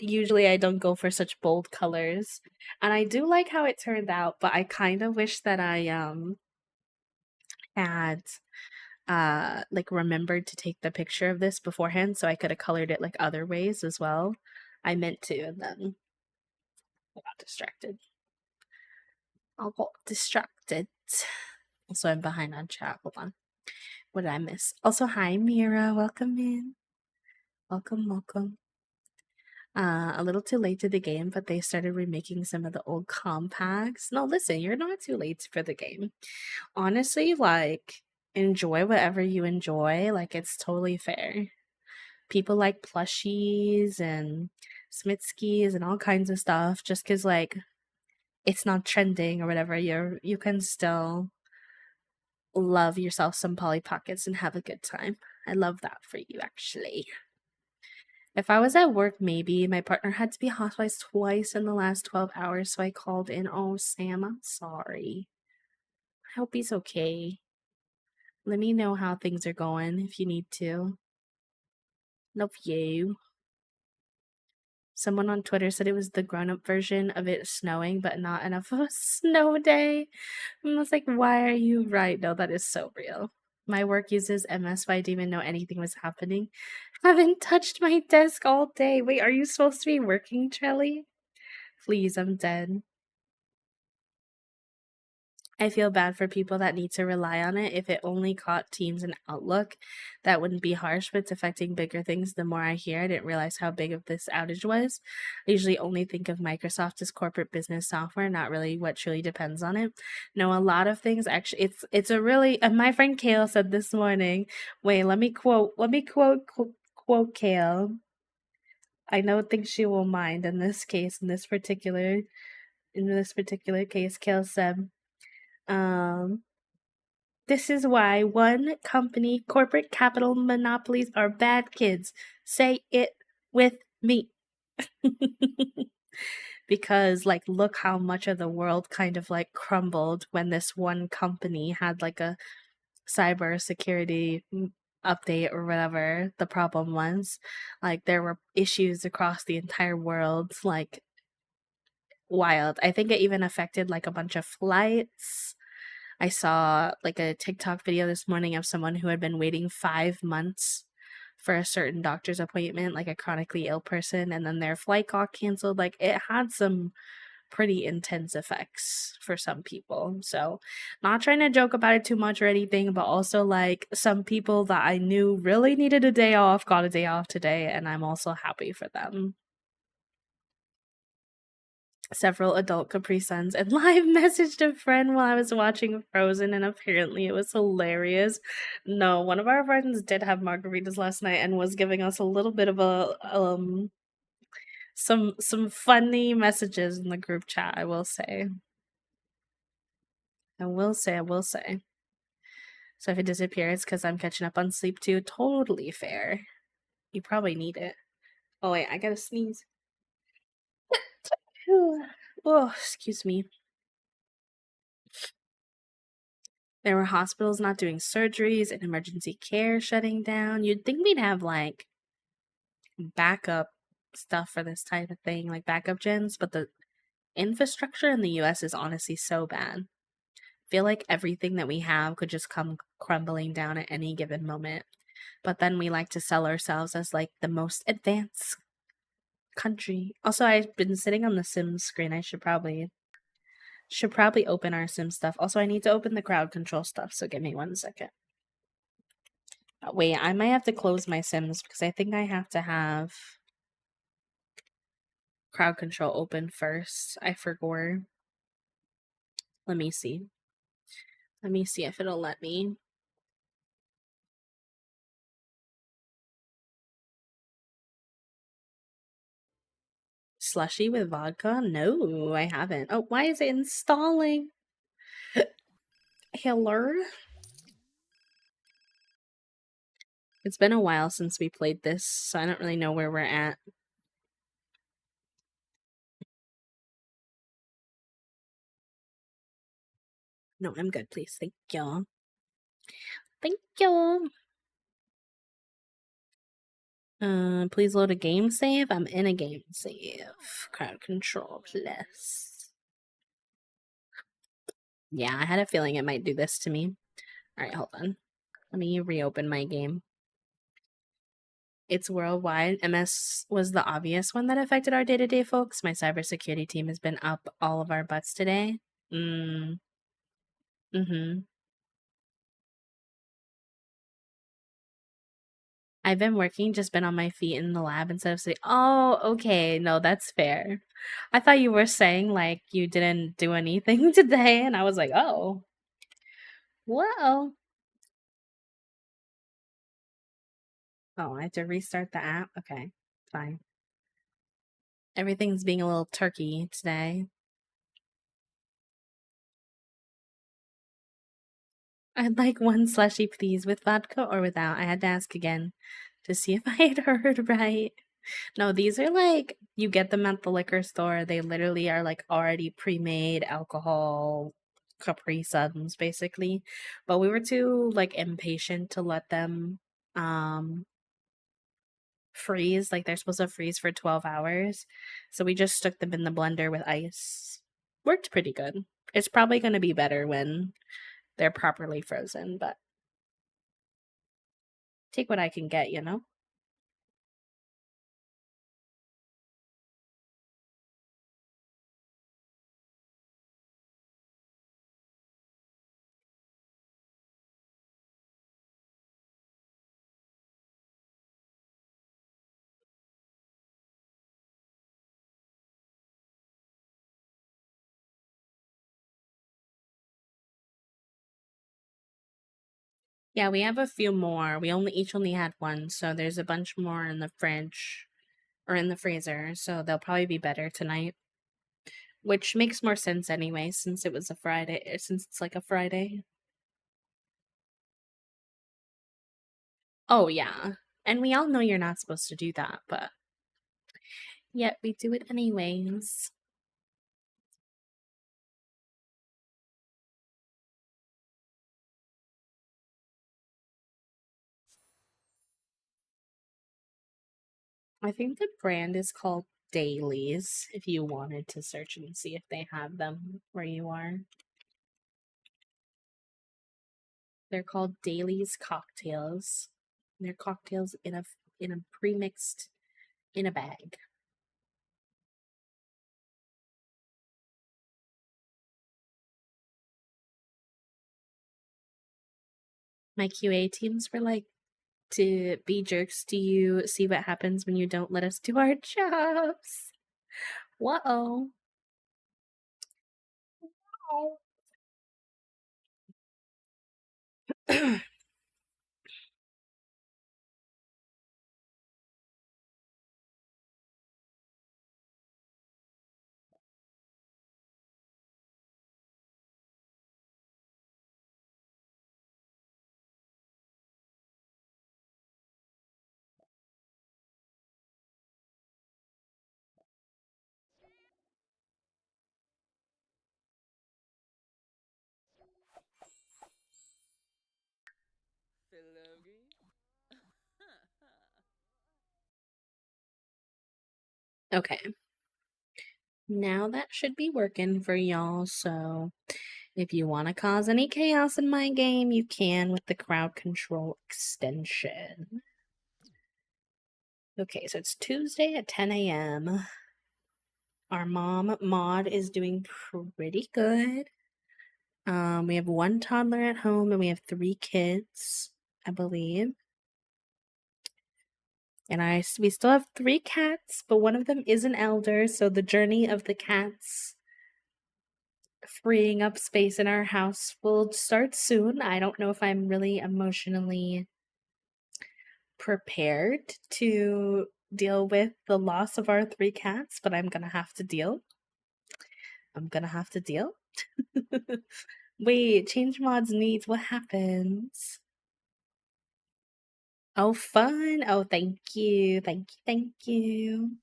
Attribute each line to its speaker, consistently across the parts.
Speaker 1: usually I don't go for such bold colors. And I do like how it turned out, but I kind of wish that I had like remembered to take the picture of this beforehand so I could have colored it like other ways as well. I meant to, and then I got distracted. Also, I'm behind on chat. Hold on. What did I miss? Also, hi Mira, welcome in. Welcome. A little too late to the game, but they started remaking some of the old compacts. No, listen, you're not too late for the game. Honestly, like, enjoy whatever you enjoy. Like, it's totally fair. People like plushies and Smithskis and all kinds of stuff. Just because, like, it's not trending or whatever, you can still love yourself some Polly Pockets and have a good time. I love that for you, actually. If I was at work, maybe my partner had to be hospitalized twice in the last 12 hours, so I called in. Oh, Sam, I'm sorry. I hope he's okay. Let me know how things are going if you need to. Love you. Someone on Twitter said it was the grown-up version of it snowing, but not enough of a snow day. I was like, why are you right? No, that is so real. My work uses MS, but I didn't even know anything was happening. Haven't touched my desk all day. Wait, are you supposed to be working, Trelly? Please, I'm dead. I feel bad for people that need to rely on it. If it only caught Teams and Outlook, that wouldn't be harsh, but it's affecting bigger things. The more I hear, I didn't realize how big of this outage was. I usually only think of Microsoft as corporate business software, not really what truly depends on it. No, a lot of things actually it's a really my friend Kale said this morning. Wait, let me quote Kale. I don't think she will mind in this case, in this particular case, Kale said, this is why one company corporate capital monopolies are bad kids. Say it with me. Because like look how much of the world kind of like crumbled when this one company had like a cyber security update or whatever the problem was. Like there were issues across the entire world, like wild. I think it even affected like a bunch of flights. I saw like a TikTok video this morning of someone who had been waiting 5 months for a certain doctor's appointment, like a chronically ill person, and then their flight got canceled. Like it had some pretty intense effects for some people. So, not trying to joke about it too much or anything, but also like some people that I knew really needed a day off got a day off today, and I'm also happy for them. Several adult Capri Suns and live messaged a friend while I was watching Frozen, and apparently it was hilarious. No, one of our friends did have margaritas last night and was giving us a little bit of a some funny messages in the group chat. I will say. I will say. So if it disappears because I'm catching up on sleep too, totally fair. You probably need it. Oh wait, I gotta sneeze. Oh, excuse me. There were hospitals not doing surgeries and emergency care shutting down. You'd think we'd have like backup stuff for this type of thing, like backup gens, but the infrastructure in the US is honestly so bad. I feel like everything that we have could just come crumbling down at any given moment. But then we like to sell ourselves as like the most advanced country. Also, I've been sitting on the Sims screen. I should probably open our Sim stuff. Also, I need to open the crowd control stuff, so give me 1 second. Wait, I might have to close my Sims because I think I have to have crowd control open first. I forgot. Let me see. Let me see if it'll let me. Slushy with vodka? No, I haven't. Oh, why is it installing? Hello? It's been a while since we played this, so I don't really know where we're at. No, I'm good, please. Thank you. Thank you. Please load a game save. I'm in a game save. Crowd control plus. Yeah, I had a feeling it might do this to me. Alright, hold on. Let me reopen my game. It's worldwide. MS was the obvious one that affected our day-to-day folks. My cybersecurity team has been up all of our butts today. Mm-hmm. I've been working, just been on my feet in the lab instead of saying, oh, okay, no, that's fair. I thought you were saying like you didn't do anything today, and I was like, oh, well. Oh, I have to restart the app? Okay, fine. Everything's being a little turkey today. I'd like one slushy, please, with vodka or without. I had to ask again to see if I had heard right. No, these are like, you get them at the liquor store. They literally are like already pre-made alcohol Capri Suns, basically. But we were too like impatient to let them freeze. Like they're supposed to freeze for 12 hours. So we just stuck them in the blender with ice. Worked pretty good. It's probably going to be better when they're properly frozen, but take what I can get, you know? Yeah, we have a few more. We each only had one, so there's a bunch more in the fridge or in the freezer, so they'll probably be better tonight. Which makes more sense anyway, since it was a Friday, since it's like a Friday. Oh yeah. And we all know you're not supposed to do that, but yet we do it anyways. I think the brand is called Dailies, if you wanted to search and see if they have them where you are. They're called Dailies cocktails. They're cocktails in a pre-mixed in a bag. My QA teams were like, to be jerks to you, see what happens when you don't let us do our jobs. Whoa. Okay. Now that should be working for y'all, so if you want to cause any chaos in my game, you can with the crowd control extension. Okay, so it's Tuesday at 10 a.m. Our mom, Maud, is doing pretty good. We have one toddler at home and we have 3 kids, I believe. And we still have 3 cats, but one of them is an elder, so the journey of the cats freeing up space in our house will start soon. I don't know if I'm really emotionally prepared to deal with the loss of our 3 cats, but I'm gonna have to deal. I'm gonna have to deal. Wait, change mods needs. What happens? Oh, fun. Oh, thank you. Thank you. Thank you.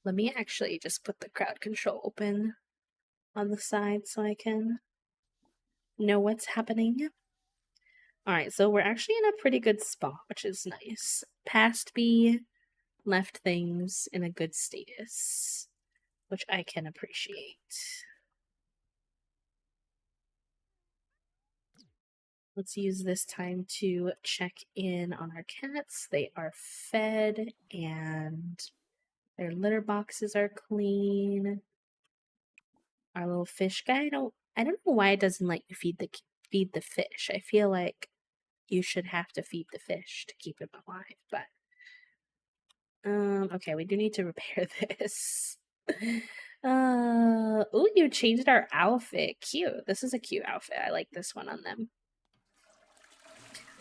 Speaker 1: Let me actually just put the crowd control open on the side so I can know what's happening. Alright, so we're actually in a pretty good spot, which is nice. Past B left things in a good status, which I can appreciate. Let's use this time to check in on our cats. They are fed and their litter boxes are clean. Our little fish guy, I don't know why it doesn't let you feed the fish. I feel like you should have to feed the fish to keep him alive, but okay, we do need to repair this. Oh, you changed our outfit. Cute. This is a cute outfit. I like this one on them.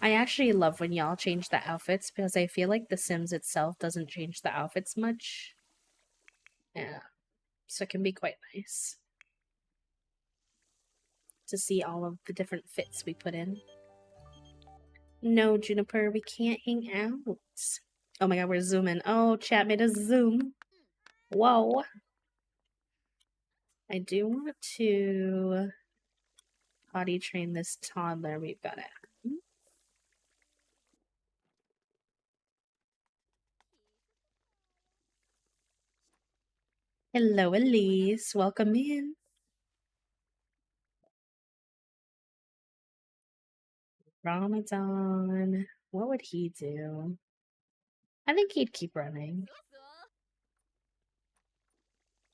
Speaker 1: I actually love when y'all change the outfits because I feel like The Sims itself doesn't change the outfits much. Yeah. So it can be quite nice to see all of the different fits we put in. No, Juniper, we can't hang out. Oh my god, we're zooming. Oh, chat made us zoom. Whoa. I do want to potty train this toddler we've got at home. Hello, Elise. Welcome in. Ramadan. What would he do? I think he'd keep running.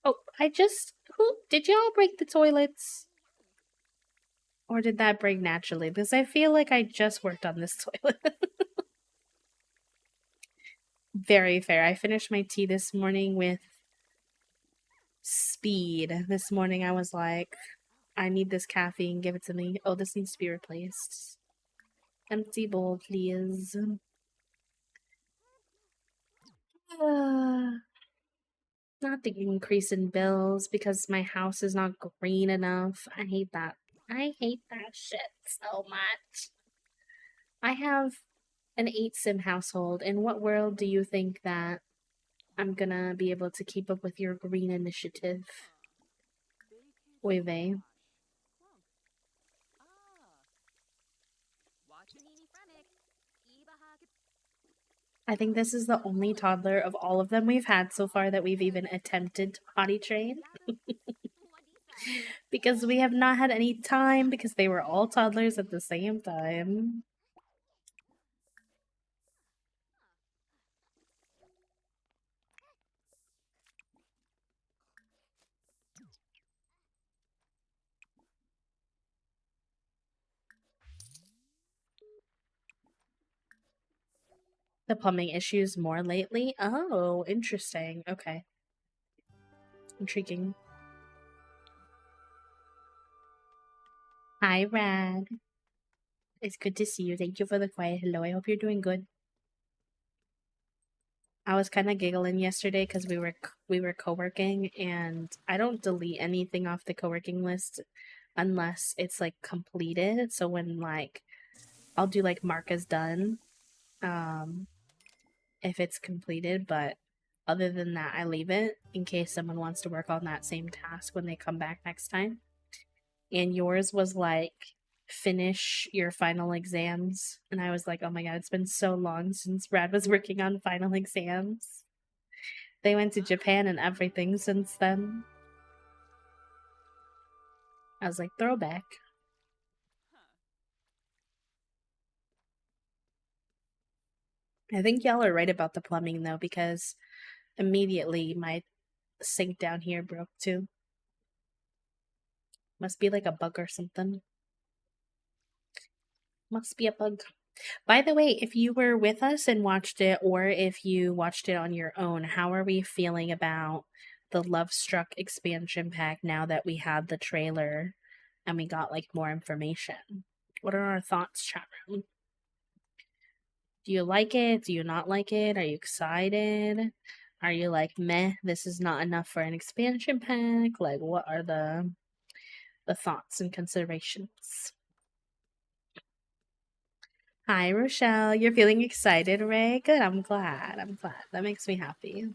Speaker 1: Oh, who did y'all break the toilets? Or did that break naturally? Because I feel like I just worked on this toilet. Very fair. I finished my tea this morning with speed. This morning I was like, I need this caffeine, give it to me. Oh, this needs to be replaced. Empty bowl, please. Not the increase in bills because my house is not green enough. I hate that. I hate that shit so much. I have an 8 sim household. In what world do you think that I'm gonna be able to keep up with your green initiative? Oy vey. I think this is the only toddler of all of them we've had so far that we've even attempted to potty train. Because we have not had any time because they were all toddlers at the same time. The plumbing issues more lately? Oh, interesting. Okay. Intriguing. Hi, Rad. It's good to see you. Thank you for the quiet hello. I hope you're doing good. I was kind of giggling yesterday because we were co-working, and I don't delete anything off the co-working list unless it's like completed. So when like I'll do like mark as done, if it's completed, but other than that, I leave it in case someone wants to work on that same task when they come back next time. And yours was like finish your final exams, and I was like, oh my god, it's been so long since Brad was working on final exams. They went to Japan and everything since then. I was like, throwback. I think y'all are right about the plumbing though, because immediately my sink down here broke too. Must be like a bug or something. Must be a bug. By the way, if you were with us and watched it, or if you watched it on your own, how are we feeling about the Love Struck expansion pack now that we had the trailer and we got like more information? What are our thoughts, chat room? Do you like it? Do you not like it? Are you excited? Are you like, meh, this is not enough for an expansion pack? Like, what are the thoughts and considerations? Hi, Rochelle. You're feeling excited, Ray? Good. I'm glad. I'm glad. That makes me happy.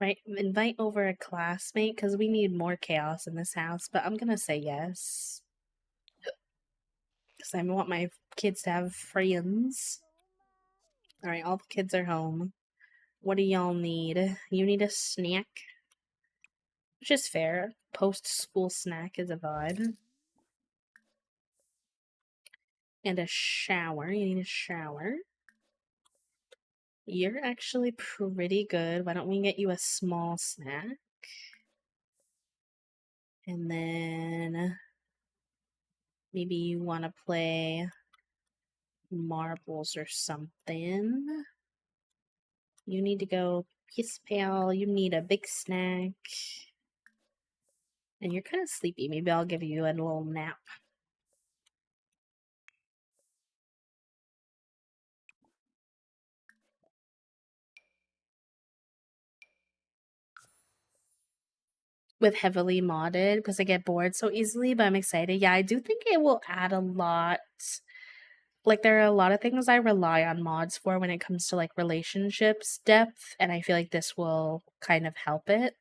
Speaker 1: Right? Invite over a classmate because we need more chaos in this house, but I'm gonna say yes. Because I want my kids to have friends. Alright, all the kids are home. What do y'all need? You need a snack? Which is fair. Post-school snack is a vibe. And a shower. You need a shower. You're actually pretty good. Why don't we get you a small snack? And then maybe you want to play marbles or something. You need to go piss pal. You need a big snack. And you're kind of sleepy. Maybe I'll give you a little nap. With heavily modded because I get bored so easily, but I'm excited. Yeah, I do think it will add a lot. Like, there are a lot of things I rely on mods for when it comes to like relationships depth, and I feel like this will kind of help it.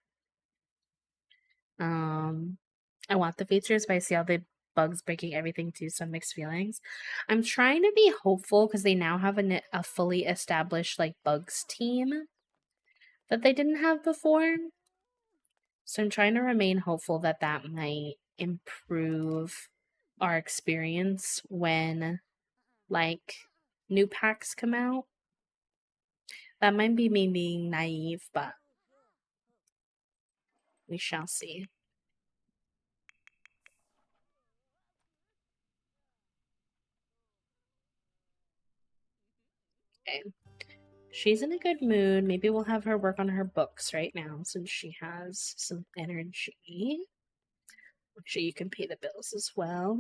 Speaker 1: I want the features, but I see all the bugs breaking everything too, so mixed feelings. I'm trying to be hopeful because they now have a fully established like bugs team that they didn't have before. So I'm trying to remain hopeful that that might improve our experience when like new packs come out. That might be me being naive, but we shall see. Okay. She's in a good mood. Maybe we'll have her work on her books right now since she has some energy. Make sure you can pay the bills as well.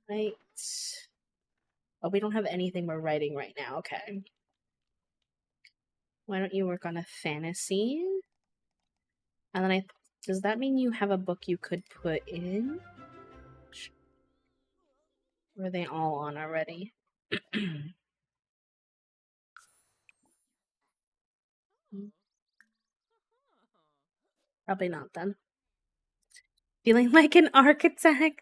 Speaker 1: Right. Oh, we don't have anything we're writing right now. Okay. Why don't you work on a fantasy? And then does that mean you have a book you could put in? Or are they all on already? Probably not then. Feeling like an architect.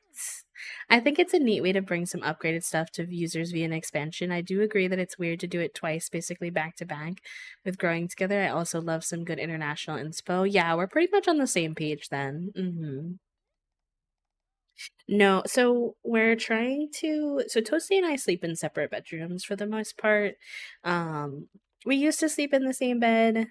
Speaker 1: I think it's a neat way to bring some upgraded stuff to users via an expansion. I do agree that it's weird to do it twice, basically back to back with Growing Together. I also love some good international inspo. Yeah, we're pretty much on the same page then. No, so we're trying to. So Toasty and I sleep in separate bedrooms for the most part. Um, we used to sleep in the same bed.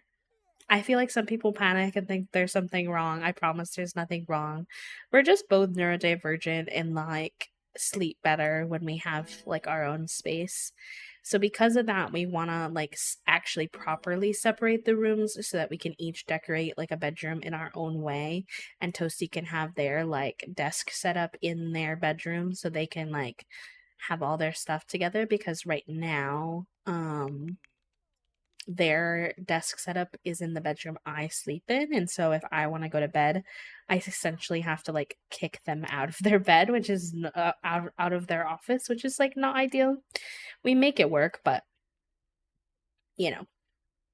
Speaker 1: I feel like some people panic and think there's something wrong. I promise there's nothing wrong. We're just both neurodivergent and like sleep better when we have like our own space. So because of that, we want to like actually properly separate the rooms so that we can each decorate like a bedroom in our own way, and Toasty can have their like desk set up in their bedroom so they can like have all their stuff together, because right now their desk setup is in the bedroom I sleep in, and so if I want to go to bed, I essentially have to like kick them out of their bed, which is out of their office, which is like not ideal. We make it work, but you know,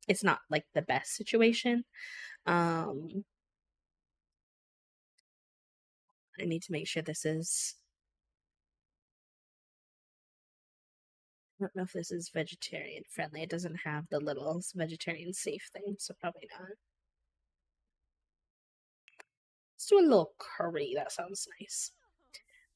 Speaker 1: it's not like the best situation. I need to make sure this is, I don't know if this is vegetarian friendly. It doesn't have the little vegetarian safe thing, so probably not. Let's do a little curry. That sounds nice.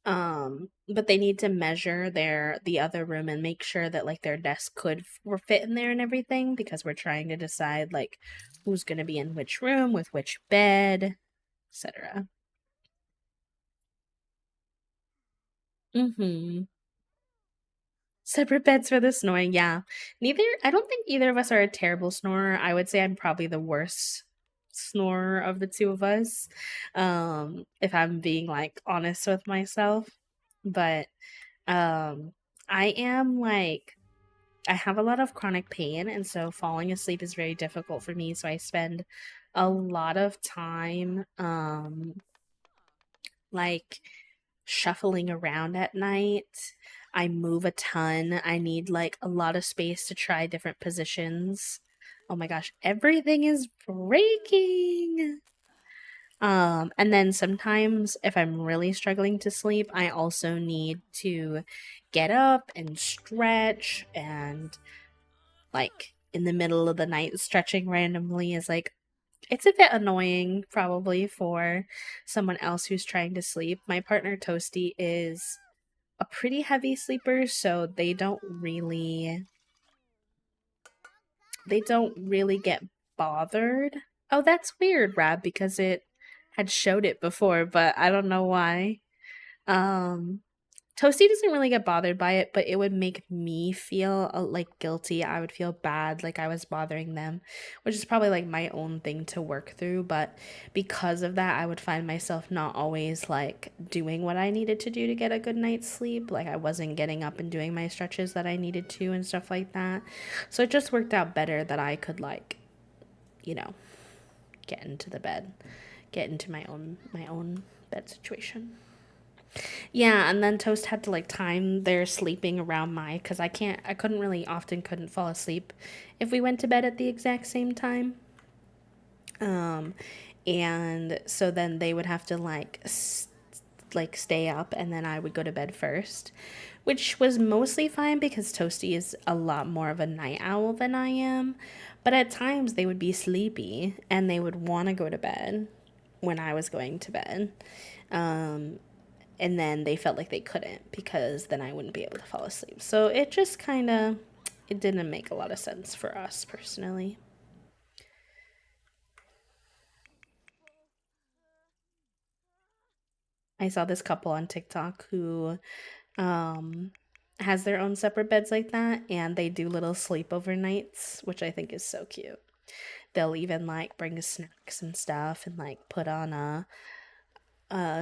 Speaker 1: But they need to measure the other room and make sure that like their desk could fit in there and everything, because we're trying to decide like who's going to be in which room with which bed, etc. Separate beds for the snoring. Yeah. I don't think either of us are a terrible snorer. I would say I'm probably the worst snorer of the two of us. If I'm being like honest with myself. But I am like, I have a lot of chronic pain, and so falling asleep is very difficult for me. So I spend a lot of time like shuffling around at night. I move a ton. I need like a lot of space to try different positions. Oh my gosh, everything is breaking. And then sometimes if I'm really struggling to sleep, I also need to get up and stretch, and like in the middle of the night stretching randomly is like, it's a bit annoying probably for someone else who's trying to sleep. My partner Toasty is a pretty heavy sleeper, so they don't really get bothered. Oh, that's weird, Rab, because it had showed it before, but I don't know why. Um Toasty doesn't really get bothered by it, but it would make me feel like guilty. I would feel bad, like I was bothering them, which is probably like my own thing to work through. But because of that, I would find myself not always like doing what I needed to do to get a good night's sleep. Like I wasn't getting up and doing my stretches that I needed to and stuff like that. So it just worked out better that I could like, you know, get into the bed, get into my own bed situation. Yeah, and then Toast had to like time their sleeping around my, because I couldn't really often couldn't fall asleep if we went to bed at the exact same time. Um, and so then they would have to like stay up, and then I would go to bed first, which was mostly fine because Toasty is a lot more of a night owl than I am. But at times they would be sleepy and they would want to go to bed when I was going to bed. Um, and then they felt like they couldn't because then I wouldn't be able to fall asleep. So it just kind of it didn't make a lot of sense for us personally. I saw this couple on TikTok who um has their own separate beds like that, and they do little sleepover nights, which I think is so cute. They'll even like bring snacks and stuff and like put on a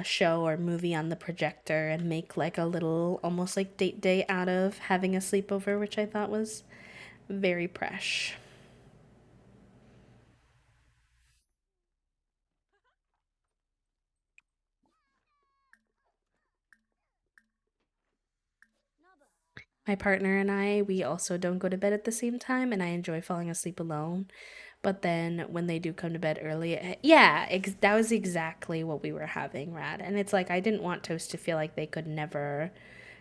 Speaker 1: show or movie on the projector and make like a little almost like date day out of having a sleepover, which I thought was very fresh. My partner and I, we also don't go to bed at the same time, and I enjoy falling asleep alone. But then when they do come to bed early, yeah, that was exactly what we were having, Rad. And it's like I didn't want Toast to feel like they could never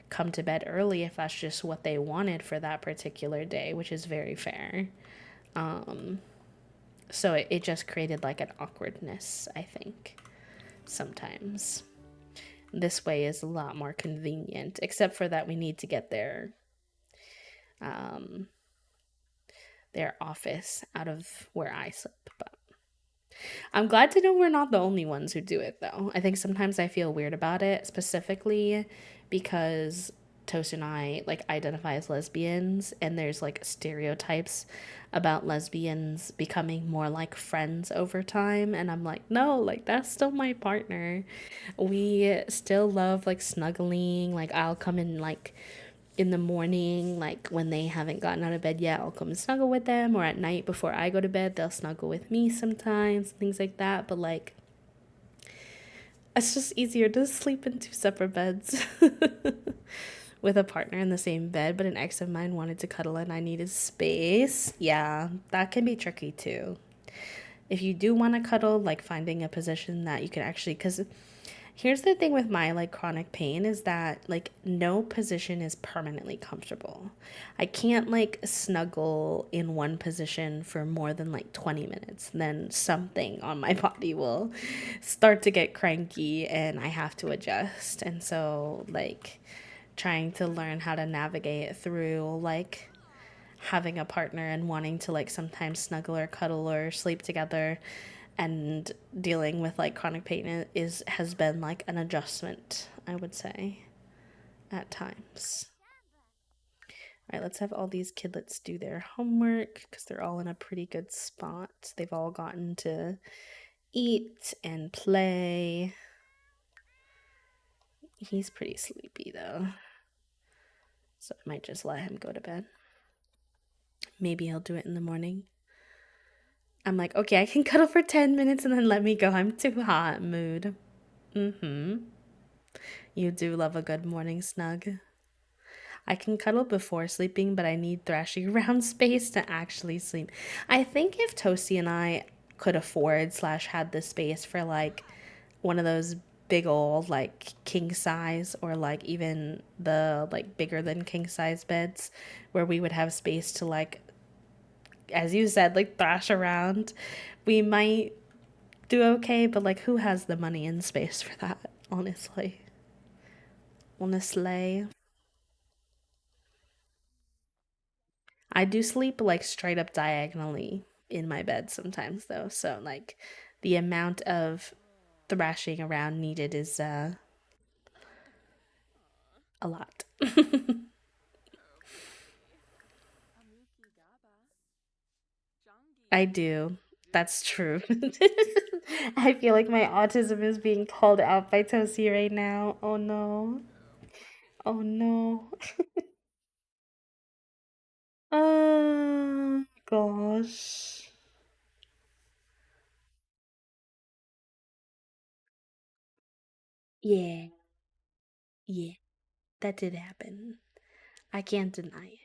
Speaker 1: come to bed early if that's just what they wanted for that particular day, which is very fair. Um, so it just created like an awkwardness, I think, sometimes. This way is a lot more convenient, except for that we need to get um, their office out of where I sleep. But I'm glad to know we're not the only ones who do it, though. I think sometimes I feel weird about it, specifically because Toast and I like identify as lesbians, and there's like stereotypes about lesbians becoming more like friends over time. And I'm like, no, like that's still my partner. We still love like snuggling. Like, I'll come in like in the morning, like when they haven't gotten out of bed yet, I'll come and snuggle with them, or at night before I go to bed, they'll snuggle with me sometimes, things like that. But like, it's just easier to sleep in two separate beds with a partner in the same bed. But an ex of mine wanted to cuddle and I needed space. Yeah, that can be tricky too. If you do want to cuddle, like finding a position that you can actually, because here's the thing with my like chronic pain is that like no position is permanently comfortable. I can't like snuggle in one position for more than like 20 minutes. Then something on my body will start to get cranky and I have to adjust. And so like trying to learn how to navigate through like having a partner and wanting to like sometimes snuggle or cuddle or sleep together and dealing with like chronic pain is has been like an adjustment, I would say, at times. All right, let's have all these kidlets do their homework because they're all in a pretty good spot. They've all gotten to eat and play. He's pretty sleepy though, so I might just let him go to bed. Maybe he'll do it in the morning. I'm like, okay, I can cuddle for 10 minutes and then let me go. I'm too hot mood. Mm-hmm. You do love a good morning snug. I can cuddle before sleeping, but I need thrashing around space to actually sleep. I think if Toasty and I could afford slash had the space for like one of those big old like king size or like even the like bigger than king size beds where we would have space to like, as you said, like thrash around, we might do okay, but like who has the money and space for that, honestly? Honestly. I do sleep like straight up diagonally in my bed sometimes though. So like the amount of thrashing around needed is a lot. I do. That's true. I feel like my autism is being called out by Tosi right now. Oh no. Oh no. Oh gosh. Yeah. Yeah. That did happen. I can't deny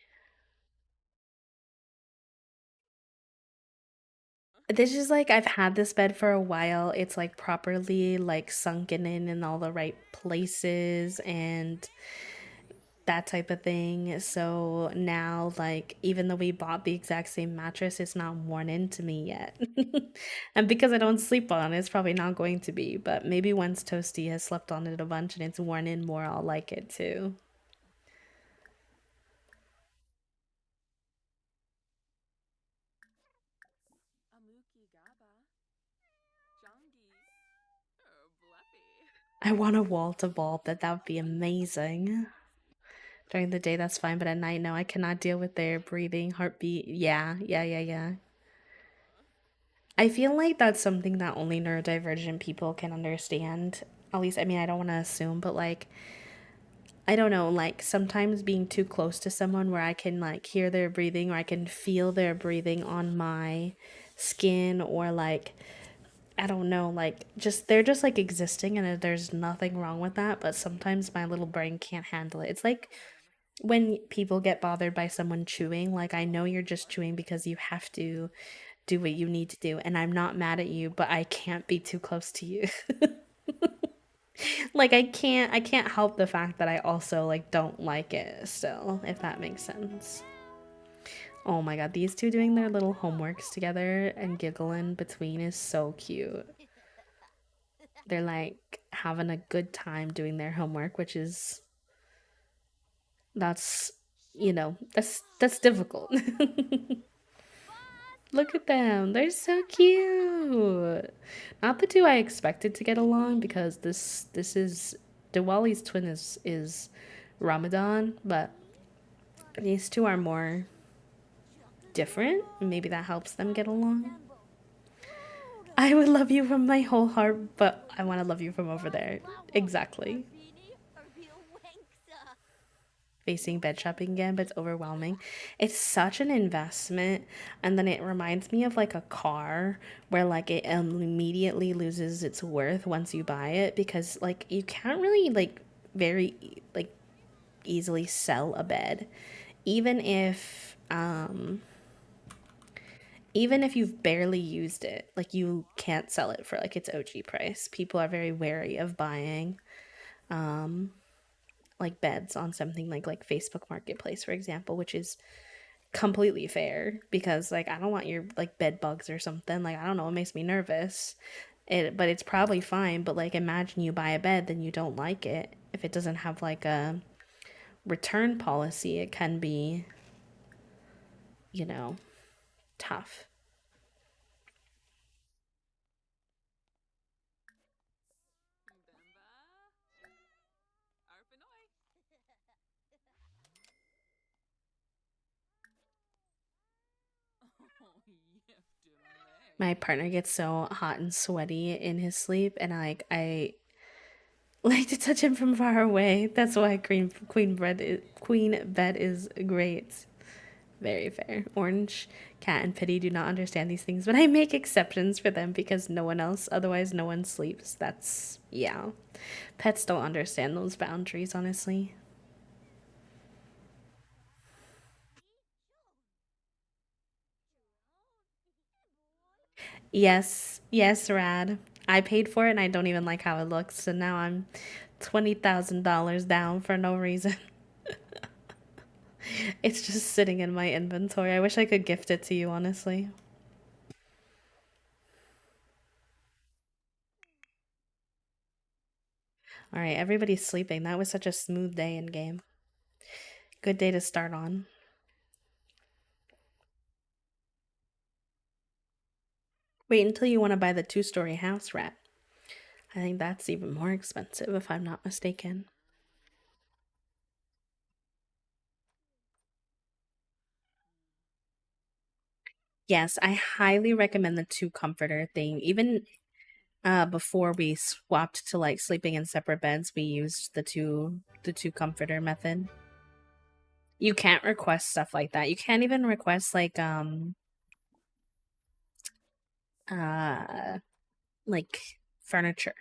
Speaker 1: it. This is like I've had this bed for a while. It's like properly like sunken in all the right places and that type of thing. So now like even though we bought the exact same mattress, it's not worn into me yet. And because I don't sleep on it, it's probably not going to be. But maybe once Toasty has slept on it a bunch and it's worn in more, I'll like it too. I want a wall to wall, that would be amazing. During the day, that's fine, but at night, no, I cannot deal with their breathing, heartbeat. Yeah, yeah, yeah, yeah. I feel like that's something that only neurodivergent people can understand. At least, I mean, I don't want to assume, but like, I don't know, like sometimes being too close to someone where I can like hear their breathing or I can feel their breathing on my skin or like, I don't know, like just they're just like existing and there's nothing wrong with that, but sometimes my little brain can't handle it. It's like when people get bothered by someone chewing, like I know you're just chewing because you have to do what you need to do, and I'm not mad at you, but I can't be too close to you. Like I can't help the fact that I also like don't like it still, if that makes sense. Oh my god, these two doing their little homeworks together and giggling between is so cute. They're like having a good time doing their homework, which is that's that's difficult. Look at them. They're so cute. Not the two I expected to get along because this is Diwali's twin is Ramadan, but these two are more different. Maybe that helps them get along. I would love you from my whole heart, but I want to love you from over there. Exactly. Facing bed shopping again, but it's overwhelming. It's such an investment. And then it reminds me of like a car where like it immediately loses its worth once you buy it because like you can't really like very like easily sell a bed. Even if even if you've barely used it, like you can't sell it for like its OG price. People are very wary of buying like beds on something like Facebook Marketplace, for example, which is completely fair because like I don't want your like bed bugs or something. Like I don't know, it makes me nervous. But it's probably fine. But like imagine you buy a bed, then you don't like it. If it doesn't have like a return policy, it can be, you know, tough. My partner gets so hot and sweaty in his sleep, and I like to touch him from far away. That's why Queen Bed is great. Very fair. Orange, Cat, and Pity do not understand these things, but I make exceptions for them because no one else, otherwise, no one sleeps. That's, yeah. Pets don't understand those boundaries, honestly. Yes, yes, Rad. I paid for it and I don't even like how it looks, so now I'm $20,000 down for no reason. It's just sitting in my inventory. I wish I could gift it to you, honestly. All right, everybody's sleeping. That was such a smooth day in game. Good day to start on. Wait until you want to buy the 2-story house, Rat. I think that's even more expensive if I'm not mistaken. Yes, I highly recommend the 2 comforter thing. Even before we swapped to like sleeping in separate beds, we used the two comforter method. You can't request stuff like that. You can't even request uh like furniture,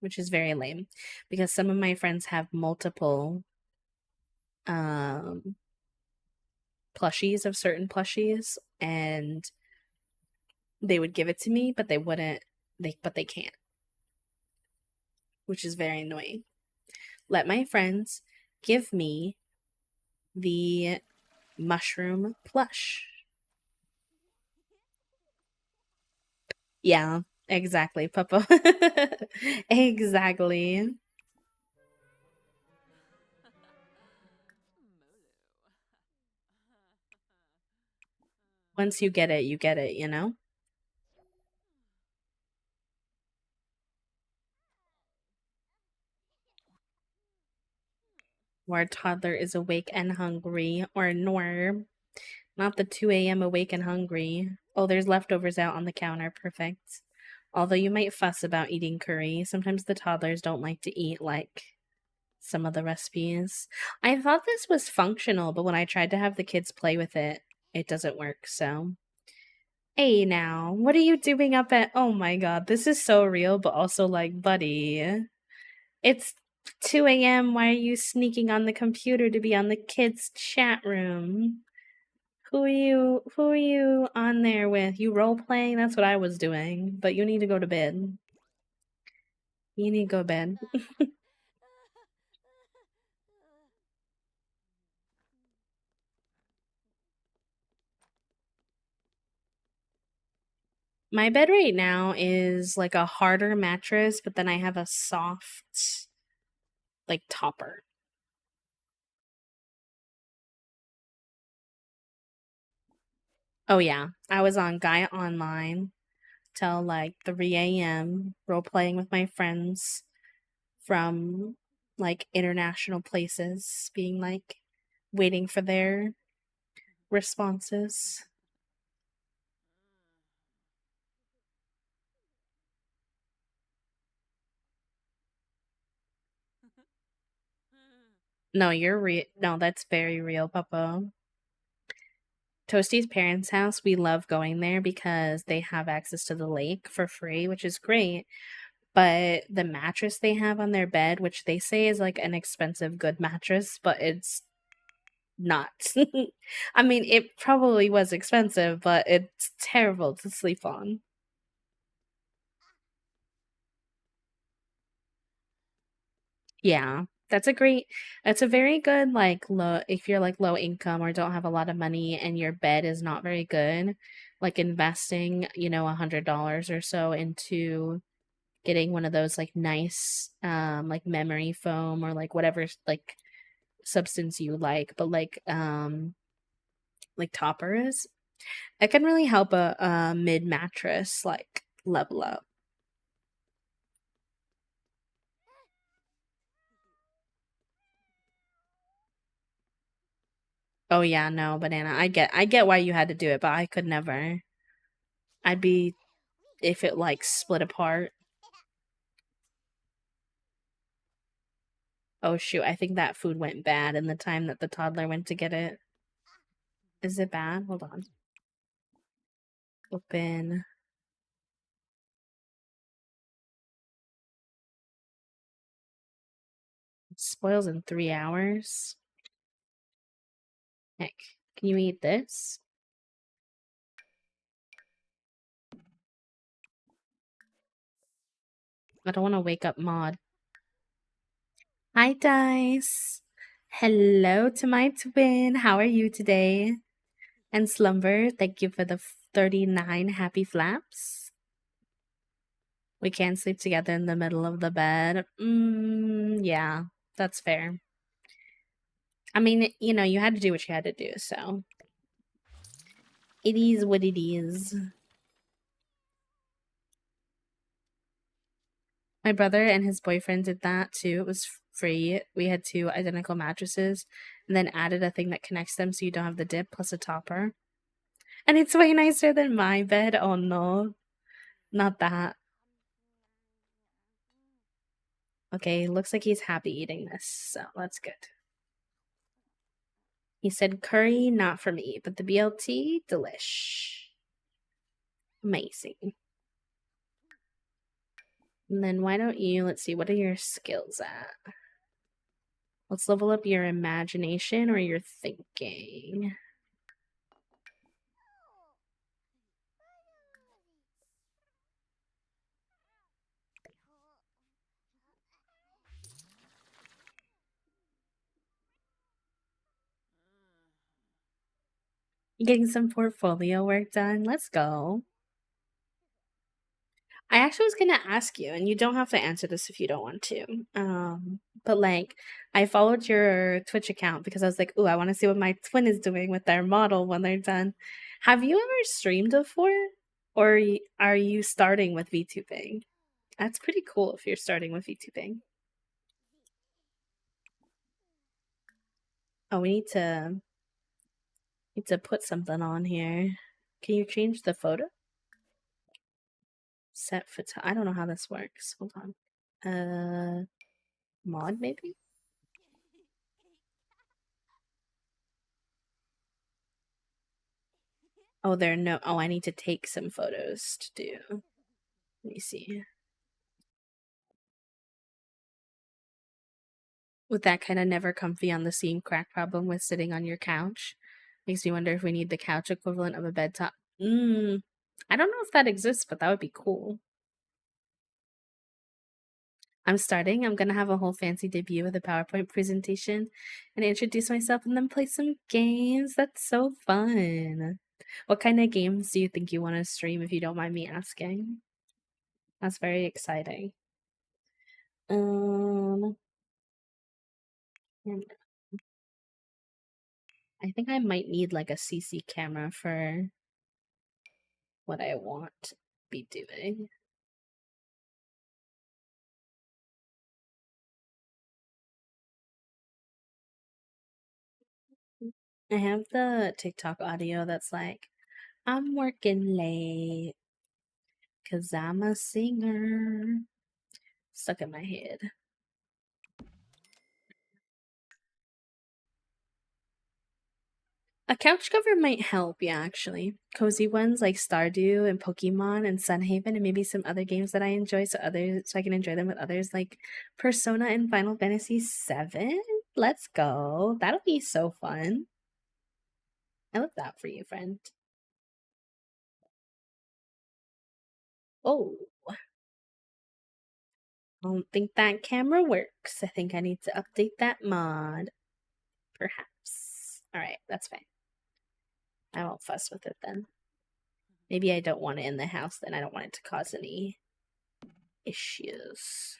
Speaker 1: which is very lame because some of my friends have multiple um plushies of certain plushies, and they would give it to me, but they wouldn't they can't, which is very annoying. Let my friends give me the mushroom plush. Yeah, exactly, Papa. Exactly. Once you get it, you know? Where a toddler is awake and hungry, or Norm. Not the 2 a.m. awake and hungry. Oh, there's leftovers out on the counter. Perfect. Although you might fuss about eating curry, sometimes the toddlers don't like to eat like some of the recipes. I thought this was functional, but when I tried to have the kids play with it, it doesn't work, so. Hey now, what are you doing up at? Oh my god, this is so real, but also like, buddy. It's 2 a.m. Why are you sneaking on the computer to be on the kids' chat room? Who are you on there with? You role playing? That's what I was doing. But you need to go to bed. You need to go to bed. My bed right now is like a harder mattress, but then I have a soft like topper. Oh yeah. I was on Gaia Online till like 3 a.m. role playing with my friends from like international places, being like waiting for their responses. No, you're real. No, that's very real, Papa. Toasty's parents' house, we love going there because they have access to the lake for free, which is great. But the mattress they have on their bed, which they say is like an expensive, good mattress, but it's not. I mean, it probably was expensive, but it's terrible to sleep on. Yeah. That's a very good like low if you're like low income or don't have a lot of money and your bed is not very good, like investing, $100 or so into getting one of those like nice like memory foam or like whatever like substance you like, but like topper is. It can really help a mid mattress like level up. Oh yeah, no, banana. I get why you had to do it, but I could never. I'd be if it like split apart. Oh shoot, I think that food went bad in the time that the toddler went to get it. Is it bad? Hold on. Open. It spoils in 3 hours. Heck, can you eat this? I don't want to wake up Maud. Hi, Dice. Hello to my twin. How are you today? And Slumber, thank you for the 39 happy flaps. We can't sleep together in the middle of the bed. Yeah, that's fair. I mean, you know, you had to do what you had to do, so. It is what it is. My brother and his boyfriend did that too. It was free. We had 2 identical mattresses and then added a thing that connects them so you don't have the dip plus a topper. And it's way nicer than my bed. Oh no, not that. Okay, looks like he's happy eating this, so that's good. He said curry, not for me, but the BLT, delish. Amazing. And then why don't you, let's see, what are your skills at? Let's level up your imagination or your thinking. Getting some portfolio work done. Let's go. I actually was gonna ask you, and you don't have to answer this if you don't want to. But like, I followed your Twitch account because I was like, "Ooh, I want to see what my twin is doing with their model when they're done." Have you ever streamed before, or are you starting with VTubing? That's pretty cool if you're starting with VTubing. Oh, we need to put something on here. Can you change the photo? Set photo. I don't know how this works. Hold on. Mod maybe? Oh, there are no. Oh, I need to take some photos to do. Let me see. With that kind of never comfy on the seam crack problem with sitting on your couch, makes me wonder if we need the couch equivalent of a bed top. I don't know if that exists, but that would be cool. I'm starting. I'm gonna have a whole fancy debut with a PowerPoint presentation and introduce myself and then play some games. That's so fun. What kind of games do you think you want to stream if you don't mind me asking? That's very exciting. Um I think I might need like a CC camera for what I want to be doing. I have the TikTok audio that's like, I'm working late because I'm a singer. Stuck in my head. A couch cover might help, yeah, actually. Cozy ones like Stardew and Pokemon and Sunhaven and maybe some other games that I enjoy so I can enjoy them with others like Persona and Final Fantasy 7. Let's go. That'll be so fun. I love that for you, friend. Oh, I don't think that camera works. I think I need to update that mod. Perhaps. Alright, that's fine. I won't fuss with it then. Maybe I don't want it in the house then. I don't want it to cause any issues.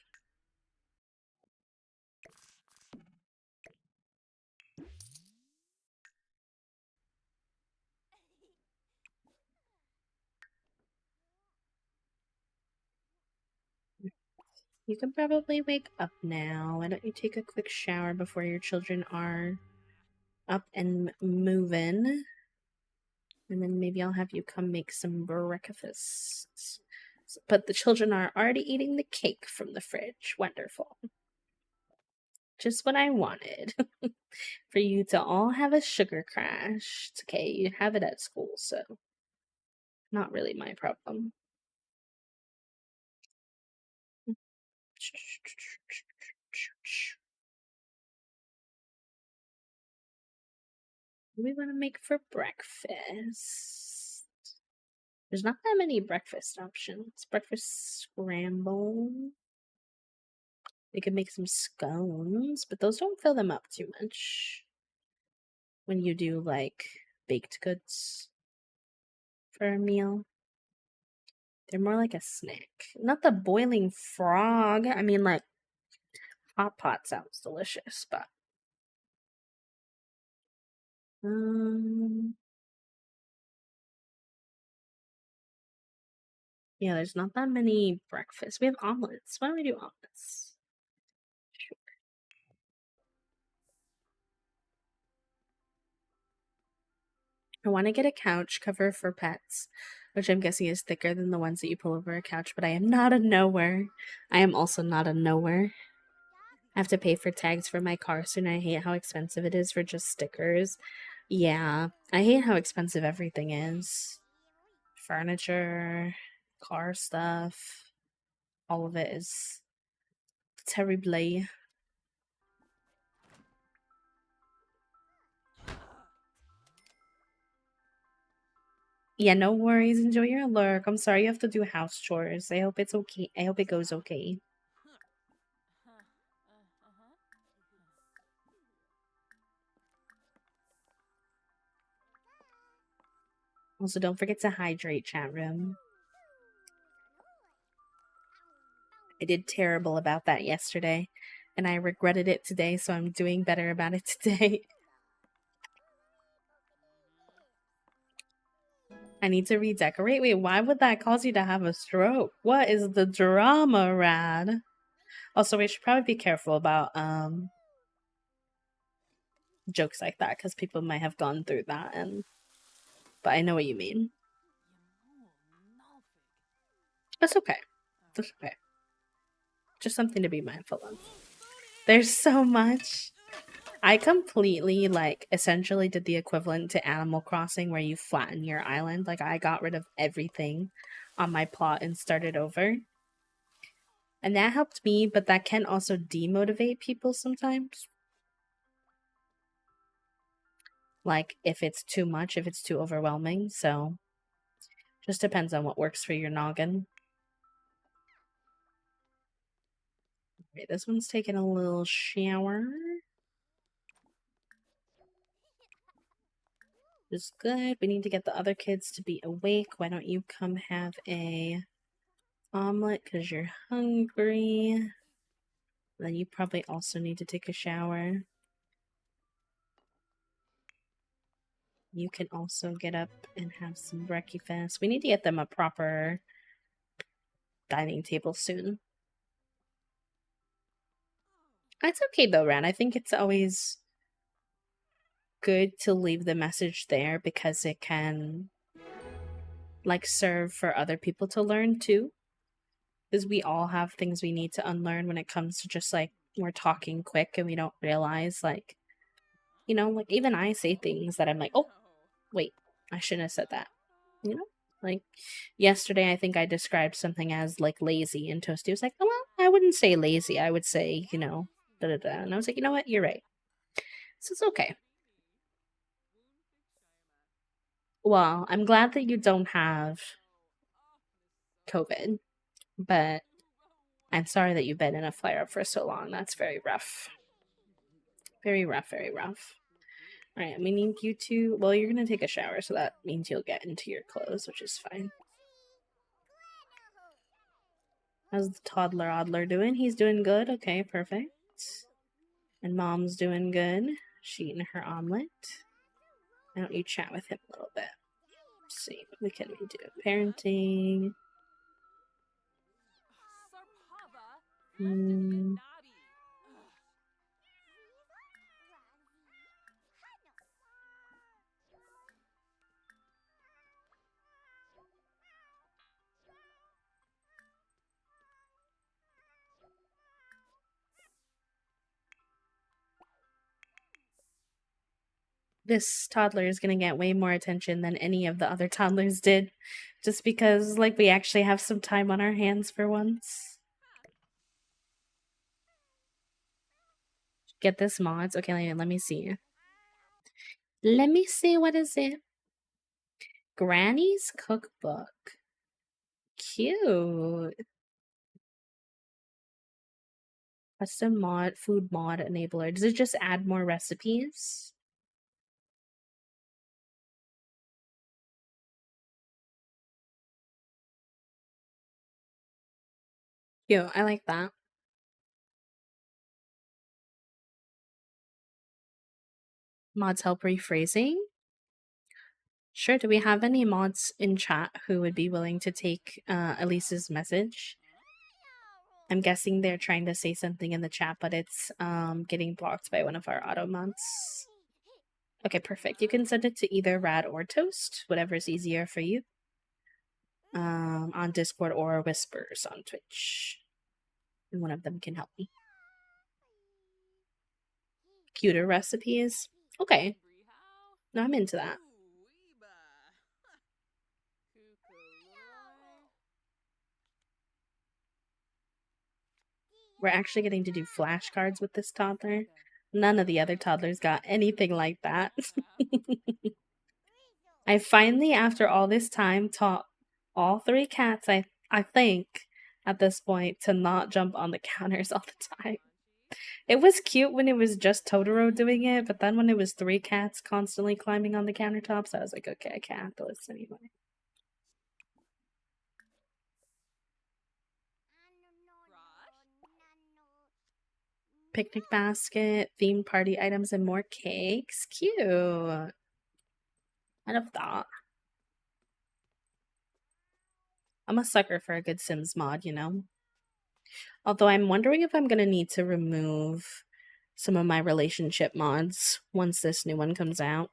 Speaker 1: You can probably wake up now. Why don't you take a quick shower before your children are up and moving? And then maybe I'll have you come make some breakfast. But the children are already eating the cake from the fridge. Wonderful. Just what I wanted. For you to all have a sugar crash. It's okay, you have it at school, so not really my problem. What do we want to make for breakfast? There's not that many breakfast options. Breakfast scramble. They could make some scones, but those don't fill them up too much when you do like baked goods for a meal. They're more like a snack. Not the boiling frog. I mean, like, hot pot sounds delicious, but yeah, there's not that many breakfasts. We have omelets. Why don't we do omelets? Sure. I want to get a couch cover for pets, which I'm guessing is thicker than the ones that you pull over a couch, but I am not a knower. I am also not a knower. I have to pay for tags for my car soon. I hate how expensive it is for just stickers. Yeah, I hate how expensive everything is. Furniture, car stuff, all of it is terribly. Yeah, no worries. Enjoy your lurk. I'm sorry you have to do house chores. I hope it's okay. I hope it goes okay. Also, don't forget to hydrate, chat room. I did terrible about that yesterday, and I regretted it today, so I'm doing better about it today. I need to redecorate. Wait, why would that cause you to have a stroke? What is the drama, Rad? Also, we should probably be careful about jokes like that because people might have gone through that, but I know what you mean. That's okay. That's okay. Just something to be mindful of. There's so much. I completely, like, essentially did the equivalent to Animal Crossing where you flatten your island. Like, I got rid of everything on my plot and started over. And that helped me, but that can also demotivate people sometimes. Like, if it's too much, if it's too overwhelming. So, just depends on what works for your noggin. Okay, this one's taking a little shower. Is good. We need to get the other kids to be awake. Why don't you come have a omelet because you're hungry? Then you probably also need to take a shower. You can also get up and have some breakfast. We need to get them a proper dining table soon. It's okay though, Ran. I think it's always good to leave the message there because it can like serve for other people to learn too. Because we all have things we need to unlearn when it comes to just like we're talking quick and we don't realize like, you know, like even I say things that I'm like, oh, wait, I shouldn't have said that. You know? Like yesterday I think I described something as like lazy and Toasty was like, oh well, I wouldn't say lazy. I would say, you know, da da da. And I was like, you know what, you're right. So it's okay. Well, I'm glad that you don't have COVID, but I'm sorry that you've been in a flare up for so long. That's very rough. Very rough, very rough. All right, we need you to. Well, you're gonna take a shower, so that means you'll get into your clothes, which is fine. How's the toddler Oddler doing? He's doing good. Okay, perfect. And mom's doing good. She eating her omelet. Why don't you chat with him a little bit? Let's see what we can do. Parenting. This toddler is going to get way more attention than any of the other toddlers did. Just because, like, we actually have some time on our hands for once. Get this mods. Okay, let me see. Let me see, what is it? Granny's Cookbook. Cute. Custom mod, food mod enabler. Does it just add more recipes? Yo, I like that. Mods help rephrasing. Sure. Do we have any mods in chat who would be willing to take Elise's message? I'm guessing they're trying to say something in the chat, but it's getting blocked by one of our auto mods. Okay, perfect. You can send it to either Rad or Toast, whatever's easier for you. On Discord or Whispers on Twitch. And one of them can help me. Cuter recipes. Okay. No, I'm into that. We're actually getting to do flashcards with this toddler. None of the other toddlers got anything like that. I finally, after all this time, taught all three cats, I think, at this point, to not jump on the counters all the time. It was cute when it was just Totoro doing it, but then when it was three cats constantly climbing on the countertops, I was like, okay, I can't have to listen anymore. Picnic basket, themed party items, and more cakes. Cute. I love that. I'm a sucker for a good Sims mod, you know? Although I'm wondering if I'm gonna need to remove some of my relationship mods once this new one comes out.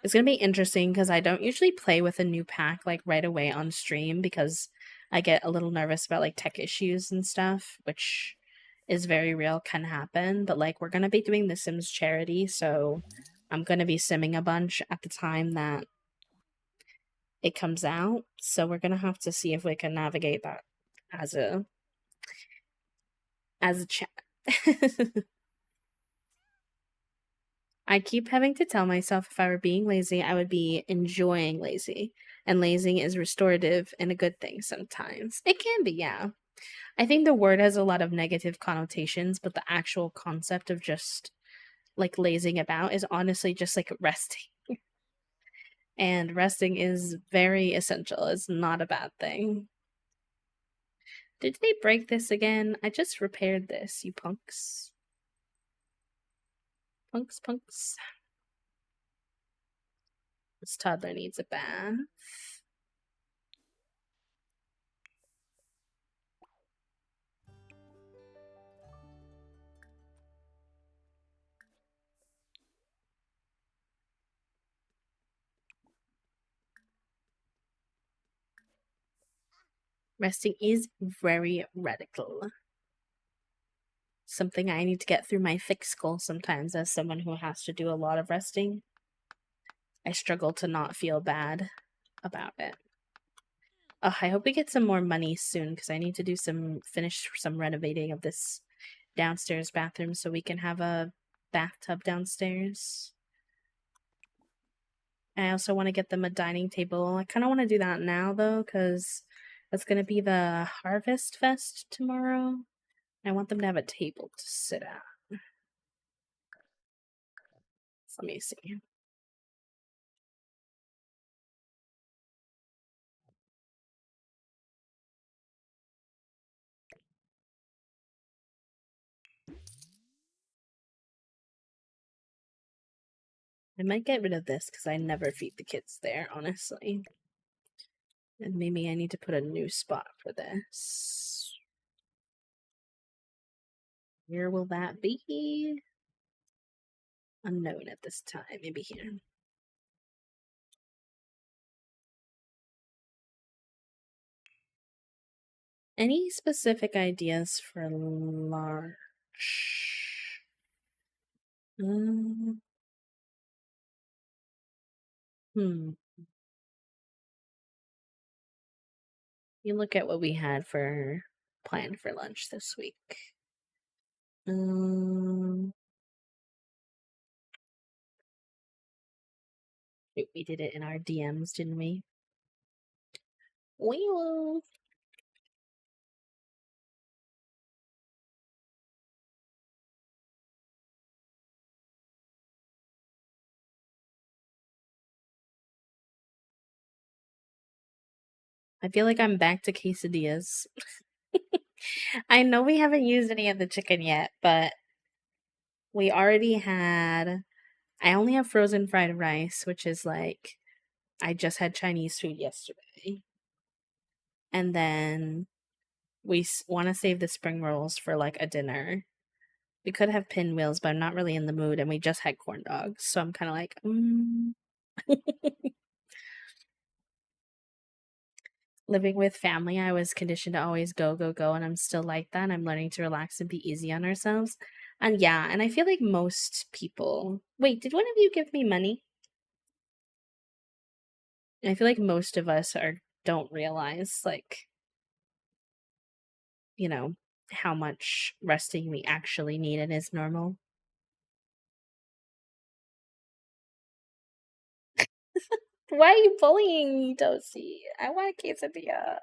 Speaker 1: It's gonna be interesting because I don't usually play with a new pack like right away on stream because I get a little nervous about like tech issues and stuff, which is very real, can happen. But like we're gonna be doing the Sims charity, so I'm gonna be simming a bunch at the time that it comes out. So we're gonna have to see if we can navigate that as a chat. I keep having to tell myself if I were being lazy, I would be enjoying lazy. And lazy is restorative and a good thing sometimes. It can be, yeah. I think the word has a lot of negative connotations, but the actual concept of just like lazing about is honestly just like resting. And resting is very essential. It's not a bad thing. Did they break this again? I just repaired this, you punks. Punks. This toddler needs a bath. Resting is very radical. Something I need to get through my thick skull sometimes as someone who has to do a lot of resting. I struggle to not feel bad about it. I hope we get some more money soon because I need to do finish some renovating of this downstairs bathroom so we can have a bathtub downstairs. I also want to get them a dining table. I kind of want to do that now though because it's going to be the Harvest Fest tomorrow. I want them to have a table to sit at. So let me see. I might get rid of this because I never feed the kids there, honestly. And maybe I need to put a new spot for this. Where will that be? Unknown at this time. Maybe here. Any specific ideas for large? Hmm. You look at what we had for planned for lunch this week. We did it in our DMs, didn't we? Well, I feel like I'm back to quesadillas. I know we haven't used any of the chicken yet, but we already had. I only have frozen fried rice, which is like I just had Chinese food yesterday. And then we want to save the spring rolls for like a dinner. We could have pinwheels, but I'm not really in the mood, and we just had corn dogs, so I'm kind of like, Living with family, I was conditioned to always go, go, go, and I'm still like that. I'm learning to relax and be easy on ourselves. And yeah, and I feel like most people. Wait, did one of you give me money? I feel like most of us are don't realize like, you know, how much resting we actually need and is normal. Why are you bullying me, Dosi? I want a quesadilla.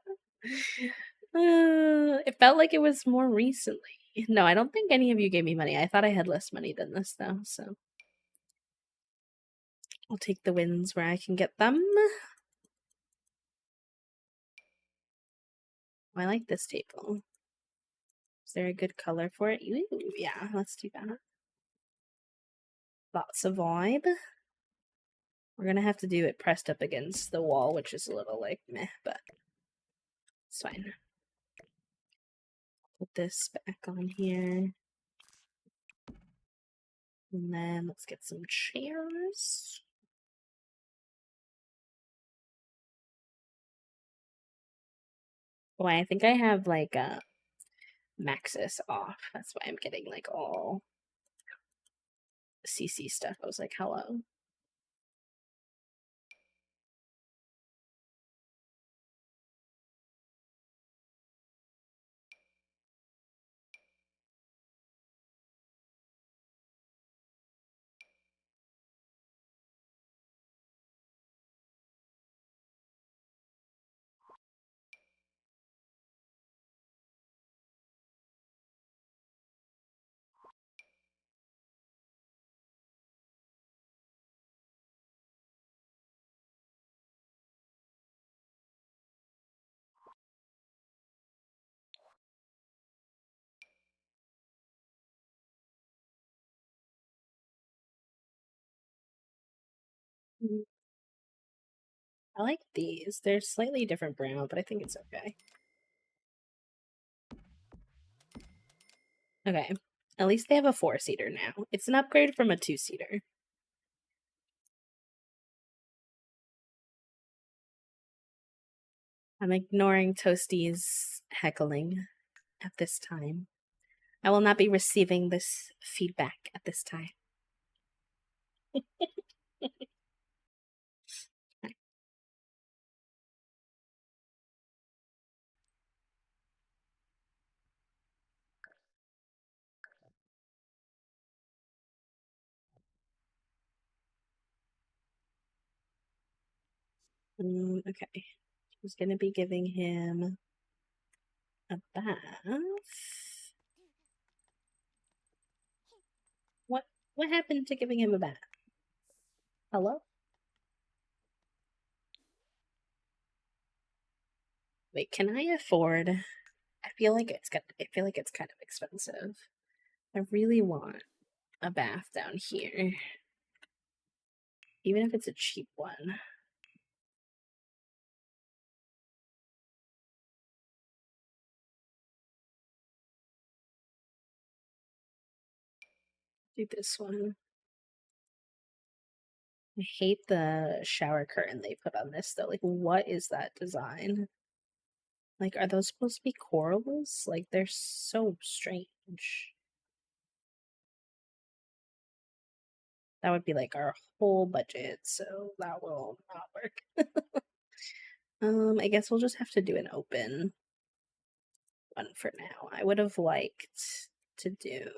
Speaker 1: It felt like it was more recently. No, I don't think any of you gave me money. I thought I had less money than this, though, so I'll take the wins where I can get them. I like this table. Is there a good color for it? Ooh, yeah, let's do that. Lots of vibe. We're gonna have to do it pressed up against the wall, which is a little like meh, but it's fine. Put this back on here. And then let's get some chairs. Oh, I think I have like a Maxis off. That's why I'm getting like all CC stuff. I was like, hello. I like these. They're slightly different brown, but I think it's okay. Okay. At least they have a 4-seater now. It's an upgrade from a 2-seater. I'm ignoring Toasty's heckling at this time. I will not be receiving this feedback at this time. Okay. Who's gonna be giving him a bath? What happened to giving him a bath? Hello? Wait, can I afford? I feel like it's kind of expensive. I really want a bath down here. Even if it's a cheap one. Do this one. I hate the shower curtain they put on this though. Like, what is that design? Like, are those supposed to be corals? Like, they're so strange. That would be like our whole budget, so that will not work. I guess we'll just have to do an open one for now. I would have liked to do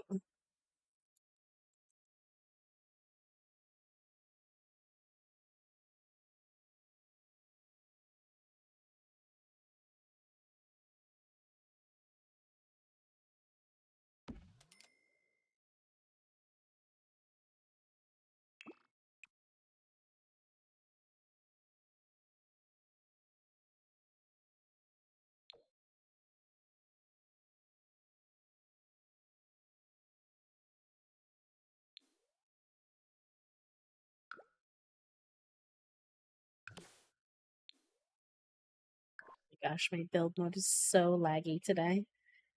Speaker 1: gosh, my build mode is so laggy today.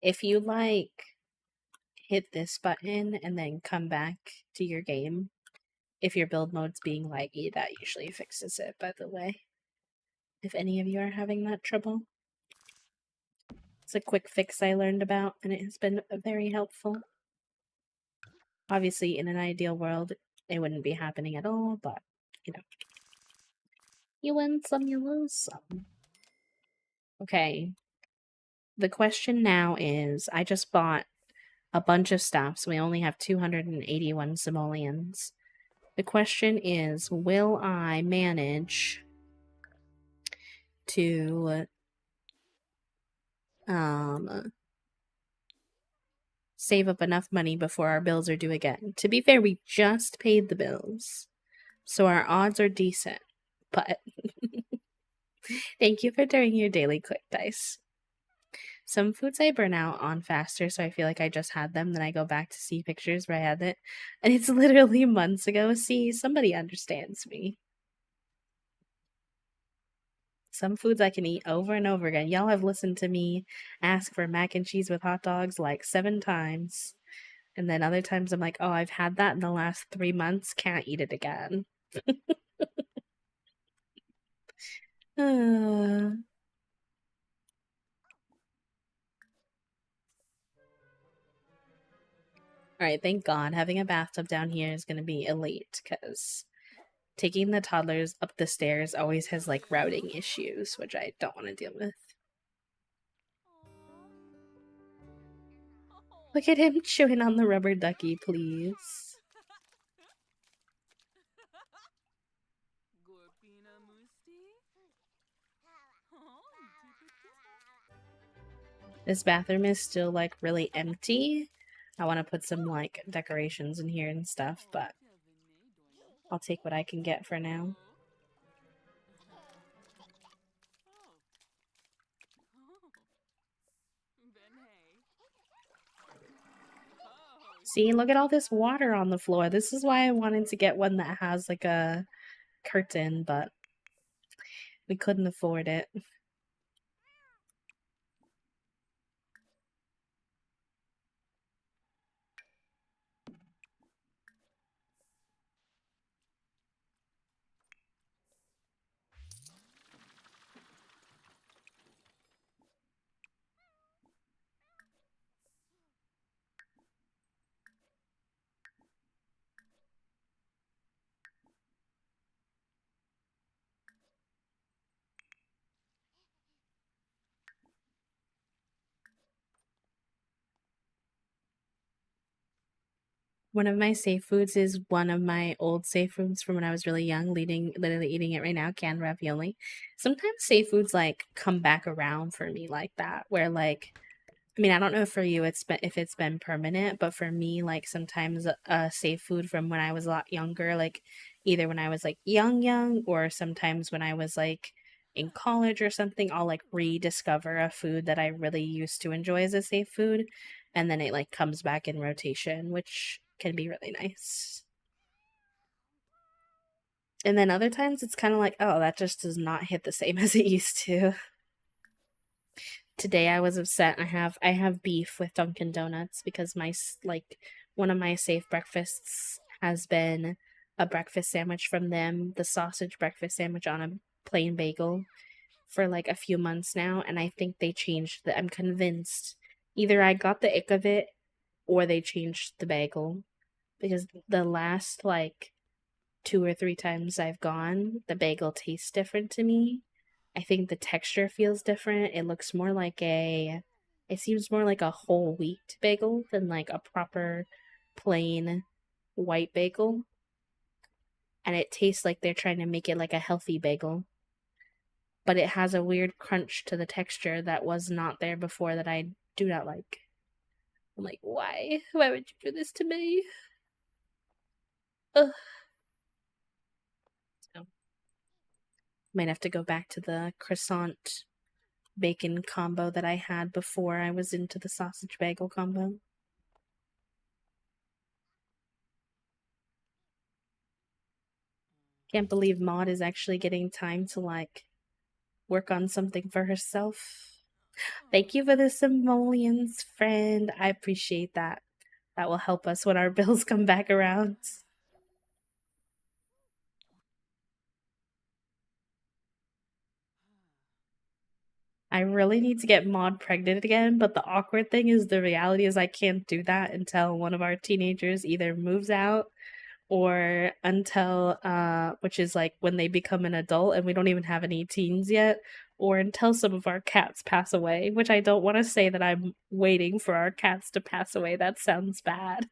Speaker 1: If you like hit this button and then come back to your game, if your build mode's being laggy, that usually fixes it, by the way. If any of you are having that trouble. It's a quick fix I learned about, and it has been very helpful. Obviously, in an ideal world, it wouldn't be happening at all, but, you know. You win some, you lose some. Okay. The question now is, I just bought a bunch of stuff, so we only have 281 simoleons. The question is, will I manage to save up enough money before our bills are due again? To be fair, we just paid the bills, so our odds are decent, but thank you for doing your daily quick dice. Some foods I burn out on faster, so I feel like I just had them. Then I go back to see pictures where I had it, and it's literally months ago. See, somebody understands me. Some foods I can eat over and over again. Y'all have listened to me ask for mac and cheese with hot dogs like 7 times. And then other times I'm like, oh, I've had that in the last 3 months. Can't eat it again. Alright, thank God. Having a bathtub down here is going to be elite, because taking the toddlers up the stairs always has, like, routing issues, which I don't want to deal with. Look at him chewing on the rubber ducky, please. This bathroom is still, like, really empty. I want to put some, like, decorations in here and stuff, but I'll take what I can get for now. See, look at all this water on the floor. This is why I wanted to get one that has, like, a curtain, but we couldn't afford it. One of my safe foods is one of my old safe foods from when I was really young, literally eating it right now, canned ravioli. Sometimes safe foods, like, come back around for me like that, where, like, I mean, I don't know for you if it's been permanent, but for me, like, sometimes a safe food from when I was a lot younger, like, either when I was, like, young, or sometimes when I was, like, in college or something, I'll, like, rediscover a food that I really used to enjoy as a safe food, and then it, like, comes back in rotation, which can be really nice. And then other times it's kind of like, oh, that just does not hit the same as it used to. Today I was upset. I have beef with Dunkin' Donuts because one of my safe breakfasts has been a breakfast sandwich from them, the sausage breakfast sandwich on a plain bagel, for like a few months now, and I think they changed I'm convinced either I got the ick of it or they changed the bagel, because the last, like, 2 or 3 times I've gone, the bagel tastes different to me. I think the texture feels different. It seems more like a whole wheat bagel than like a proper plain white bagel. And it tastes like they're trying to make it like a healthy bagel. But it has a weird crunch to the texture that was not there before, that I do not like. I'm like, why? Why would you do this to me? Ugh. So, might have to go back to the croissant bacon combo that I had before I was into the sausage bagel combo. Can't believe Maud is actually getting time to, like, work on something for herself. Thank you for the simoleons, friend. I appreciate that. That will help us when our bills come back around. I really need to get Maud pregnant again, but the awkward thing is the reality is I can't do that until one of our teenagers either moves out or until which is like when they become an adult and we don't even have any teens yet, or until some of our cats pass away, which I don't want to say that I'm waiting for our cats to pass away. That sounds bad.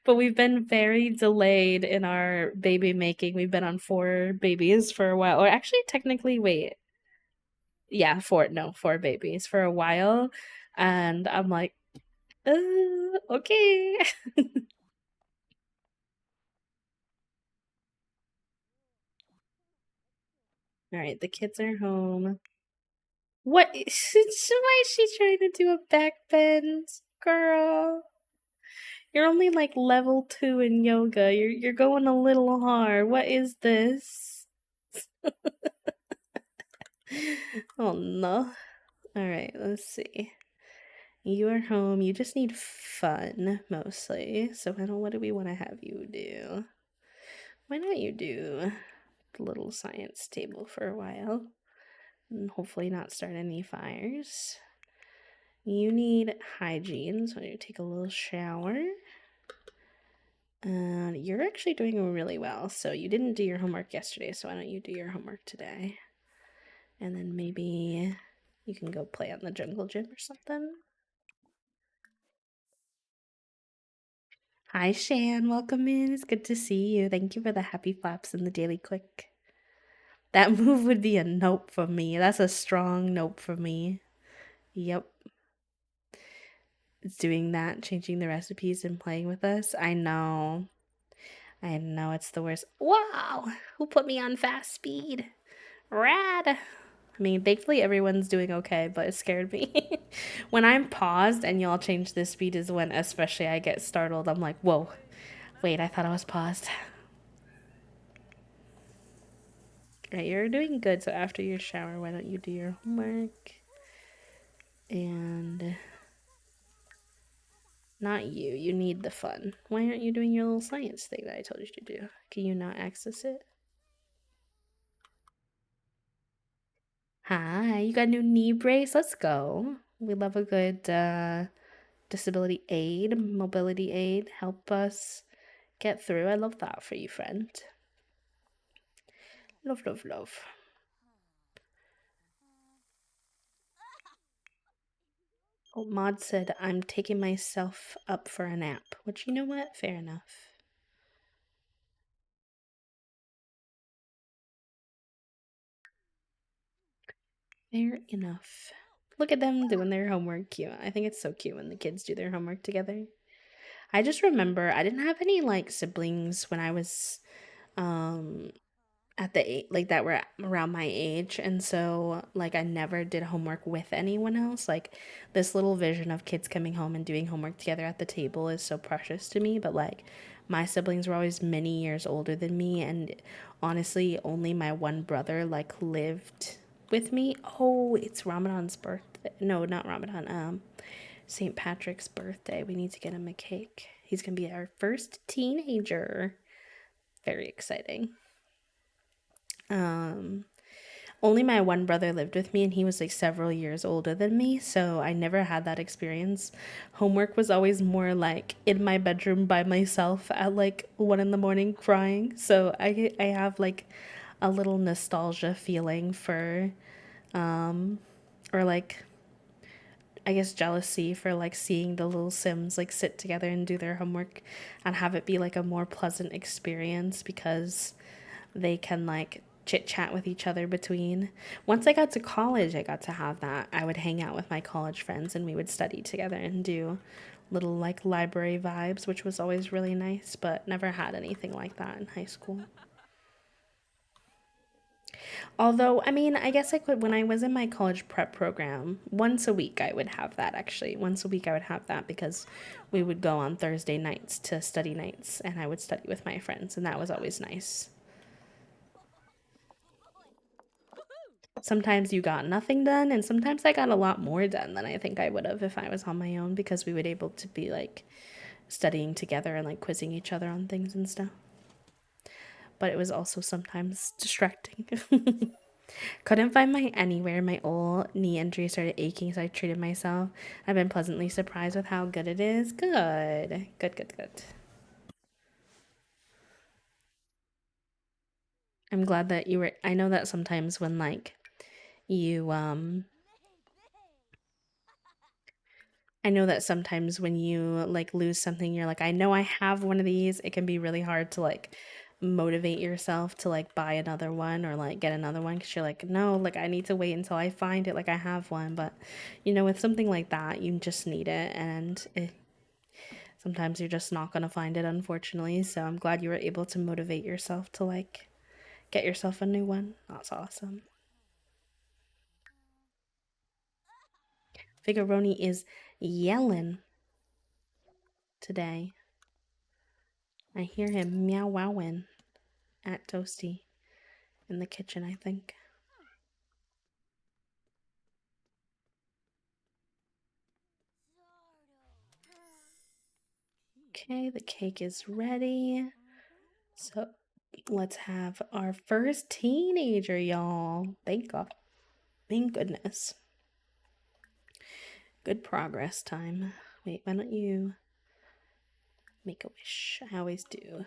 Speaker 1: But we've been very delayed in our baby making. We've been on 4 babies for a while. Or actually technically wait. Yeah, four babies for a while. And I'm like, okay. All right, the kids are home. What? Why is she trying to do a back bend, girl? You're only like level 2 in yoga. You're going a little hard. What is this? Oh no. All right, let's see. You are home. You just need fun mostly. So what do we want to have you do? Why don't you do the little science table for a while and hopefully not start any fires? You need hygiene, so you take a little shower. And you're actually doing really well. So you didn't do your homework yesterday, so why don't you do your homework today? And then maybe you can go play on the jungle gym or something. Hi, Shan. Welcome in. It's good to see you. Thank you for the happy flaps and the daily quick. That move would be a nope for me. That's a strong nope for me. Yep. It's doing that, changing the recipes and playing with us. I know. I know it's the worst. Wow! Who put me on fast speed? Rad! I mean, thankfully everyone's doing okay, but it scared me. When I'm paused and y'all change the speed is when especially I get startled. I'm like, whoa, wait, I thought I was paused. Right, you're doing good. So after your shower, why don't you do your homework? And not you. You need the fun. Why aren't you doing your little science thing that I told you to do? Can you not access it? Hi, you got a new knee brace? Let's go. We love a good disability aid, mobility aid. Help us get through. I love that for you, friend. Love, love, love. Oh, Maud said, I'm taking myself up for a nap. Which, you know what? Fair enough. Fair enough. Look at them doing their homework. Cute. I think it's so cute when the kids do their homework together. I just remember I didn't have any like siblings when I was um at the like that were around my age, and so like I never did homework with anyone else. Like this little vision of kids coming home and doing homework together at the table is so precious to me, but like my siblings were always many years older than me, and honestly only my one brother like lived with me. Oh, it's Ramadan's birthday. No, not Ramadan. St. Patrick's birthday. We need to get him a cake. He's gonna be our first teenager. Very exciting. Um, Only my one brother lived with me, and he was like several years older than me, so I never had that experience. Homework was always more like in my bedroom by myself at like 1 in the morning crying. So I have like a little nostalgia feeling for or like I guess jealousy for like seeing the little Sims like sit together and do their homework and have it be like a more pleasant experience because they can like chit chat with each other between. Once I got to college, I got to have that. I would hang out with my college friends and we would study together and do little like library vibes, which was always really nice, but never had anything like that in high school. Although, I mean, I guess I could, when I was in my college prep program, once a week I would have that actually. Once a week I would have that because we would go on Thursday nights to study nights and I would study with my friends, and that was always nice. sometimes you got nothing done, and sometimes I got a lot more done than I think I would have if I was on my own, because we would able to be like studying together and like quizzing each other on things and stuff. But it was also sometimes distracting. Couldn't find my anywhere. My old knee injury started aching, so I treated myself. I've been pleasantly surprised with how good it is. Good. Good, good, good. I'm glad that you were. I know that sometimes when like you I know that sometimes when you like lose something, you're like, I know I have one of these. It can be really hard to like motivate yourself to like buy another one or like get another one, because you're like, no, like I need to wait until I find it. Like I have one, but you know, with something like that, you just need it, and sometimes you're just not gonna find it, unfortunately. So I'm glad you were able to motivate yourself to like get yourself a new one. That's awesome. Figaroni is yelling today. I hear him meow wowing at Toasty in the kitchen, I think. Okay, the cake is ready. So let's have our first teenager, y'all. Thank God. Thank goodness. Good progress time. Wait, why don't you make a wish? I always do.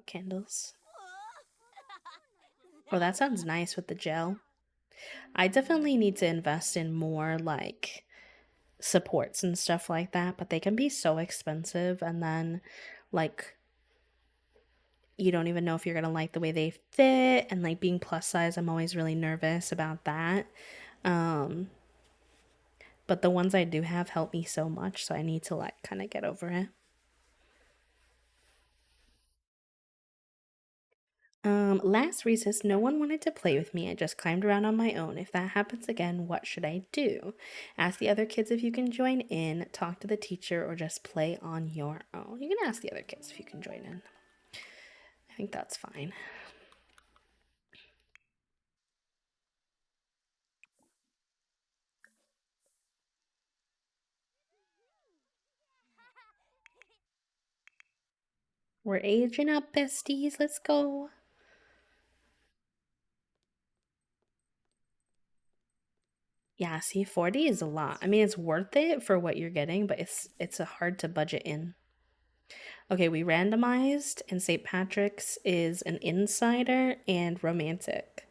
Speaker 1: Candles. Oh, that sounds nice with the gel. I definitely need to invest in more like supports and stuff like that, but they can be so expensive, and then like you don't even know if you're gonna like the way they fit, and like being plus size, I'm always really nervous about that. Um but the ones I do have help me so much, so I need to like kind of get over it. Last recess, no one wanted to play with me. I just climbed around on my own. If that happens again, what should I do? Ask the other kids if you can join in, talk to the teacher, or just play on your own. You can ask the other kids if you can join in. I think that's fine. We're aging up, besties. Let's go. Yeah, see, 40 is a lot. I mean, it's worth it for what you're getting, but it's a hard to budget in. Okay, we randomized, and St. Patrick's is an insider and romantic.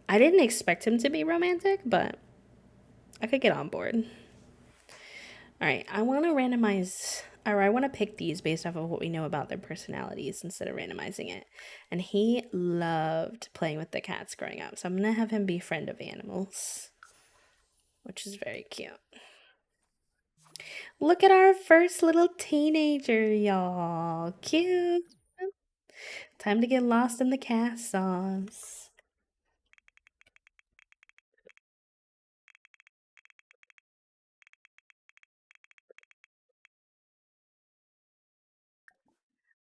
Speaker 1: I didn't expect him to be romantic, but I could get on board. All right, I want to randomize, or I want to pick these based off of what we know about their personalities instead of randomizing it. And he loved playing with the cats growing up, so I'm going to have him be friend of animals, which is very cute. Look at our first little teenager, y'all. Cute. Time to get lost in the cat sauce.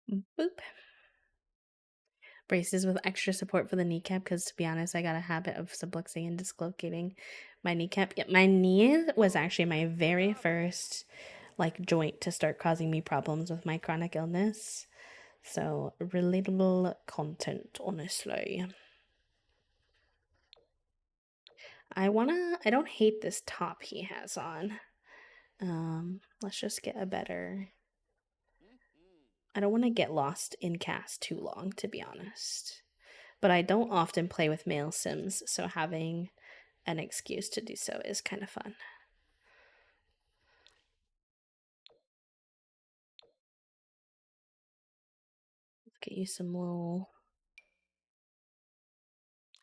Speaker 1: Boop. Braces with extra support for the kneecap, because to be honest, I got a habit of subluxing and dislocating my kneecap. Yeah, my knee was actually my very first like joint to start causing me problems with my chronic illness. So relatable content, honestly. I don't hate this top he has on. Let's just get a better. I don't want to get lost in cast too long, to be honest. But I don't often play with male Sims, so having an excuse to do so is kind of fun. Let's get you some little.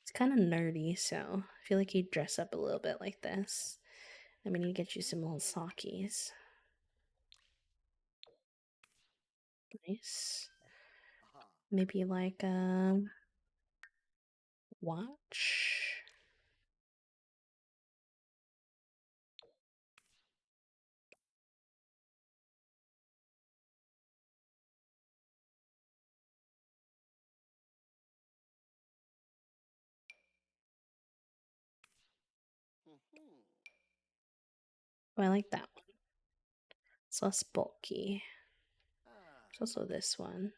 Speaker 1: It's kind of nerdy, so I feel like you'd dress up a little bit like this. I'm gonna get you some little sockies. Nice. Maybe like watch. Oh, I like that one. It's less bulky. There's also this one.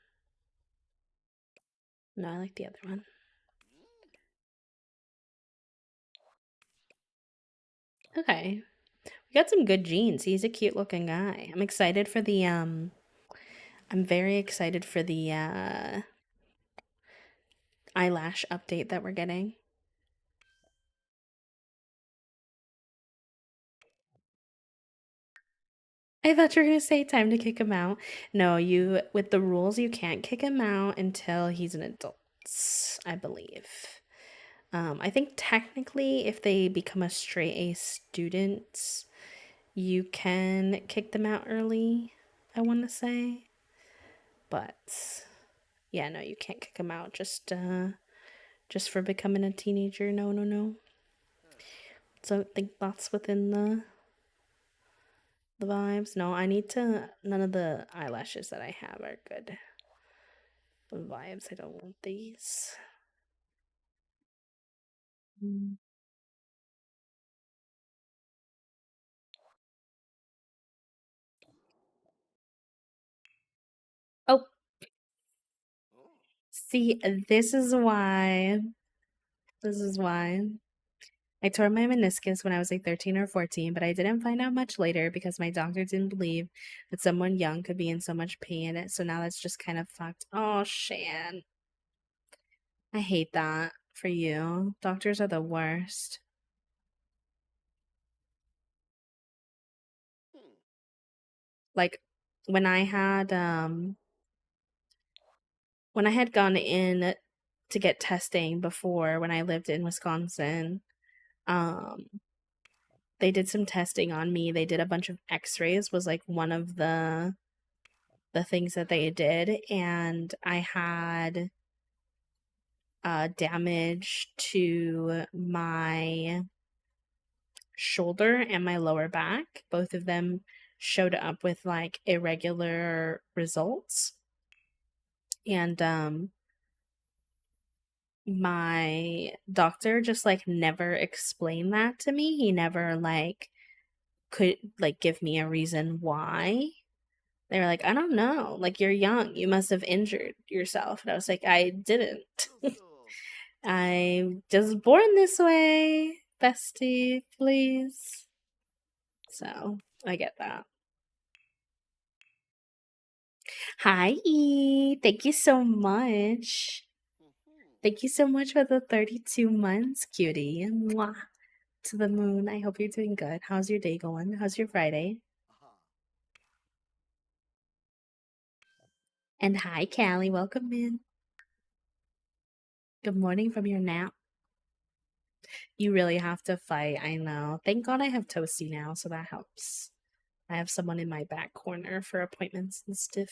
Speaker 1: No, I like the other one. Okay. We got some good genes. He's a cute looking guy. I'm excited for the I'm very excited for the eyelash update that we're getting. I thought you were gonna say time to kick him out. No, you with the rules you can't kick him out until he's an adult, I believe. I think technically if they become a straight A student, you can kick them out early, I want to say. But yeah, no, you can't kick them out just for becoming a teenager. No, no, no. So I think that's within the vibes. No, I need to none of the eyelashes that I have are good. The vibes, I don't want these. Mm. Oh, see, this is why. This is why. I tore my meniscus when I was like 13 or 14, but I didn't find out much later because my doctor didn't believe that someone young could be in so much pain. So now that's just kind of fucked. Oh, Shan. I hate that for you. Doctors are the worst. Like when I had gone in to get testing before when I lived in Wisconsin, um they did some testing on me. They did a bunch of x-rays was like one of the things that they did, and I had damage to my shoulder and my lower back. Both of them showed up with like irregular results. And my doctor just like never explained that to me. He never like could like give me a reason why. They were like, I don't know. Like, you're young. You must have injured yourself. And I was like, I didn't. I'm just born this way, bestie, please. So I get that. Hi, E. Thank you so much. Thank you so much for the 32 months, cutie. Mwah. To the moon. I hope you're doing good. How's your day going? How's your Friday? And hi, Callie. Welcome in. Good morning from your nap. You really have to fight. I know. Thank God I have Toasty now, so that helps. I have someone in my back corner for appointments and stuff.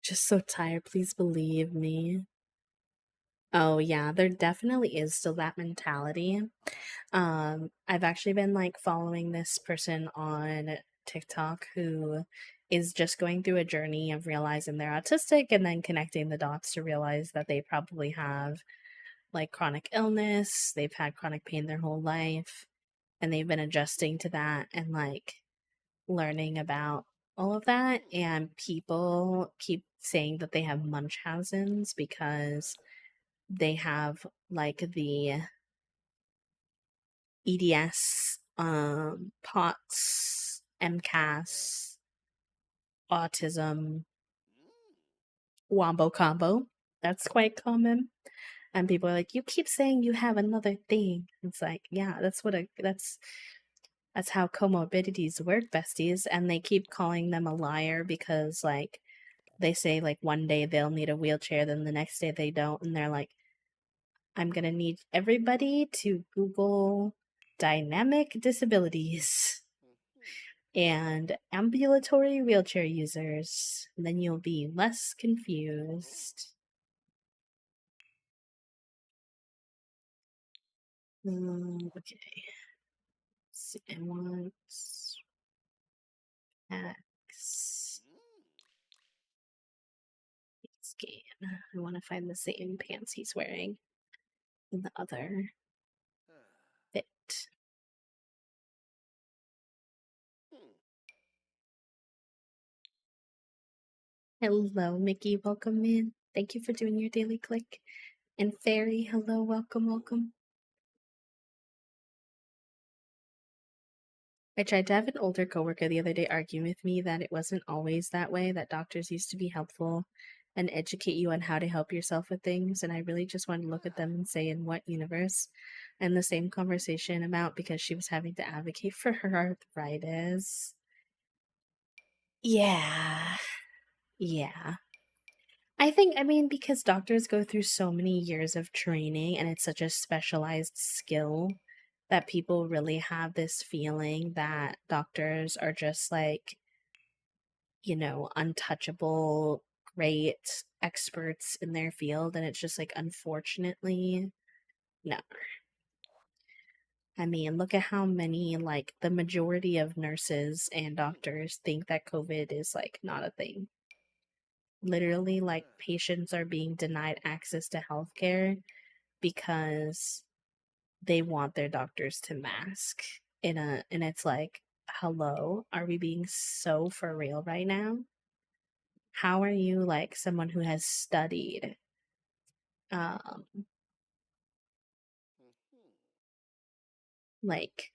Speaker 1: Just so tired. Please believe me. Oh yeah, there definitely is still that mentality. I've actually been like following this person on TikTok who is just going through a journey of realizing they're autistic and then connecting the dots to realize that they probably have like chronic illness, they've had chronic pain their whole life, and they've been adjusting to that and like learning about all of that. And people keep saying that they have Munchausen's because they have like the EDS, POTS, MCAS, autism, wombo combo. That's quite common. And people are like, you keep saying you have another thing. It's like, yeah, that's That's how comorbidities work, besties, and they keep calling them a liar because, like, they say, like, one day they'll need a wheelchair, then the next day they don't, and they're like, I'm gonna need everybody to Google dynamic disabilities and ambulatory wheelchair users, and then you'll be less confused. Okay. So I want X game. I want to find the same pants he's wearing in the other fit. Hello, Mickey. Welcome in. Thank you for doing your daily click. And Fairy, hello, welcome, welcome. I tried to have an older coworker the other day argue with me that it wasn't always that way, that doctors used to be helpful and educate you on how to help yourself with things. And I really just wanted to look at them and say, in what universe? And the same conversation about because she was having to advocate for her arthritis. Yeah. Yeah. I mean, because doctors go through so many years of training and it's such a specialized skill that people really have this feeling that doctors are just like, untouchable, great experts in their field. And it's just like, unfortunately, no. I mean, look at how many, like, the majority of nurses and doctors think that COVID is like not a thing. Literally, like, patients are being denied access to healthcare because they want their doctors to mask and it's like, hello, are we being so for real right now? How are you, like, someone who has studied um like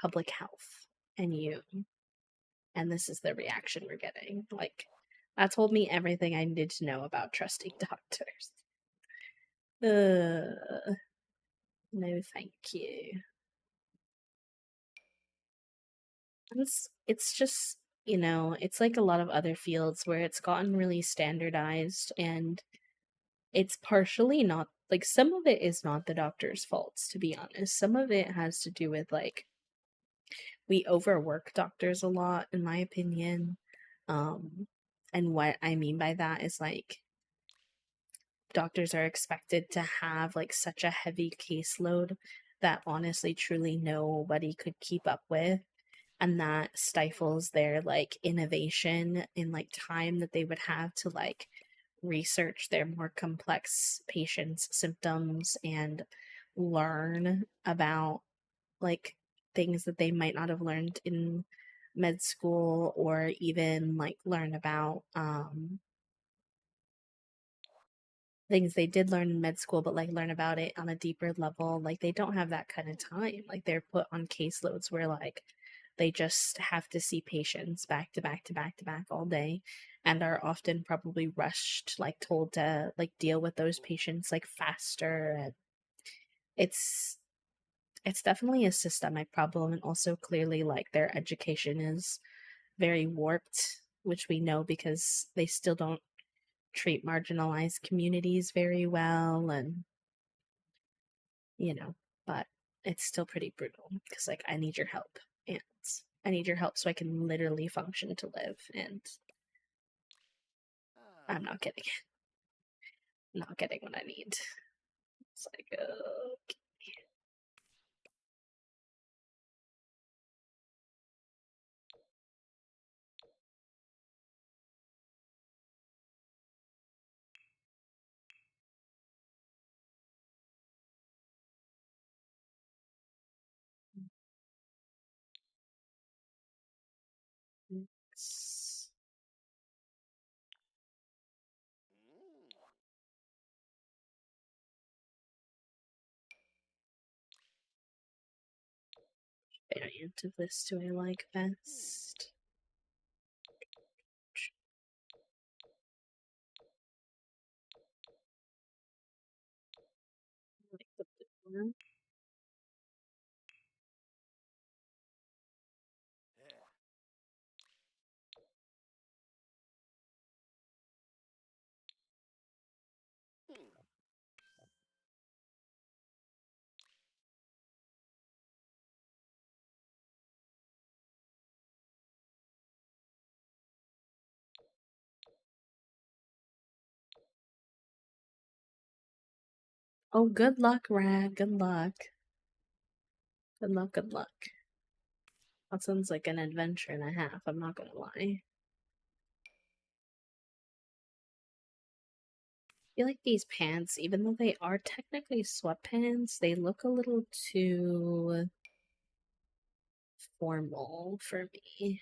Speaker 1: public health, and this is the reaction we're getting? Like, that told me everything I needed to know about trusting doctors. No thank you. It's just, it's like a lot of other fields where it's gotten really standardized, and it's partially not, like, some of it is not the doctor's faults, to be honest. Some of it has to do with, like, we overwork doctors a lot, in my opinion. And what I mean by that is, like, doctors are expected to have, like, such a heavy caseload that honestly truly nobody could keep up with, and that stifles their, like, innovation in, like, time that they would have to, like, research their more complex patients' symptoms and learn about, like, things that they might not have learned in med school, or even, like, learn about things they did learn in med school, but, like, learn about it on a deeper level. Like, they don't have that kind of time. Like, they're put on caseloads where, like, they just have to see patients back to back to back to back all day, and are often probably rushed, like, told to, like, deal with those patients, like, faster. And it's it's definitely a systemic problem, and also clearly, like, their education is very warped, which we know because they still don't treat marginalized communities very well. And but it's still pretty brutal because, like, I need your help, and I need your help so I can literally function to live, and I'm not getting it. Not getting what I need. It's like, okay. It's variant of this do I like best? Like the blue one. Oh, good luck, Rag. Good luck. Good luck, good luck. That sounds like an adventure and a half, I'm not gonna lie. I feel like these pants, even though they are technically sweatpants, they look a little too formal for me.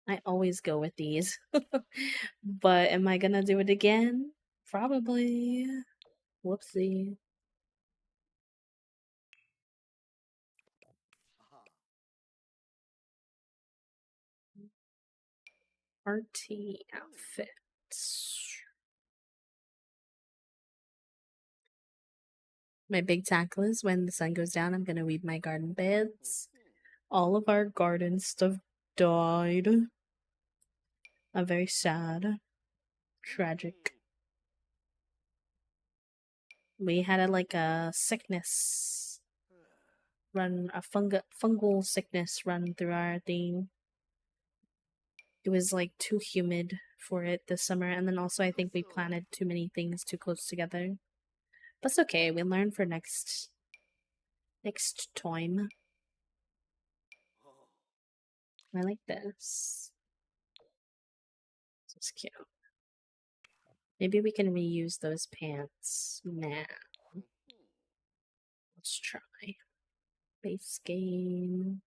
Speaker 1: I always go with these. But am I gonna do it again? Probably. Whoopsie. RT outfits. My big tackle is when the sun goes down, I'm gonna weed my garden beds. All of our garden stuff died. I'm very sad. Tragic. We had a sickness run, a fungal sickness run through our thing. It was like too humid for it this summer, and then also I think we planted too many things too close together. But it's okay. We learn for next time. I like this. This is cute. Maybe we can reuse those pants now. Let's try. Base game.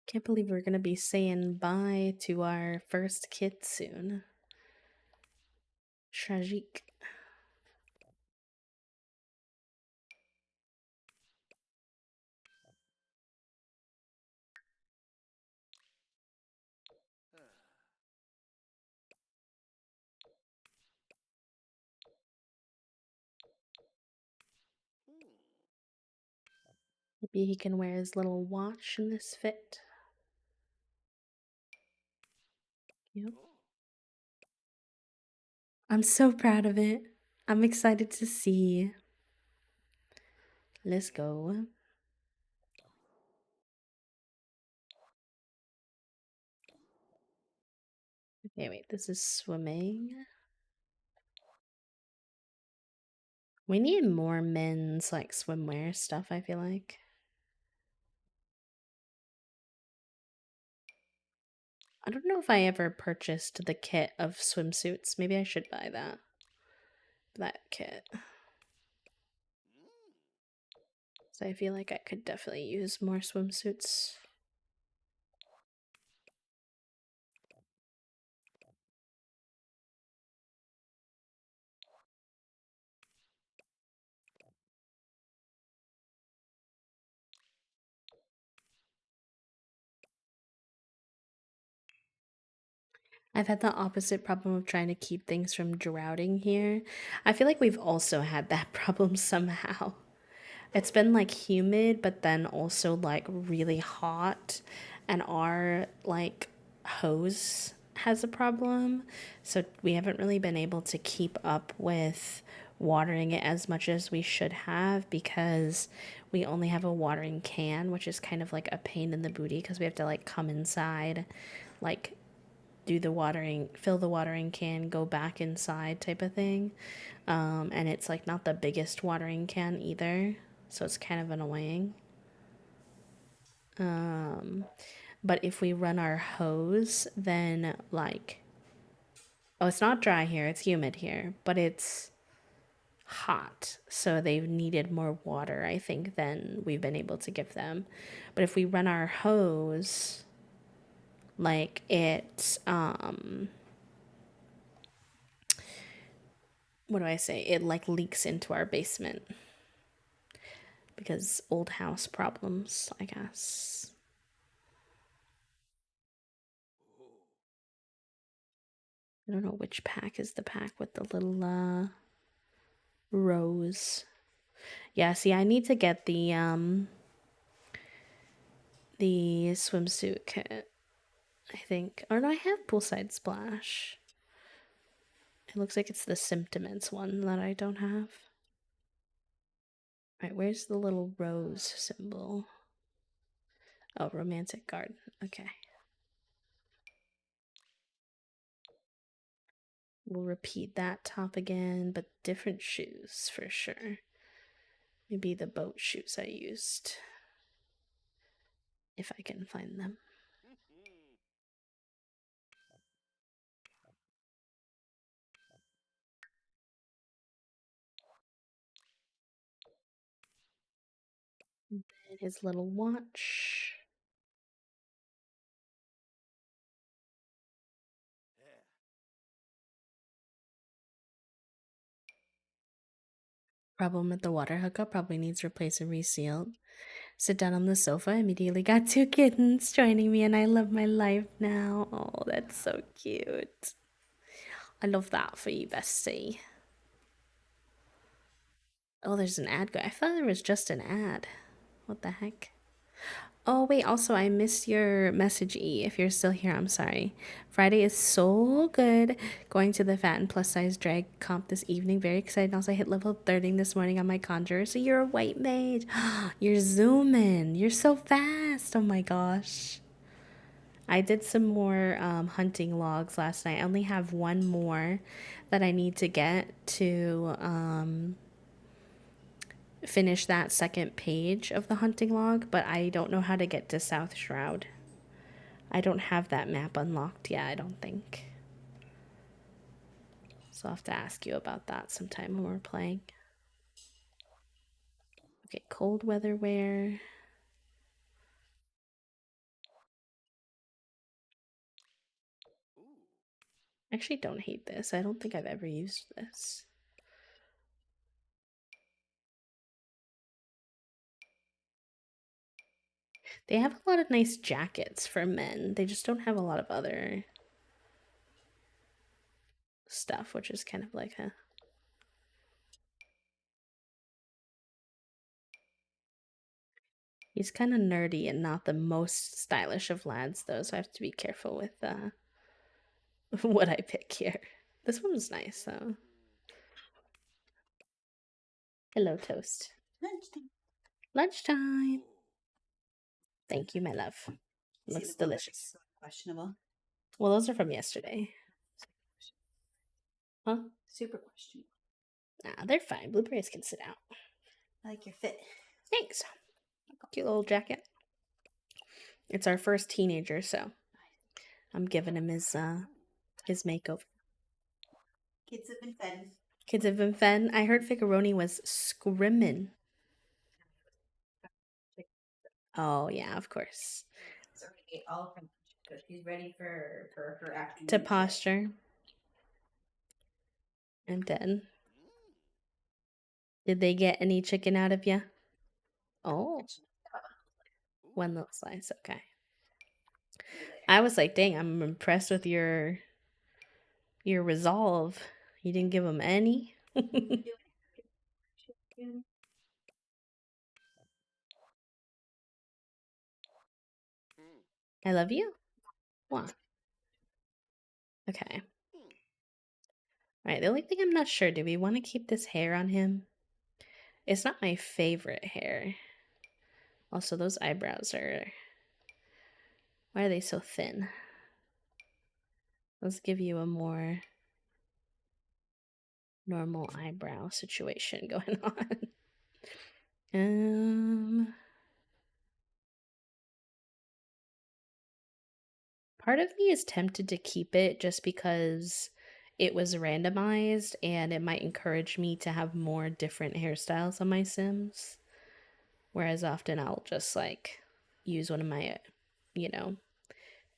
Speaker 1: Can't believe we're gonna be saying bye to our first kid soon. Tragique. Maybe he can wear his little watch in this fit. Yep. I'm so proud of it. I'm excited to see. Let's go. Okay, wait, this is swimming. We need more men's like swimwear stuff, I feel like. I don't know if I ever purchased the kit of swimsuits. Maybe I should buy that kit. So I feel like I could definitely use more swimsuits. I've had the opposite problem of trying to keep things from drowning here. I feel like we've also had that problem somehow. It's been like humid, but then also like really hot, and our like hose has a problem. So we haven't really been able to keep up with watering it as much as we should have because we only have a watering can, which is kind of like a pain in the booty because we have to like come inside, like do the watering, fill the watering can, go back inside type of thing. And it's like not the biggest watering can either, so it's kind of annoying. But if we run our hose, then like, oh, it's not dry here, it's humid here, but it's hot. So they've needed more water, I think, than we've been able to give them. But if we run our hose, like what do I say? It like leaks into our basement because old house problems, I guess. I don't know which pack is the pack with the little rose. Yeah, see, I need to get the swimsuit kit. I think. Or no, I have Poolside Splash. It looks like it's the Symptoments one that I don't have. Alright, where's the little rose symbol? Oh, Romantic Garden. Okay. We'll repeat that top again, but different shoes for sure. Maybe the boat shoes I used. If I can find them. And his little watch. Problem with the water hookup, probably needs replaced and resealed. Sit down on the sofa, immediately got 2 kittens joining me, and I love my life now. Oh, that's so cute. I love that for you, bestie. Oh, there's an ad go. I thought there was just an ad. What the heck? Oh, wait, also, I missed your message, E. If you're still here, I'm sorry. Friday is so good. Going to the Fat and Plus Size Drag comp this evening. Very excited. Also, I hit level 30 this morning on my Conjurer. So you're a white mage. You're zooming. You're so fast. Oh my gosh. I did some more hunting logs last night. I only have one more that I need to get to finish that second page of the hunting log, but I don't know how to get to South Shroud. I don't have that map unlocked yet, I don't think. So I'll have to ask you about that sometime when we're playing. Okay, cold weather wear. I actually don't hate this. I don't think I've ever used this. They have a lot of nice jackets for men. They just don't have a lot of other stuff, which is kind of like a... He's kind of nerdy and not the most stylish of lads, though, so I have to be careful with what I pick here. This one's nice, though. Hello, Toast.
Speaker 2: Lunchtime.
Speaker 1: Lunchtime. Thank you, my love. Looks delicious.
Speaker 2: Questionable.
Speaker 1: Well, those are from yesterday. Huh?
Speaker 2: Super questionable.
Speaker 1: Nah, they're fine. Blueberries can sit out.
Speaker 2: I like your fit.
Speaker 1: Thanks. Cute little jacket. It's our first teenager, so I'm giving him his makeover.
Speaker 2: Kids have been fed.
Speaker 1: Kids have been fed. I heard Figaroni was scrimmin'. Oh yeah, of course.
Speaker 2: So we ate all from so she's ready for her afternoon.
Speaker 1: To posture. And then, did they get any chicken out of you? Oh, one little slice. Okay. I was like, dang, I'm impressed with your resolve. You didn't give them any. I love you. What? Okay. All right. The only thing I'm not sure, do we want to keep this hair on him? It's not my favorite hair. Also, those eyebrows are... Why are they so thin? Let's give you a more normal eyebrow situation going on. Part of me is tempted to keep it just because it was randomized and it might encourage me to have more different hairstyles on my Sims. Whereas often I'll just like use one of my,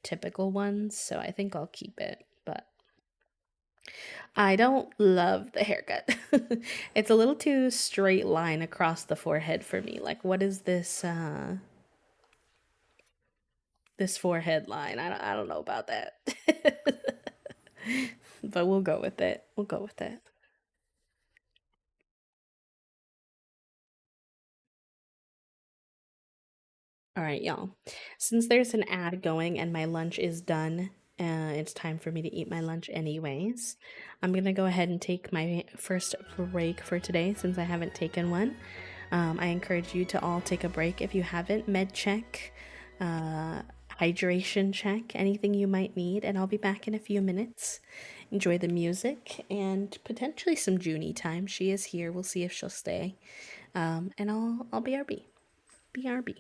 Speaker 1: typical ones. So I think I'll keep it, but I don't love the haircut. It's a little too straight line across the forehead for me. Like, what is this, this forehead line? I don't know about that. But we'll go with it. We'll go with it. All right, y'all. Since there's an ad going and my lunch is done, it's time for me to eat my lunch anyways. I'm gonna go ahead and take my first break for today since I haven't taken one. I encourage you to all take a break if you haven't. Med check, uh, hydration check, anything you might need, and I'll be back in a few minutes. Enjoy the music and potentially some Junie time. She is here. We'll see if she'll stay. And I'll BRB. BRB.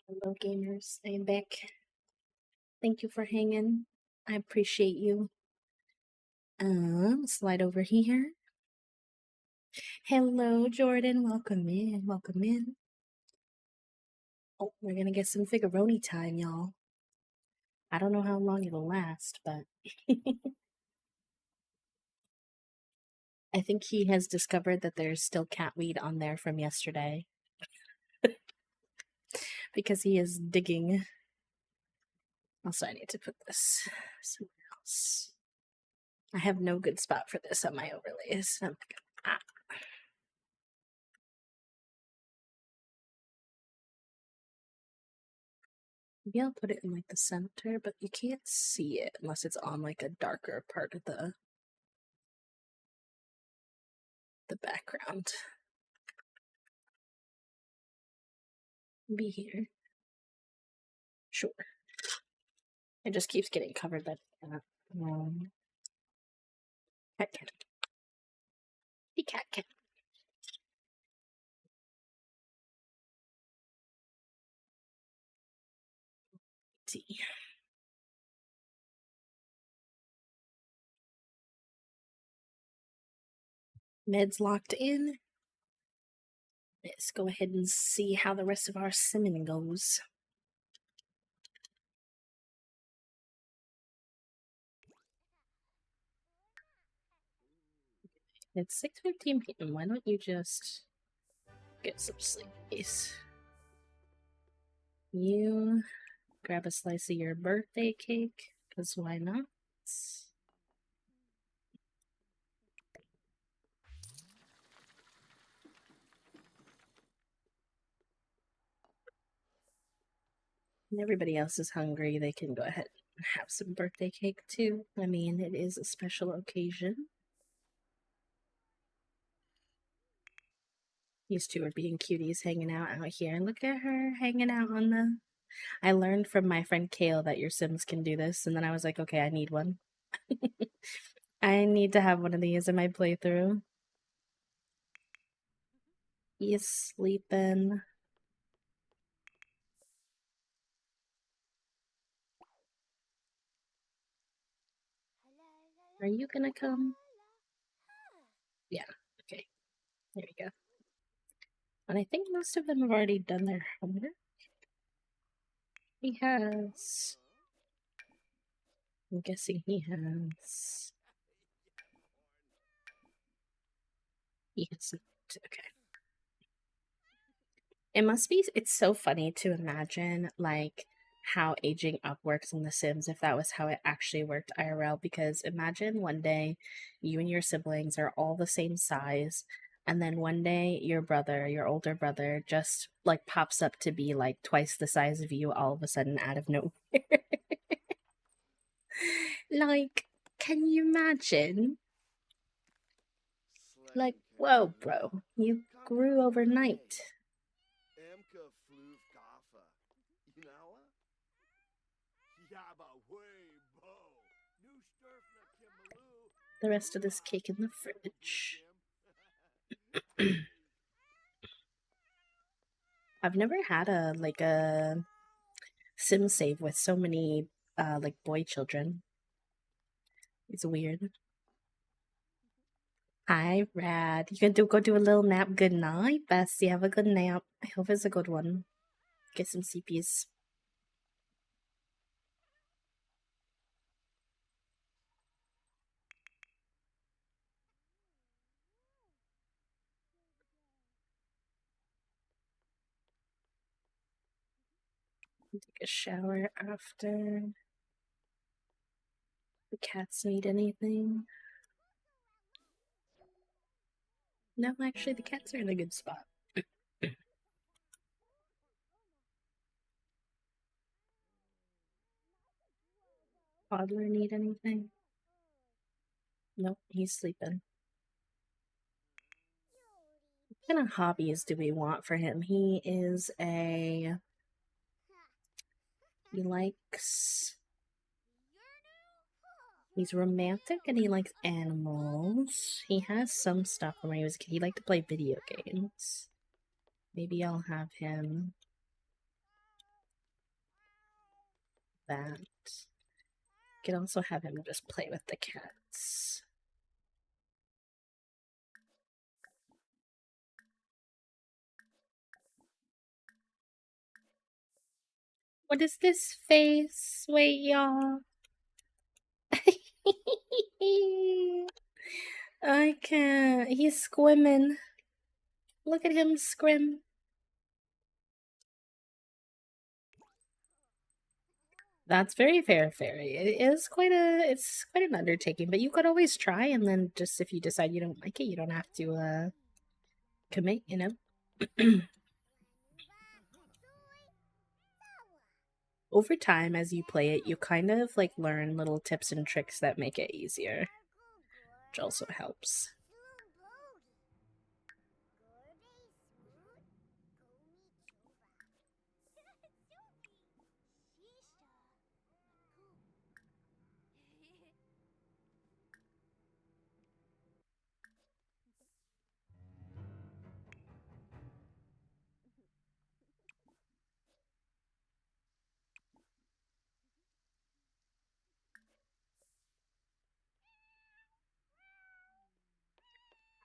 Speaker 1: Hello, gamers. I am back. Thank you for hanging. I appreciate you. Slide over here. Hello, Jordan. Welcome in. Welcome in. Oh, we're gonna get some Figuroni time, y'all. I don't know how long it'll last, but I think he has discovered that there's still cat weed on there from yesterday. Because he is digging. Also, I need to put this somewhere else. I have no good spot for this on my overlays. Oh my god. Maybe I'll put it in like the center, but you can't see it unless it's on like a darker part of the background. Be here. Sure. It just keeps getting covered by cat cat. Be cat cat. See. Meds locked in. Let's go ahead and see how the rest of our simming goes. It's 6:15 p.m. Why don't you just get some sleep, please? You grab a slice of your birthday cake, because why not? And everybody else is hungry, they can go ahead and have some birthday cake too. I mean, it is a special occasion. These two are being cuties hanging out here. Look at her hanging out on the... I learned from my friend Kale that your Sims can do this, and then I was like, okay, I need one. I need to have one of these in my playthrough. He's sleeping. Are you gonna come? Yeah, okay. There we go. And I think most of them have already done their homework. He has... I'm guessing he has... He hasn't. Okay. It must be... It's so funny to imagine, like, how aging up works in The Sims if that was how it actually worked IRL, because imagine one day you and your siblings are all the same size, and then one day your brother, your older brother, just, like, pops up to be, like, twice the size of you all of a sudden out of nowhere. Like, can you imagine? Like, whoa, bro, you grew overnight. The rest of this cake in the fridge. I've never had a sim save with so many like boy children. It's weird. Hi, Rad. You gonna go do a little nap? Good night, Bessie. Have a good nap. I hope it's a good one. Get some CPs. Take a shower after. The cats need anything? No, actually, the cats are in a good spot. Toddler need anything? Nope, he's sleeping. What kind of hobbies do we want for him? He is a... He likes... He's romantic and he likes animals. He has some stuff from when he was a kid. He liked to play video games. Maybe I'll have him that. Could also have him just play with the cats. What is this face? Wait, y'all. I can't. He's squimming. Look at him scrim. That's very fair, Fairy. It's quite an undertaking, but you could always try, and then just if you decide you don't like it, you don't have to commit, you know. Over time, as you play it, you kind of like learn little tips and tricks that make it easier, which also helps.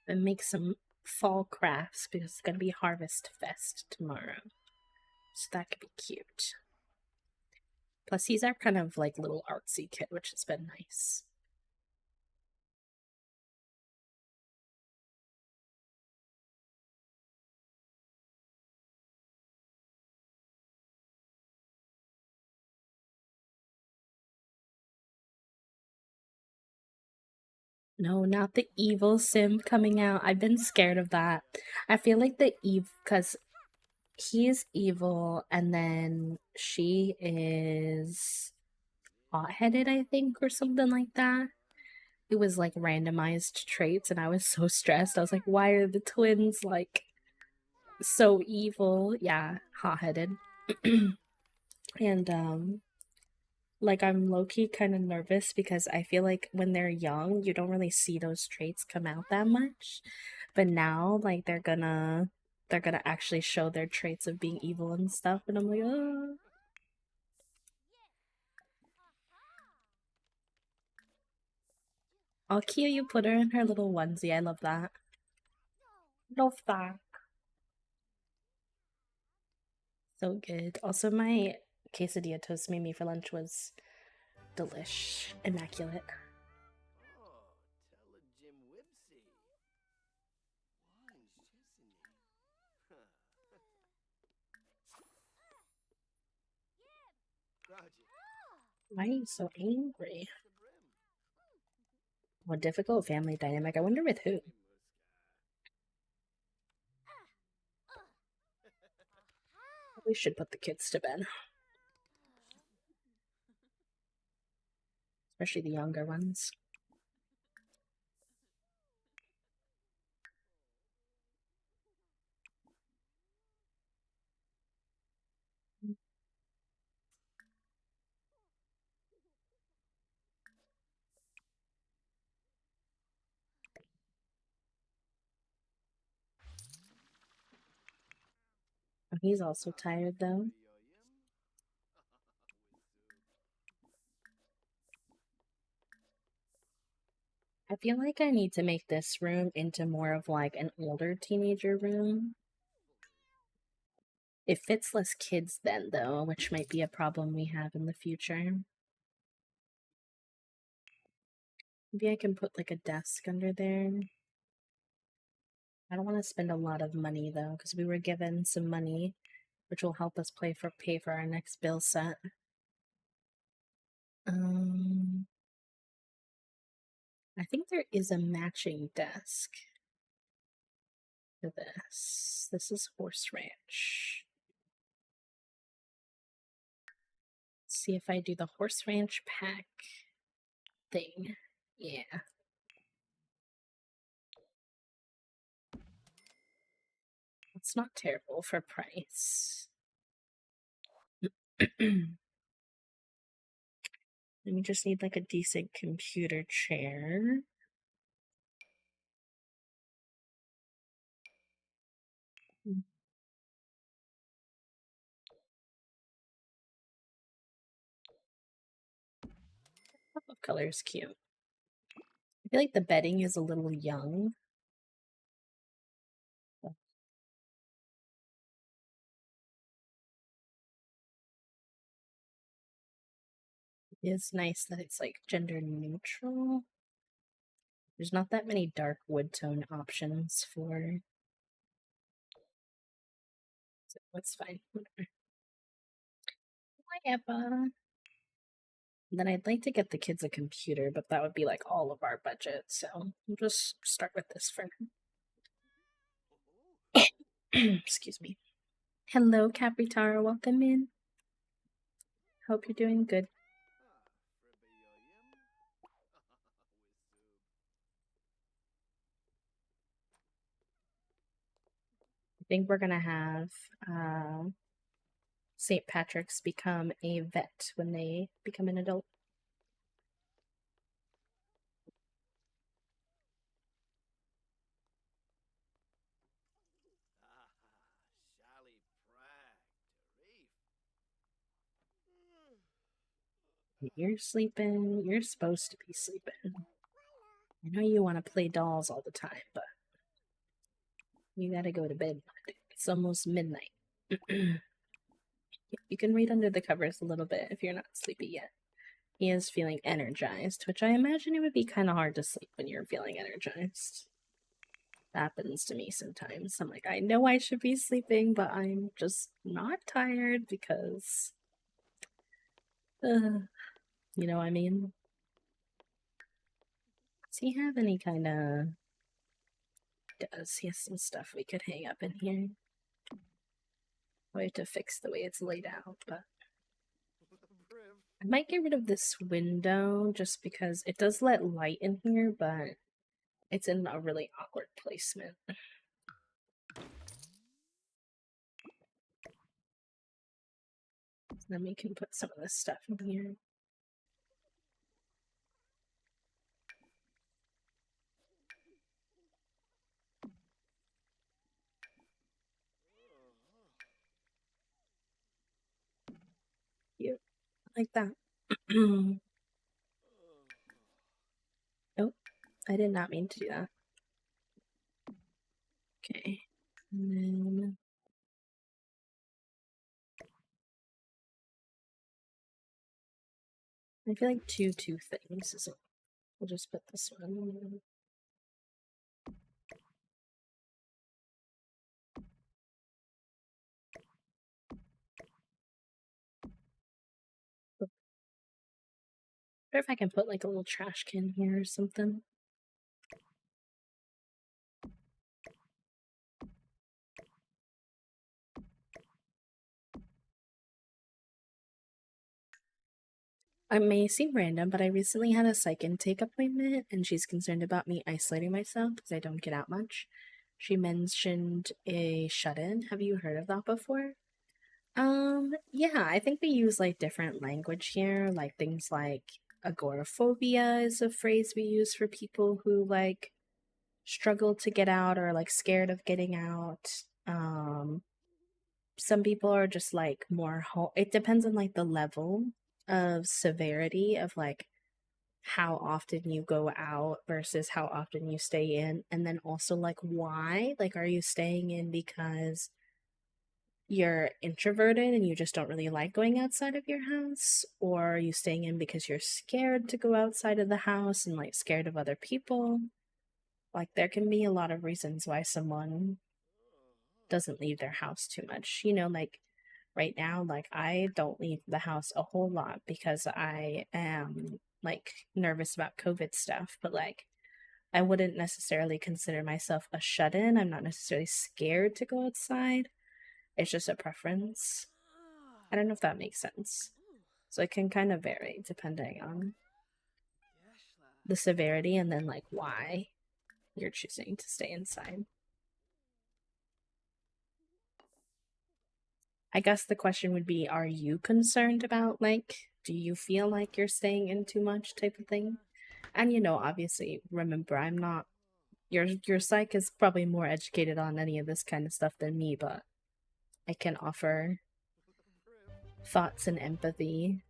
Speaker 1: And make some fall crafts because it's gonna be Harvest Fest tomorrow, so that could be cute. Plus, he's our kind of like little artsy kid, which has been nice. No, not the evil sim coming out. I've been scared of that. I feel like the Eve, because he's evil, and then she is hot-headed, I think, or something like that. It was like randomized traits, and I was so stressed. I was like, why are the twins like so evil? Yeah, hot-headed. And like I'm low-key kind of nervous because I feel like when they're young, you don't really see those traits come out that much. But now like they're gonna actually show their traits of being evil and stuff, and I'm like, oh. Oh, cute, you put her in her little onesie. I love that. Love that. So good. Also, my quesadilla toast made me for lunch was delish. Immaculate.
Speaker 3: Oh, tell a Jim Whipsy. Wine's Chesney. Roger.
Speaker 1: Why are you so angry? What difficult family dynamic. I wonder with who? We should put the kids to bed. Especially the younger ones. He's also tired though. I feel like I need to make this room into more of like an older teenager room. It fits less kids then though, which might be a problem we have in the future. Maybe I can put like a desk under there. I don't want to spend a lot of money though, because we were given some money, which will help us pay for our next bill set. I think there is a matching desk for this. This is Horse Ranch. Let's see if I do the Horse Ranch pack thing. Yeah. It's not terrible for price. Then we just need like a decent computer chair. color's cute. I feel like the bedding is a little young. It is nice that it's like gender neutral. There's not that many dark wood tone options for. So it's fine. Whatever. Whatever. Then I'd like to get the kids a computer, but that would be like all of our budget. So we'll just start with this for now. Excuse me. Hello, Capritara. Welcome in. Hope you're doing good. I think we're gonna have St. Patrick's become a vet when they become an adult.
Speaker 3: Shally Prag, Tarif.
Speaker 1: You're sleeping. You're supposed to be sleeping. I know you want to play dolls all the time, but you gotta go to bed. It's almost midnight. You can read under the covers a little bit if you're not sleepy yet. He is feeling energized, which I imagine it would be kind of hard to sleep when you're feeling energized. That happens to me sometimes. I'm like, I know I should be sleeping, but I'm just not tired because. You know what I mean? Does he have any kind of. Does he has some stuff we could hang up in here? I have to fix the way it's laid out, but. I might get rid of this window just because it does let light in here, but it's in a really awkward placement. So then we can put some of this stuff in here. Cute. Like that. Oh, I did not mean to do that. Okay. And then I feel like two things isn't. We'll just put this one. Or if I can put like a little trash can here or something. I may seem random, but I recently had a psych intake appointment and she's concerned about me isolating myself because I don't get out much. She mentioned a shut-in. Have you heard of that before? Yeah, I think we use like different language here, like things like agoraphobia is a phrase we use for people who like struggle to get out or like scared of getting out. Some people are just like more it depends on like the level of severity of like how often you go out versus how often you stay in, and then also like why, like are you staying in because you're introverted and you just don't really like going outside of your house, or are you staying in because you're scared to go outside of the house and like scared of other people? Like there can be a lot of reasons why someone doesn't leave their house too much, you know, like right now, like I don't leave the house a whole lot because I am like nervous about COVID stuff, but like I wouldn't necessarily consider myself a shut-in. I'm not necessarily scared to go outside. It's just a preference. I don't know if that makes sense. So it can kind of vary depending on the severity and then like why you're choosing to stay inside. I guess the question would be, are you concerned about like, do you feel like you're staying in too much type of thing? And you know, obviously, remember, I'm not your psych is probably more educated on any of this kind of stuff than me, but I can offer thoughts and empathy.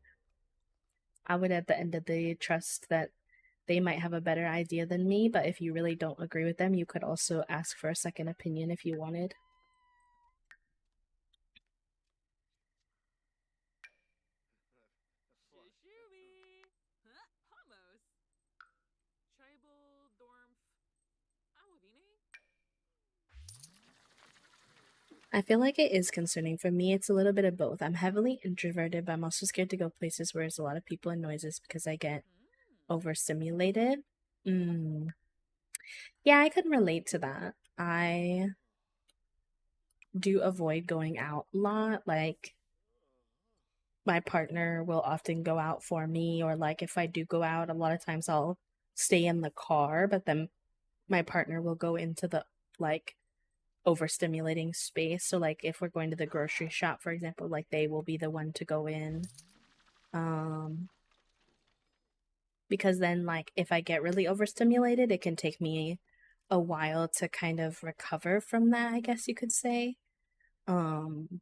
Speaker 1: I would at the end of the day trust that they might have a better idea than me, but if you really don't agree with them, you could also ask for a second opinion if you wanted.
Speaker 4: Shishumi! Huh? Hummus? Chaibal, Dormf, Awavine?
Speaker 1: I feel like it is concerning. For me, it's a little bit of both. I'm heavily introverted, but I'm also scared to go places where there's a lot of people and noises because I get overstimulated. Yeah, I can relate to that. I do avoid going out a lot. Like, my partner will often go out for me, or like if I do go out, a lot of times I'll stay in the car, but then my partner will go into the like overstimulating space. So like if we're going to the grocery shop, for example, like they will be the one to go in. Because then like if I get really overstimulated, it can take me a while to kind of recover from that, I guess you could say. And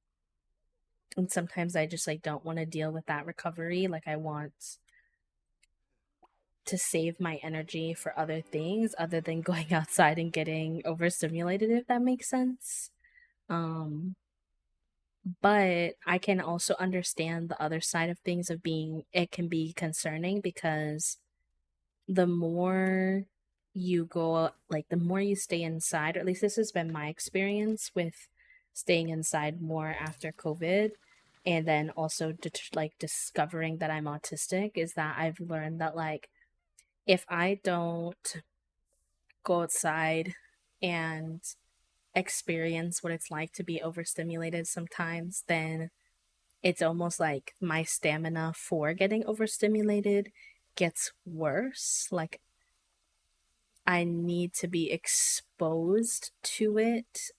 Speaker 1: sometimes I just like don't want to deal with that recovery. Like I want to save my energy for other things other than going outside and getting overstimulated, if that makes sense. But I can also understand the other side of things of being it can be concerning because the more you go like the more you stay inside, or at least this has been my experience with staying inside more after COVID, and then also like discovering that I'm autistic, is that I've learned that like if I don't go outside and experience what it's like to be overstimulated sometimes, then it's almost like my stamina for getting overstimulated gets worse. Like I need to be exposed to it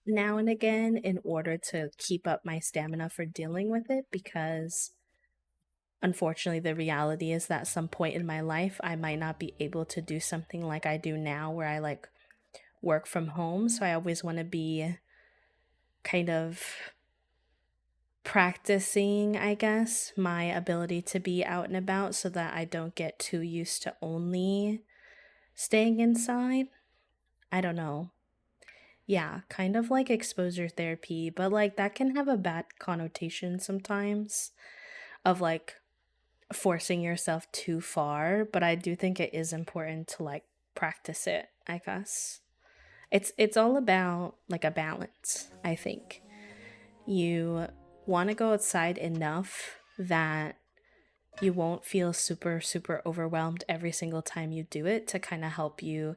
Speaker 1: now and again in order to keep up my stamina for dealing with it, because unfortunately the reality is that at some point in my life I might not be able to do something like I do now where I like work from home. So I always want to be kind of practicing, I guess, my ability to be out and about so that I don't get too used to only staying inside. I don't know. Yeah, kind of like exposure therapy, but like that can have a bad connotation sometimes of like forcing yourself too far, but I do think it is important to like practice it, I guess. It's all about like a balance, I think. You want to go outside enough that you won't feel super overwhelmed every single time you do it to kind of help you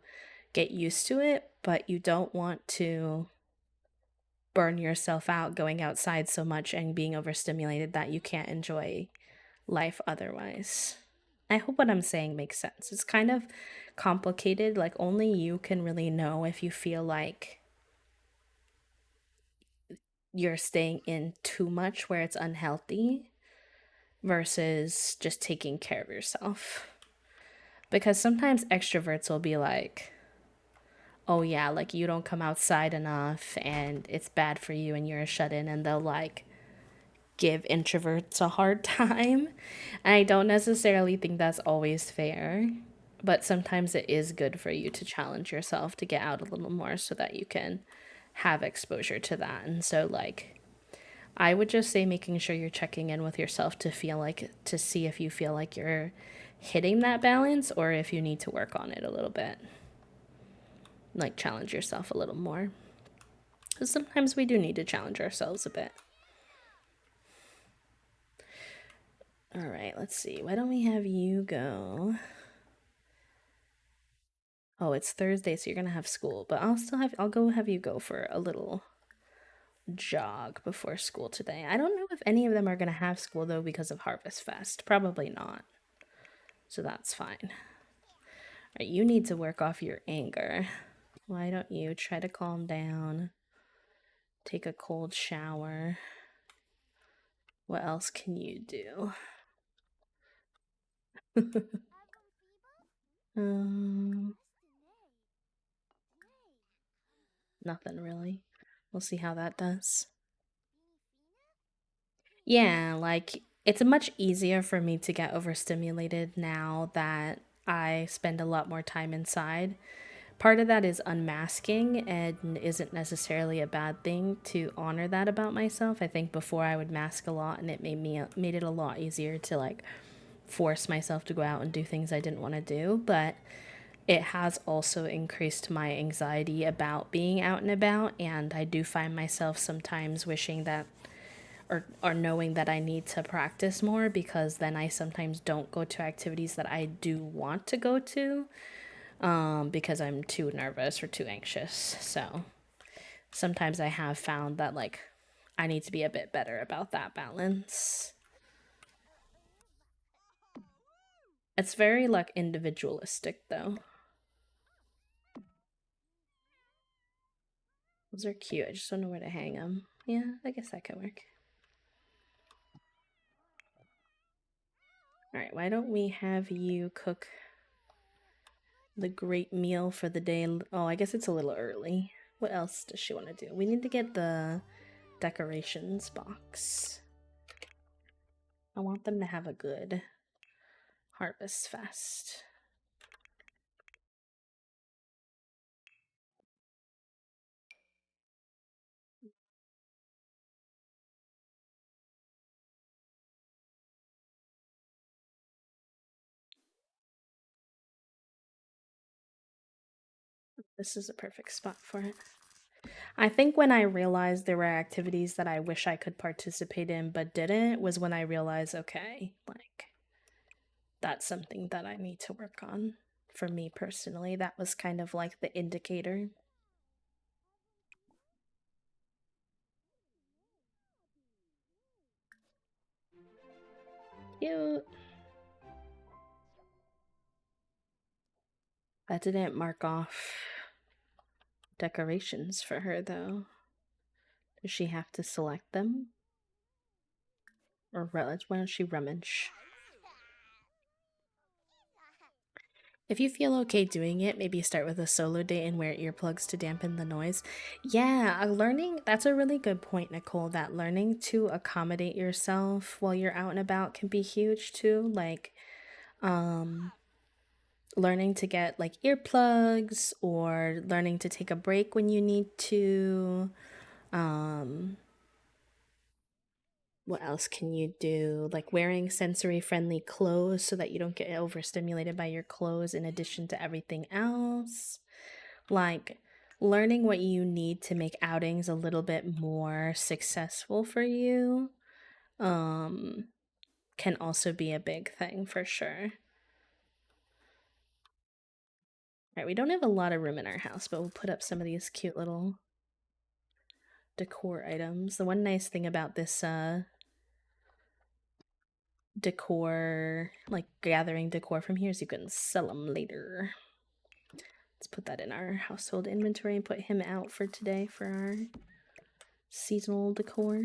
Speaker 1: get used to it, but you don't want to burn yourself out going outside so much and being overstimulated that you can't enjoy life otherwise. I hope what I'm saying makes sense. It's kind of complicated. Like, only you can really know if you feel like you're staying in too much where it's unhealthy versus just taking care of yourself. Because sometimes extroverts will be like, oh yeah, like you don't come outside enough and it's bad for you and you're a shut in, and they'll like give introverts a hard time. And I don't necessarily think that's always fair, but sometimes it is good for you to challenge yourself to get out a little more so that you can have exposure to that. And so, like, I would just say making sure you're checking in with yourself to feel like, to see if you feel like you're hitting that balance or if you need to work on it a little bit. Like, challenge yourself a little more. Because sometimes we do need to challenge ourselves a bit. All right, let's see. Why don't we have you go? Oh, it's Thursday, so you're gonna have school, but I'll go have you go for a little jog before school today. I don't know if any of them are gonna have school though because of Harvest Fest. Probably not. So that's fine. All right, you need to work off your anger. Why don't you try to calm down? Take a cold shower. What else can you do? Nothing really. We'll see how that does. Yeah, like it's much easier for me to get overstimulated now that I spend a lot more time inside. Part of that is unmasking and isn't necessarily a bad thing to honor that about myself. I think before I would mask a lot and it made it a lot easier to like force myself to go out and do things I didn't want to do, but it has also increased my anxiety about being out and about, and I do find myself sometimes wishing that or knowing that I need to practice more, because then I sometimes don't go to activities that I do want to go to because I'm too nervous or too anxious. So sometimes I have found that like I need to be a bit better about that balance. It's very like individualistic though. Those are cute. I just don't know where to hang them. Yeah, I guess that could work. Alright, why don't we have you cook the great meal for the day? Oh, I guess it's a little early. What else does she want to do? We need to get the decorations box. I want them to have a good harvest fest. This is a perfect spot for it. I think when I realized there were activities that I wish I could participate in but didn't was when I realized, okay, like, that's something that I need to work on. For me personally, that was kind of like the indicator. Cute. That didn't mark off decorations for her, though. Does she have to select them? Or why don't she rummage? If you feel okay doing it, maybe start with a solo date and wear earplugs to dampen the noise. Yeah, learning, that's a really good point, Nicole, that learning to accommodate yourself while you're out and about can be huge too. Like, learning to get like earplugs or learning to take a break when you need to. What else can you do? Like wearing sensory friendly clothes so that you don't get overstimulated by your clothes in addition to everything else. Like learning what you need to make outings a little bit more successful for you can also be a big thing for sure. Right, we don't have a lot of room in our house, but we'll put up some of these cute little decor items. The one nice thing about this decor, like gathering decor from here, is you can sell them later. Let's put that in our household inventory and put him out for today for our seasonal decor.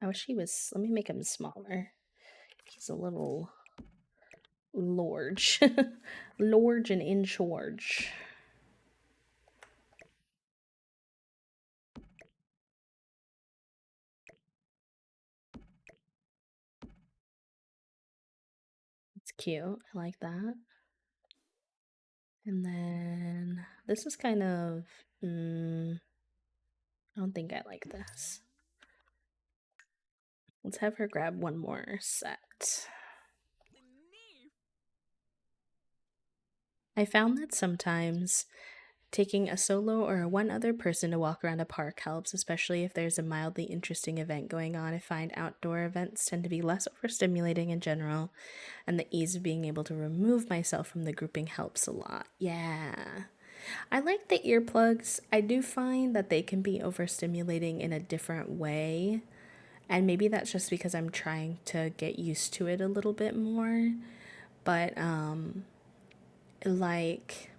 Speaker 1: I wish he was, let me make him smaller. He's a little large. Large and in charge. It's cute. I like that. And then this is kind of, I don't think I like this. Let's have her grab one more set. I found that sometimes taking a solo or one other person to walk around a park helps, especially if there's a mildly interesting event going on. I find outdoor events tend to be less overstimulating in general, and the ease of being able to remove myself from the grouping helps a lot. Yeah. I like the earplugs. I do find that they can be overstimulating in a different way. And maybe that's just because I'm trying to get used to it a little bit more. But like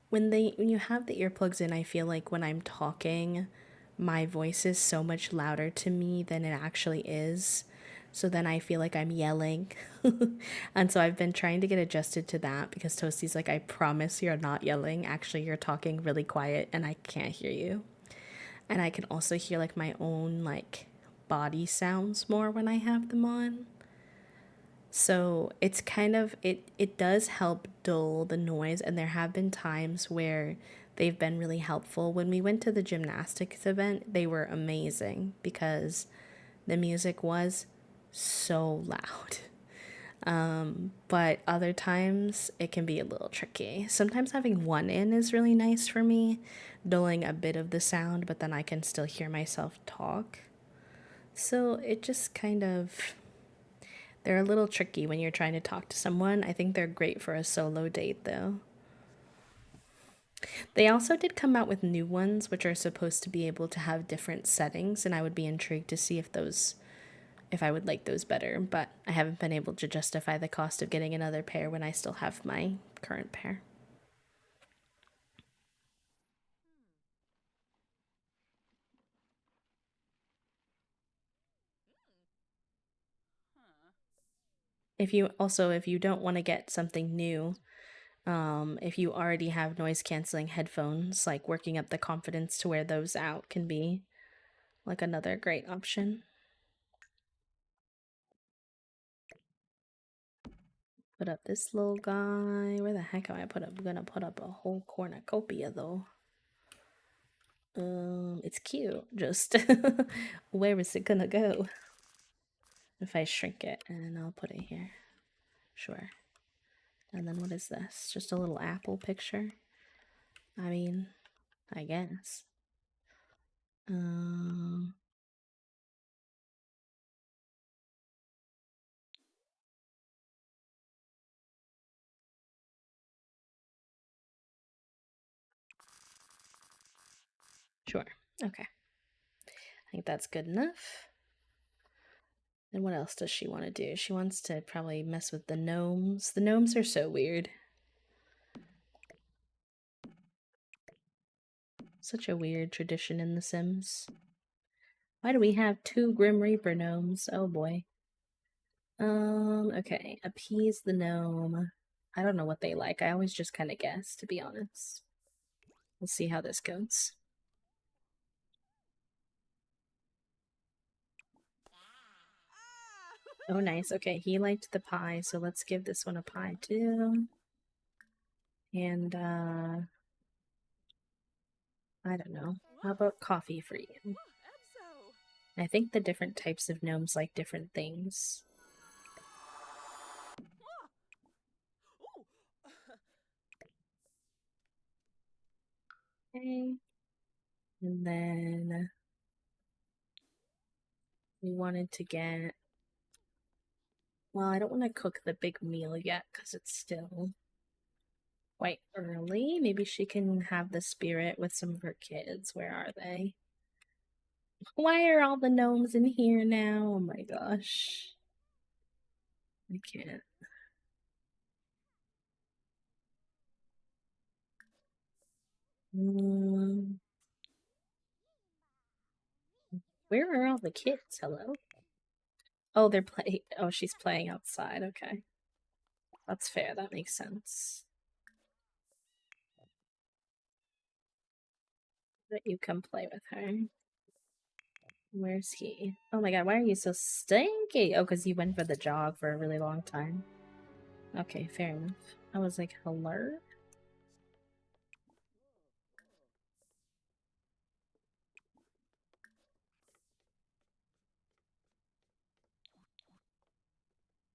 Speaker 1: when you have the earplugs in, I feel like when I'm talking, my voice is so much louder to me than it actually is. So then I feel like I'm yelling. And so I've been trying to get adjusted to that, because Toasty's like, I promise you're not yelling. Actually, you're talking really quiet and I can't hear you. And I can also hear like my own like body sounds more when I have them on. So it's kind of it does help dull the noise, and there have been times where they've been really helpful. When we went to the gymnastics event, they were amazing because the music was so loud. But other times it can be a little tricky. Sometimes having one in is really nice for me, dulling a bit of the sound, but then I can still hear myself talk. So it just kind of, they're a little tricky when you're trying to talk to someone. I think they're great for a solo date though. They also did come out with new ones, which are supposed to be able to have different settings, and I would be intrigued to see if I would like those better, but I haven't been able to justify the cost of getting another pair when I still have my current pair. If you don't want to get something new, if you already have noise canceling headphones, like working up the confidence to wear those out can be like another great option. Put up this little guy. Where the heck am I gonna put up a whole cornucopia though? It's cute. Just where is it gonna go? If I shrink it, and I'll put it here. Sure. And then what is this? Just a little apple picture? I mean, I guess. Sure. Okay. I think that's good enough. And what else does she want to do? She wants to probably mess with the gnomes. The gnomes are so weird. Such a weird tradition in The Sims. Why do we have 2 Grim Reaper gnomes? Oh boy. Okay. Appease the gnome. I don't know what they like. I always just kind of guess, to be honest. We'll see how this goes. Oh, nice. Okay, he liked the pie, so let's give this one a pie too. And, I don't know. How about coffee for you? I think the different types of gnomes like different things. Okay. And then we wanted to get... Well, I don't want to cook the big meal yet because it's still quite early. Maybe she can have the spirit with some of her kids. Where are they? Why are all the gnomes in here now? Oh my gosh. I can't. Where are all the kids? Hello? Oh, they're playing. Oh, she's playing outside. Okay. That's fair. That makes sense. Let you come play with her. Where's he? Oh my god, why are you so stinky? Oh, because you went for the jog for a really long time. Okay, fair enough. I was like, hello?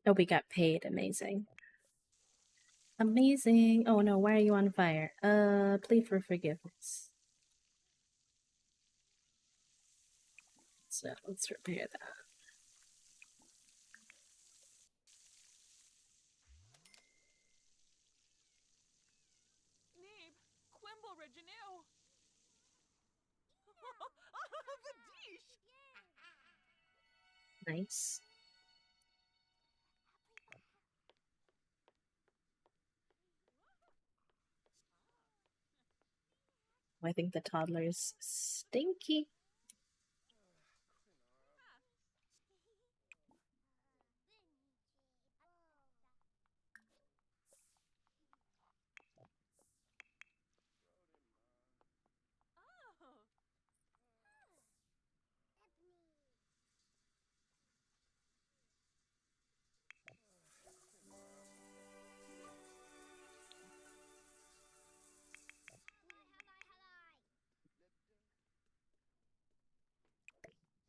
Speaker 1: Oh, we got paid. Amazing. Amazing. Oh no, why are you on fire? Plead for forgiveness. So let's repair that.
Speaker 4: Neeb, Quimble Reginue.
Speaker 1: Nice. I think the toddler's stinky.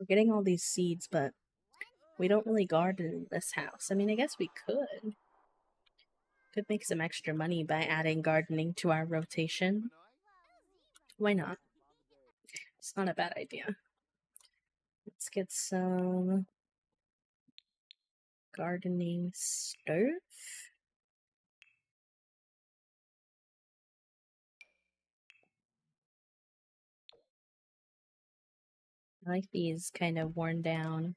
Speaker 1: We're getting all these seeds, but we don't really garden in this house. I mean, I guess we could. Could make some extra money by adding gardening to our rotation. Why not? It's not a bad idea. Let's get some gardening stuff. I like these kind of worn down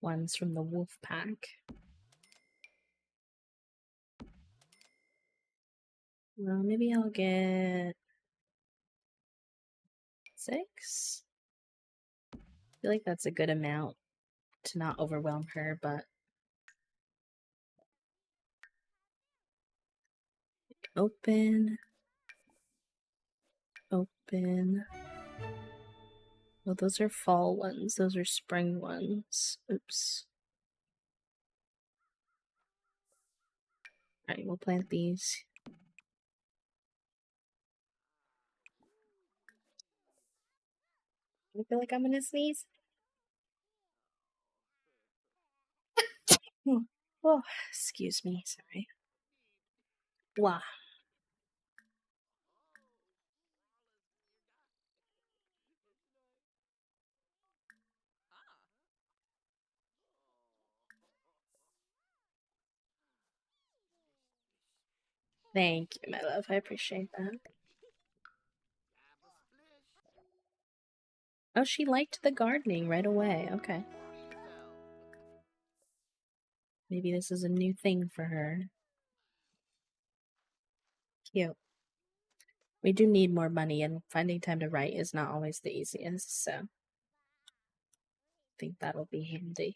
Speaker 1: ones from the wolf pack. Well, maybe I'll get 6. I feel like that's a good amount to not overwhelm her, but open. Well, those are fall ones. Those are spring ones. Oops. Alright, we'll plant these. I feel like I'm gonna sneeze. Oh, excuse me. Sorry. Wow. Thank you, my love. I appreciate that. Oh, she liked the gardening right away. Okay. Maybe this is a new thing for her. Cute. We do need more money, and finding time to write is not always the easiest, so I think that'll be handy.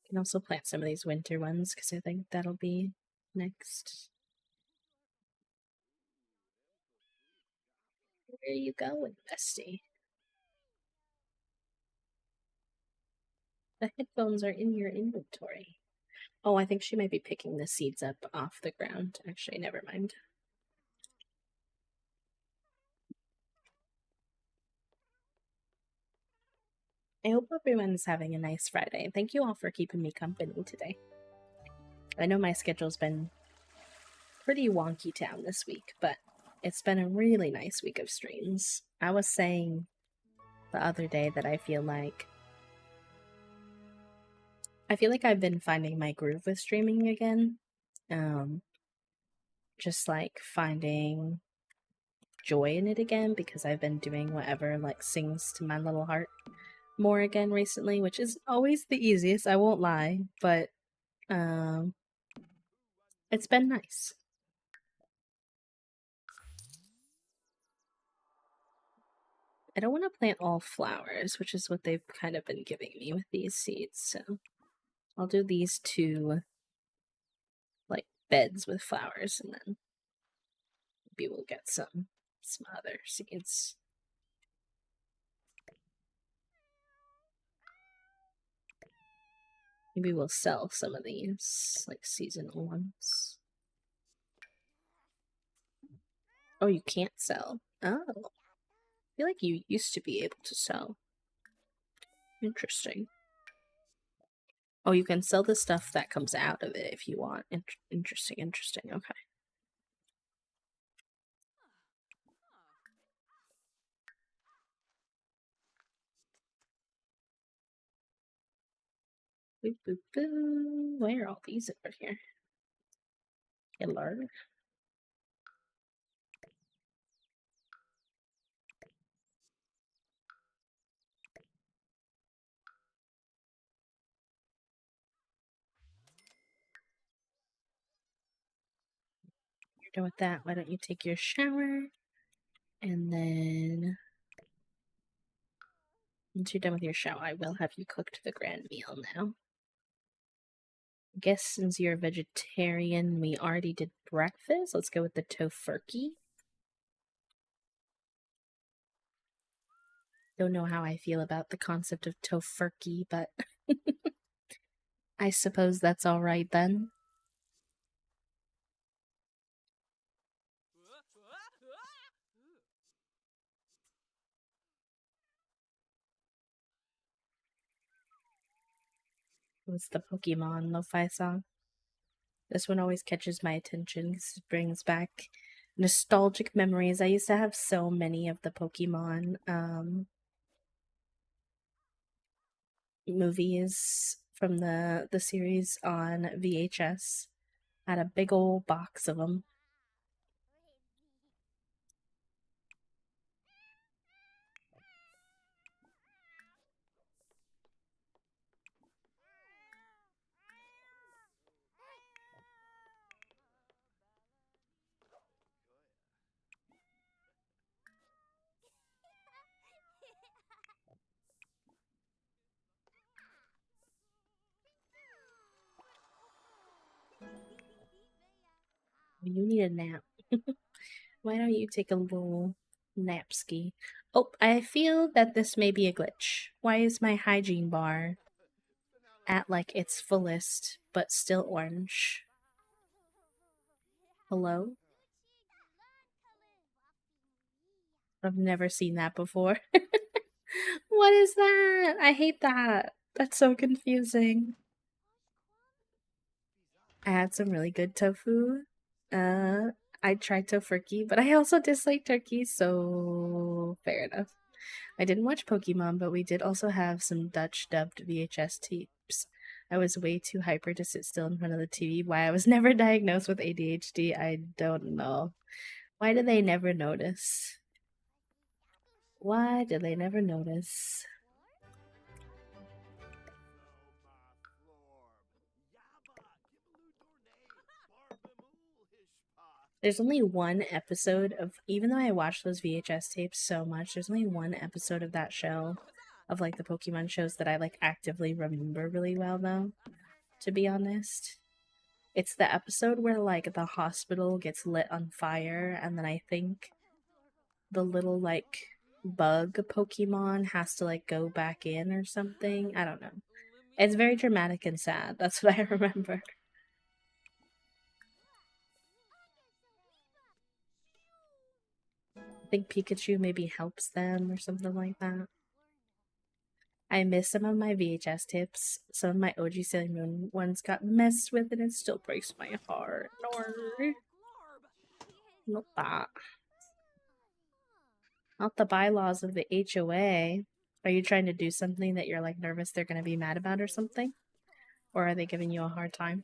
Speaker 1: Can also plant some of these winter ones because I think that'll be next. Where are you going, bestie? The headphones are in your inventory. Oh, I think she might be picking the seeds up off the ground. Actually, never mind. I hope everyone's having a nice Friday. Thank you all for keeping me company today. I know my schedule's been pretty wonky town this week, but it's been a really nice week of streams. I was saying the other day that I feel like I've been finding my groove with streaming again. Just like finding joy in it again because I've been doing whatever like sings to my little heart more again recently, which is always the easiest, I won't lie, but it's been nice. I don't want to plant all flowers, which is what they've kind of been giving me with these seeds, so I'll do these 2 like beds with flowers, and then maybe we'll get some other seeds. Maybe we'll sell some of these, like seasonal ones. Oh, you can't sell. Oh. I feel like you used to be able to sell. Interesting. Oh, you can sell the stuff that comes out of it if you want. Interesting. Okay. Boop, boop, boop. Why are all these over here? Hello? You're done with that. Why don't you take your shower? And then once you're done with your shower, I will have you cooked the grand meal now. I guess since you're a vegetarian, we already did breakfast. Let's go with the tofurkey. Don't know how I feel about the concept of tofurkey, but I suppose that's alright then. It's the Pokemon lo-fi song. This one always catches my attention because it brings back nostalgic memories. I used to have so many of the Pokemon movies from the series on VHS. I had a big old box of them. You need a nap. Why don't you take a little nap ski? Oh, I feel that this may be a glitch. Why is my hygiene bar at like its fullest but still orange? Hello? I've never seen that before. What is that? I hate that. That's so confusing. I had some really good tofu. I tried tofurkey, but I also dislike turkey, so fair enough. I didn't watch Pokemon, but we did also have some Dutch dubbed VHS tapes. I was way too hyper to sit still in front of the TV. Why I was never diagnosed with ADHD, I don't know. Why do they never notice? Why do they never notice? There's only one episode of, even though I watched those VHS tapes so much, there's only one episode of that show, of like the Pokemon shows, that I like actively remember really well though, to be honest. It's the episode where like the hospital gets lit on fire, and then I think the little like bug Pokemon has to like go back in or something. I don't know. It's very dramatic and sad. That's what I remember. I think Pikachu maybe helps them or something like that. I miss some of my VHS tips. Some of my OG Sailor Moon ones got messed with, and it still breaks my heart. No, not that. Not the bylaws of the HOA. Are you trying to do something that you're like nervous they're gonna be mad about or something? Or are they giving you a hard time?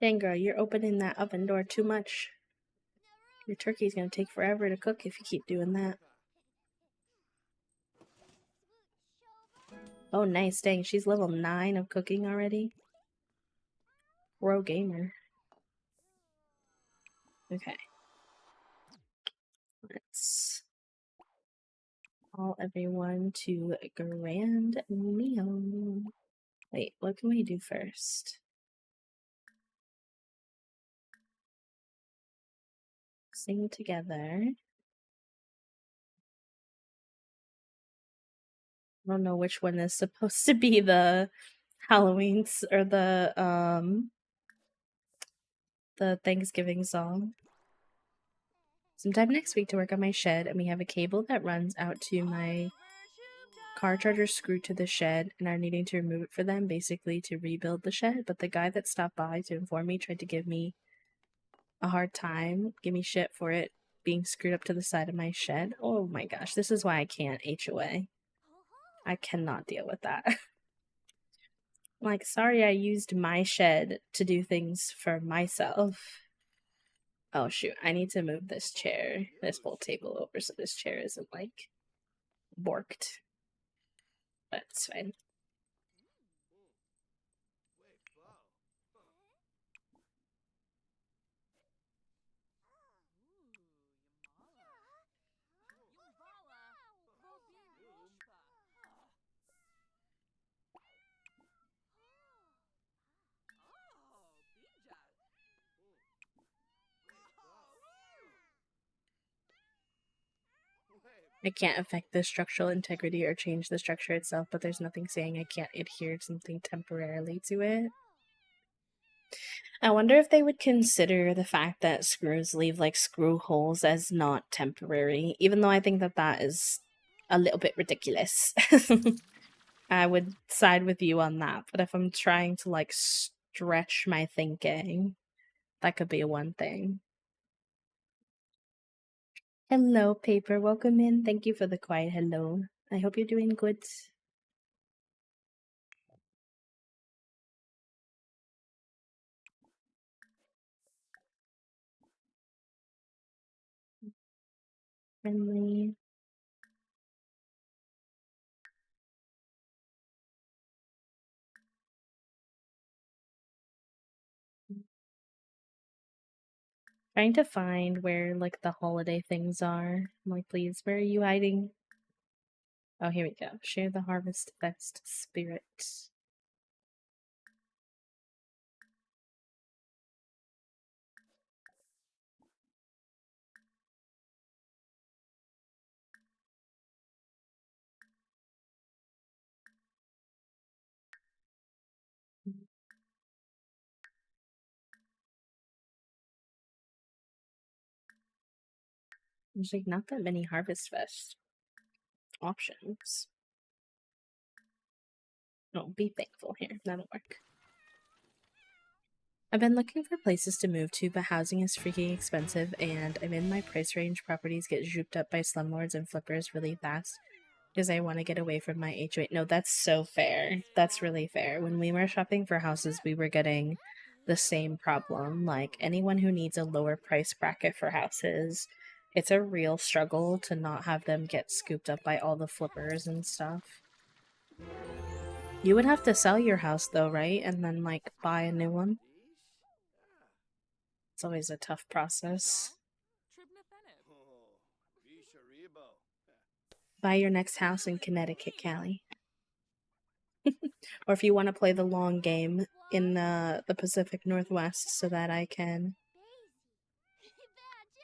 Speaker 1: Dang girl, you're opening that oven door too much. Your turkey's gonna take forever to cook if you keep doing that. Oh nice, dang, she's level 9 of cooking already. Pro gamer. Okay. Let's call everyone to a grand meal. Wait, what can we do first? Sing together. I don't know which one is supposed to be the Halloween's or the Thanksgiving song. Sometime next week to work on my shed, and we have a cable that runs out to my car charger screwed to the shed, and are needing to remove it for them, basically to rebuild the shed. But the guy that stopped by to inform me tried to give me a hard time, give me shit for it being screwed up to the side of my shed. Oh my gosh, this is why I can't HOA. I cannot deal with that. Like, sorry I used my shed to do things for myself. Oh shoot, I need to move this chair, this whole table over so this chair isn't like borked. But it's fine. I can't affect the structural integrity or change the structure itself, but there's nothing saying I can't adhere something temporarily to it. I wonder if they would consider the fact that screws leave like screw holes as not temporary, even though I think that that is a little bit ridiculous. I would side with you on that, but if I'm trying to like stretch my thinking, that could be one thing. Hello, Paper. Welcome in. Thank you for the quiet hello. I hope you're doing good. Friendly. Trying to find where like the holiday things are. I'm like, please, where are you hiding? Oh, here we go. Share the Harvest Fest spirit. There's like not that many Harvest Fest options. Oh, be thankful here. That'll work. I've been looking for places to move to, but housing is freaking expensive, and I'm in my price range. Properties get zooped up by slumlords and flippers really fast because I want to get away from my HOA. No, that's so fair. That's really fair. When we were shopping for houses, we were getting the same problem. Like, anyone who needs a lower price bracket for houses, it's a real struggle to not have them get scooped up by all the flippers and stuff. You would have to sell your house though, right? And then like buy a new one. It's always a tough process. Buy your next house in Connecticut, Callie. Or if you want to play the long game in the Pacific Northwest so that I can...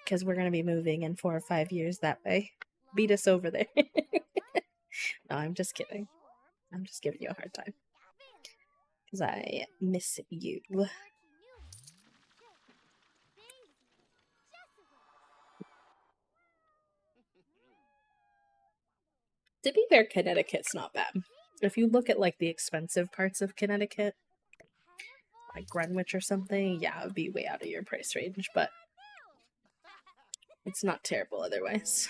Speaker 1: Because we're going to be moving in 4 or 5 years that way. Beat us over there. No, I'm just kidding. I'm just giving you a hard time. Because I miss you. To be fair, Connecticut's not bad. If you look at like the expensive parts of Connecticut, like Greenwich or something, yeah, it would be way out of your price range, but it's not terrible otherwise.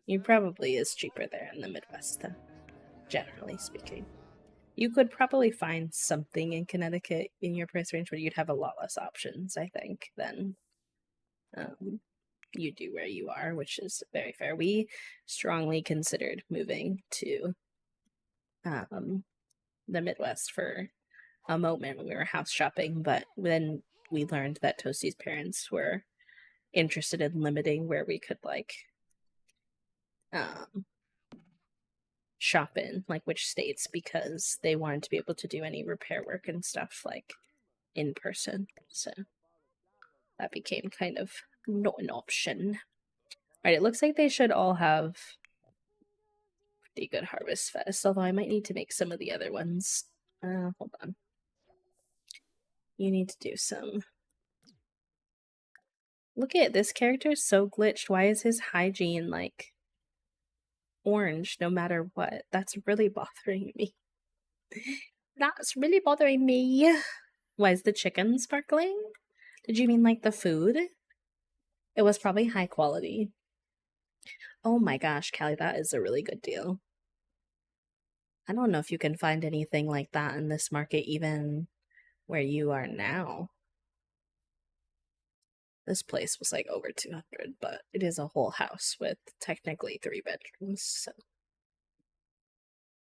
Speaker 1: It probably is cheaper there in the Midwest, though, generally speaking. You could probably find something in Connecticut in your price range, but you'd have a lot less options, I think, than you do where you are, which is very fair. We strongly considered moving to the Midwest for a moment when we were house shopping, but then we learned that Toasty's parents were interested in limiting where we could like shop in, like which states, because they wanted to be able to do any repair work and stuff like in person. So that became kind of not an option. Alright, it looks like they should all have pretty good Harvest Fest, although I might need to make some of the other ones. Hold on. You need to do some. Look at this character is so glitched. Why is his hygiene like orange no matter what? That's really bothering me. That's really bothering me. Why is the chicken sparkling? Did you mean like the food? It was probably high quality. Oh my gosh, Callie, that is a really good deal. I don't know if you can find anything like that in this market, even where you are now. This place was like over 200, but it is a whole house with technically 3 bedrooms, so.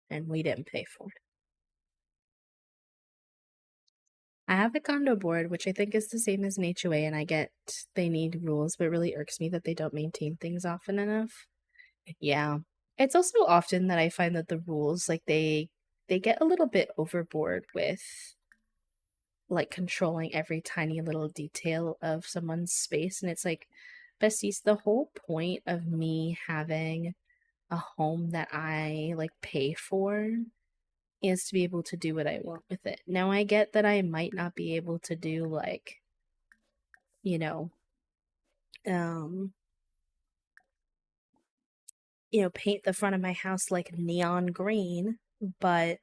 Speaker 1: And we didn't pay for it. I have the condo board, which I think is the same as an HOA, and I get they need rules, but it really irks me that they don't maintain things often enough. Yeah. It's also often that I find that the rules, like, they get a little bit overboard with, like, controlling every tiny little detail of someone's space, and it's like, Besties, the whole point of me having a home that I like pay for is to be able to do what I want with it. Now I get that I might not be able to do like, you know, um paint the front of my house like neon green, but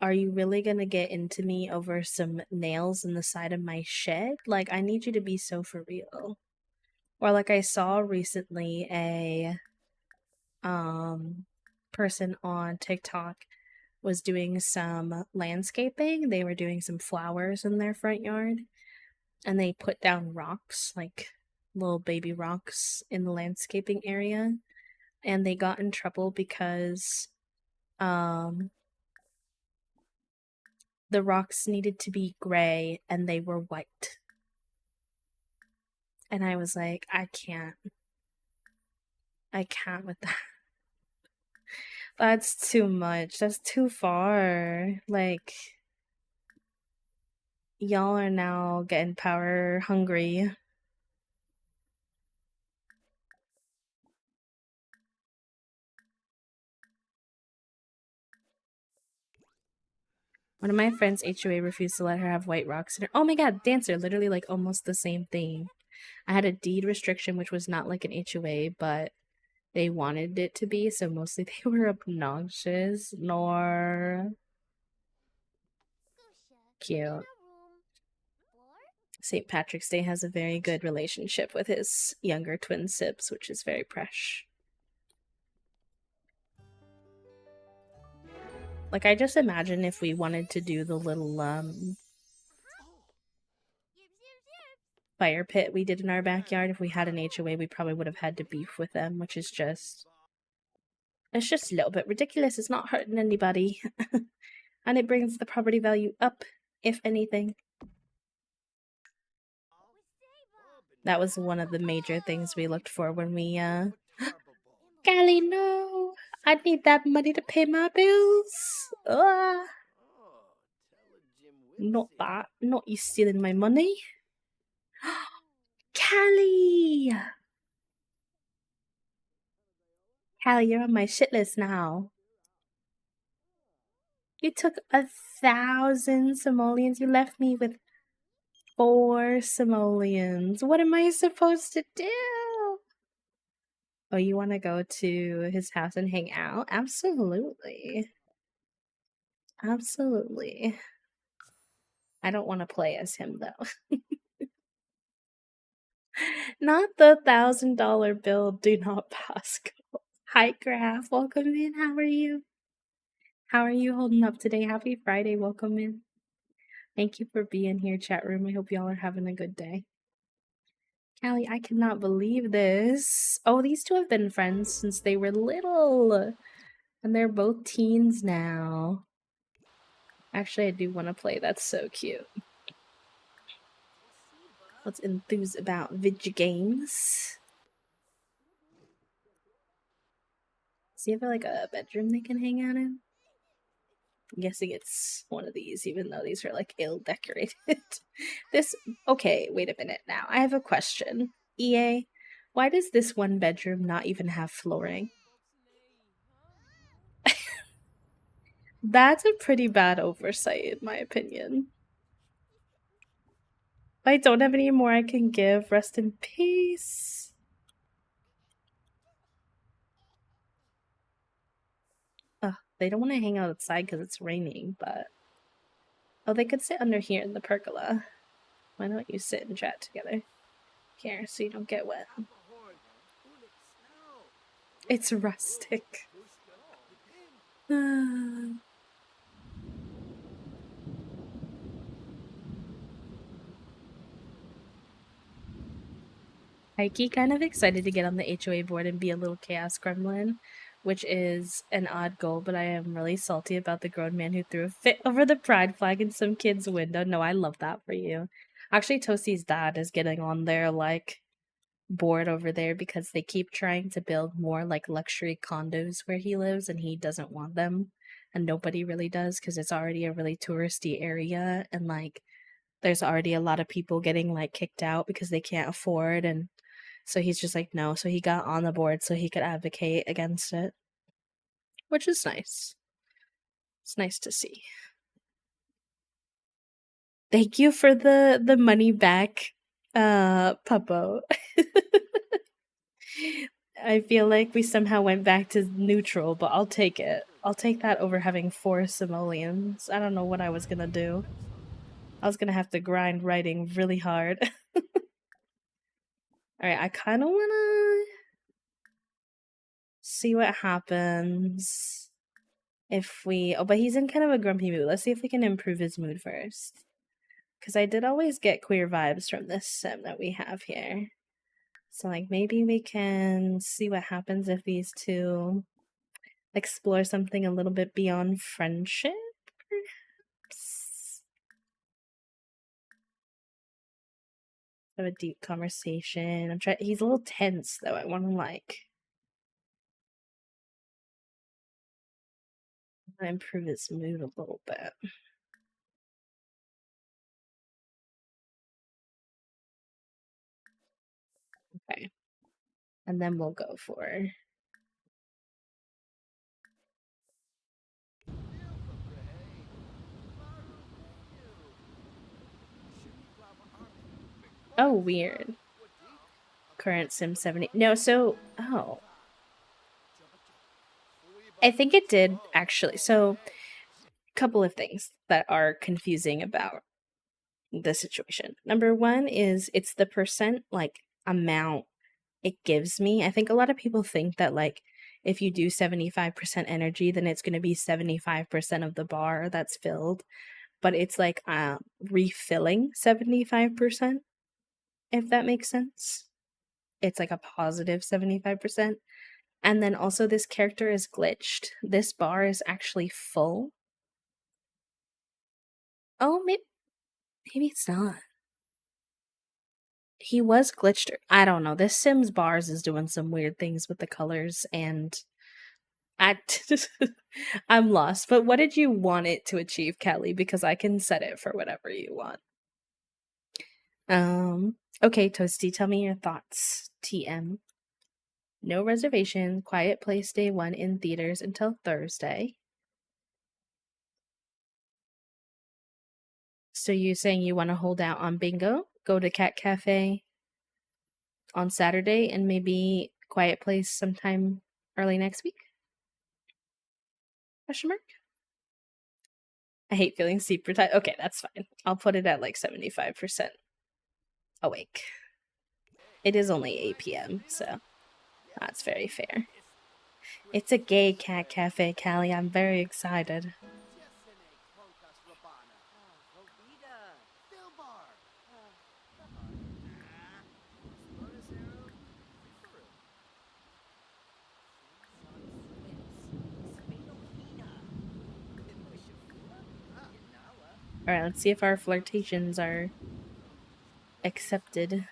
Speaker 1: are you really gonna get into me over some nails in the side of my shed? Like, I need you to be so for real. Or like I saw recently a person on TikTok was doing some landscaping. They were doing some flowers in their front yard and they put down rocks, like little baby rocks in the landscaping area, and they got in trouble because the rocks needed to be gray and they were white. And I was like, I can't with that. That's too much. That's too far. Like, y'all are now getting power hungry. One of my friends' HOA refused to let her have white rocks in her. Oh my god, Dancer, literally like almost the same thing. I had a deed restriction, which was not like an HOA, but they wanted it to be, so mostly they were obnoxious. Nor cute. St. Patrick's Day has a very good relationship with his younger twin Sibs, which is very fresh. Like, I just imagine if we wanted to do the little fire pit we did in our backyard, if we had an HOA, we probably would have had to beef with them, which is just... It's just a little bit ridiculous. It's not hurting anybody. And it brings the property value up, if anything. That was one of the major things we looked for when we, Callie, no! I need that money to pay my bills! Not that. Not you stealing my money. Callie! Callie, you're on my shit list now. You took 1,000 simoleons. You left me with 4 simoleons. What am I supposed to do? Oh, you want to go to his house and hang out? Absolutely. Absolutely. I don't want to play as him, though. Not the $1,000 bill. Do not pass go. Hi, Graf. Welcome in. How are you? How are you holding up today? Happy Friday. Welcome in. Thank you for being here, chat room. I hope y'all are having a good day. Callie, I cannot believe this. Oh, these two have been friends since they were little. And they're both teens now. Actually, I do want to play. That's so cute. Let's enthuse about video games. Does he have like a bedroom they can hang out in? I'm guessing it's one of these, even though these are like ill decorated. Okay, wait a minute now. I have a question. EA, why does this one bedroom not even have flooring? That's a pretty bad oversight, in my opinion. If I don't have any more I can give, rest in peace. Ugh, they don't want to hang out outside because it's raining, but... Oh, they could sit under here in the pergola. Why don't you sit and chat together? Here, so you don't get wet. It's rustic. Heike kind of excited to get on the HOA board and be a little chaos gremlin, which is an odd goal, but I am really salty about the grown man who threw a fit over the pride flag in some kid's window. No, I love that for you. Actually, Toasty's dad is getting on their, like, board over there because they keep trying to build more, like, luxury condos where he lives, and he doesn't want them. And nobody really does because it's already a really touristy area, and, like, there's already a lot of people getting, like, kicked out because they can't afford, and So he's just like, no. So he got on the board so he could advocate against it, which is nice. It's nice to see. Thank you for the money back, Puppo. I feel like we somehow went back to neutral, but I'll take it. I'll take that over having 4 simoleons. I don't know what I was gonna do. I was gonna have to grind writing really hard. Alright, I kinda wanna see what happens if we... Oh, but he's in kind of a grumpy mood. Let's see if we can improve his mood first. Because I did always get queer vibes from this sim that we have here. So, like, maybe we can see what happens if these two explore something a little bit beyond friendship, perhaps? Have a deep conversation. I'm trying... He's a little tense, though. I want to, like... improve his mood a little bit. Okay. And then we'll go for... Oh, weird. Current Sim 70. No, so... Oh. I think it did, actually. So, couple of things that are confusing about the situation. Number one is it's the percent, like, amount it gives me. I think a lot of people think that, like, if you do 75% energy, then it's going to be 75% of the bar that's filled. But it's like refilling 75%, if that makes sense. It's like a positive 75%. And then also this character is glitched. This bar is actually full. Oh, maybe it's not. He was glitched. I don't know. This Sims bars is doing some weird things with the colors, and I'm lost. But what did you want it to achieve, Kelly? Because I can set it for whatever you want. Okay, Toasty, tell me your thoughts. TM. No reservation. Quiet Place Day 1 in theaters until Thursday. So you saying you want to hold out on Bingo? Go to Cat Cafe on Saturday and maybe Quiet Place sometime early next week? Question mark? I hate feeling super tired. Okay, that's fine. I'll put it at like 75% awake. It is only 8 p.m., so that's very fair. It's a gay cat cafe, Callie. I'm very excited. Alright, let's see if our flirtations are accepted.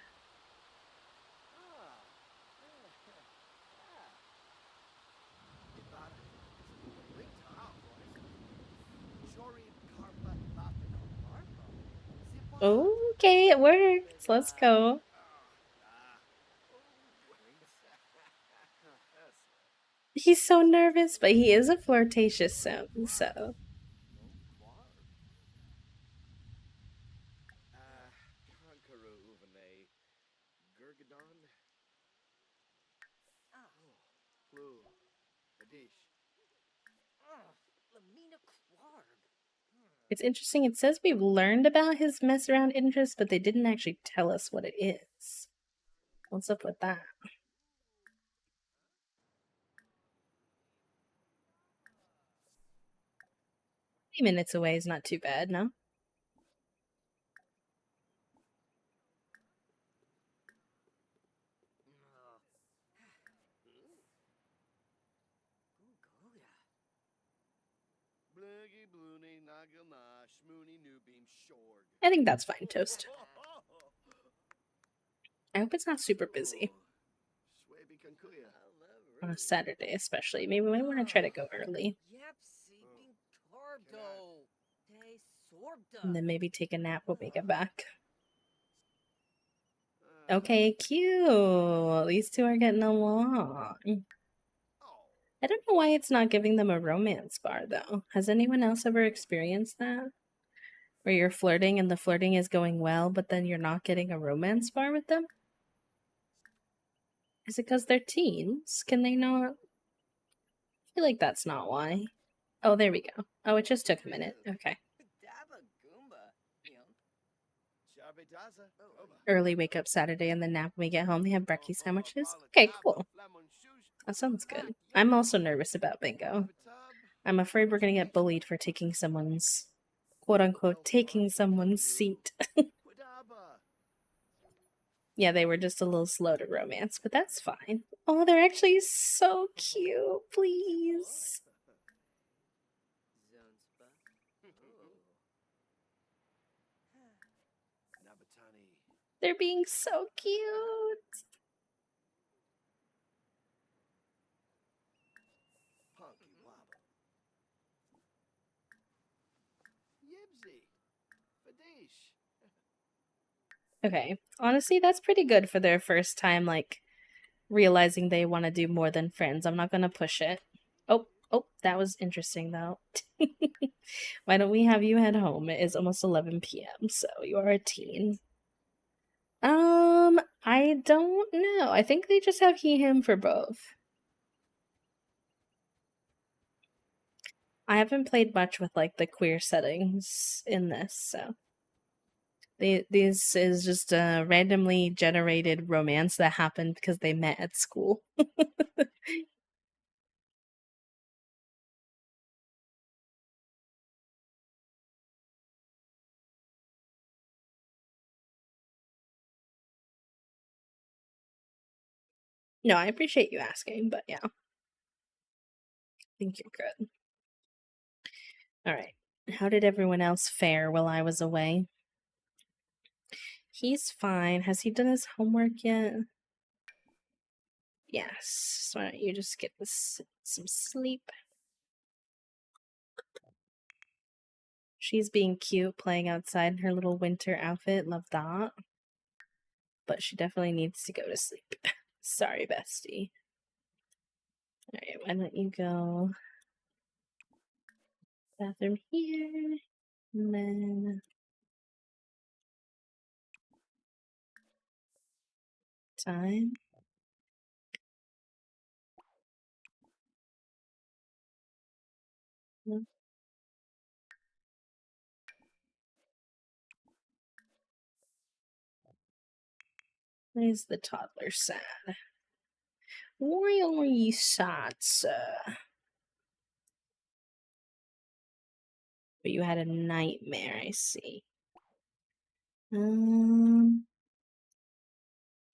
Speaker 1: Okay, it works. Let's go. He's so nervous, but he is a flirtatious sim, so... It's interesting. It says we've learned about his mess around interest, but they didn't actually tell us what it is. What's up with that? 20 minutes away is not too bad, no? I think that's fine, Toast. I hope it's not super busy. On a Saturday, especially. Maybe we want to try to go early. And then maybe take a nap when we get back. Okay, cute. These two are getting along. I don't know why it's not giving them a romance bar, though. Has anyone else ever experienced that? Where you're flirting and the flirting is going well, but then you're not getting a romance bar with them? Is it because they're teens? Can they not? I feel like that's not why. Oh, there we go. Oh, it just took a minute. Okay. Early wake up Saturday and then nap when we get home. They have brekkie sandwiches. Okay, cool. That sounds good. I'm also nervous about bingo. I'm afraid we're gonna get bullied for taking someone's, quote unquote, taking someone's seat. Yeah, they were just a little slow to romance, but that's fine. Oh, they're actually so cute. Please. They're being so cute. Okay, honestly, that's pretty good for their first time, like, realizing they want to do more than friends. I'm not gonna push it. Oh, that was interesting, though. Why don't we have you head home? It is almost 11 p.m., so you are a teen. I don't know. I think they just have he, him for both. I haven't played much with, like, the queer settings in this, so... This is just a randomly generated romance that happened because they met at school. No, I appreciate you asking, but yeah. I think you're good. Alright. How did everyone else fare while I was away? He's fine. Has he done his homework yet? Yes. So why don't you just get some sleep? She's being cute, playing outside in her little winter outfit. Love that. But she definitely needs to go to sleep. Sorry, bestie. Alright, why don't you go... bathroom here, and then... time. Why is the toddler sad? Why are you sad, sir? But you had a nightmare, I see.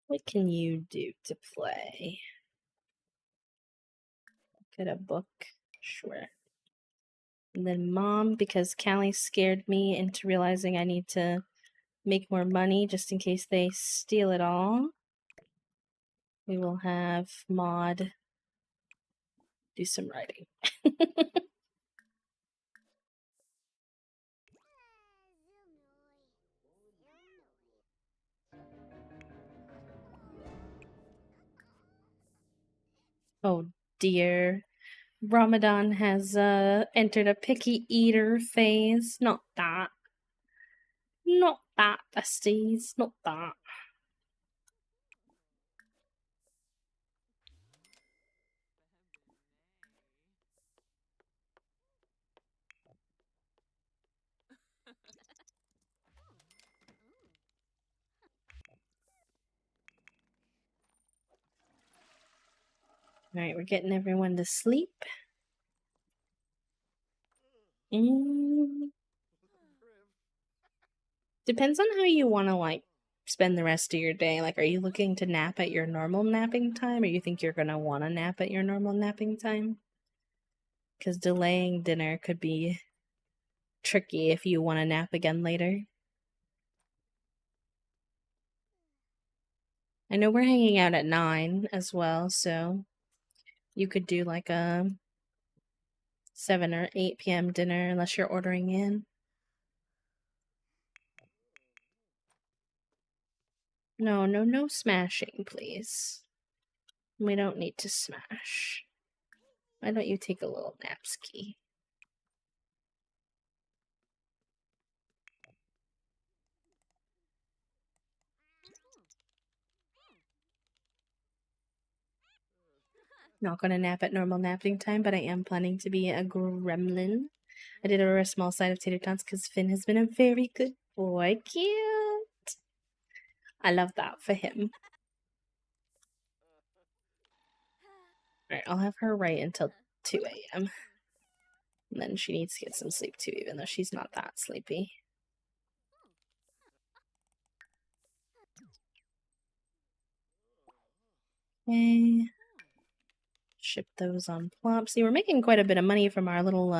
Speaker 1: What can you do to play? Get a book? Sure. And then mom, because Callie scared me into realizing I need to make more money just in case they steal it all. We will have Maud do some writing. Oh dear. Ramadan has entered a picky eater phase. Not that. Not that, besties. Not that. Alright, we're getting everyone to sleep. Depends on how you want to, like, spend the rest of your day. Like, are you looking to nap at your normal napping time, or you think you're gonna want to nap at your normal napping time? Because delaying dinner could be tricky if you want to nap again later. I know we're hanging out at 9 as well, so you could do like a 7 or 8 p.m. dinner unless you're ordering in. No, no, no smashing, please. We don't need to smash. Why don't you take a little nap ski? Not gonna nap at normal napping time, but I am planning to be a gremlin. I did order a small side of tater tots because Finn has been a very good boy. Cute. I love that for him. Alright, I'll have her write until 2 a.m. And then she needs to get some sleep too, even though she's not that sleepy. Okay. Ship those on Plopsy. We're making quite a bit of money from our little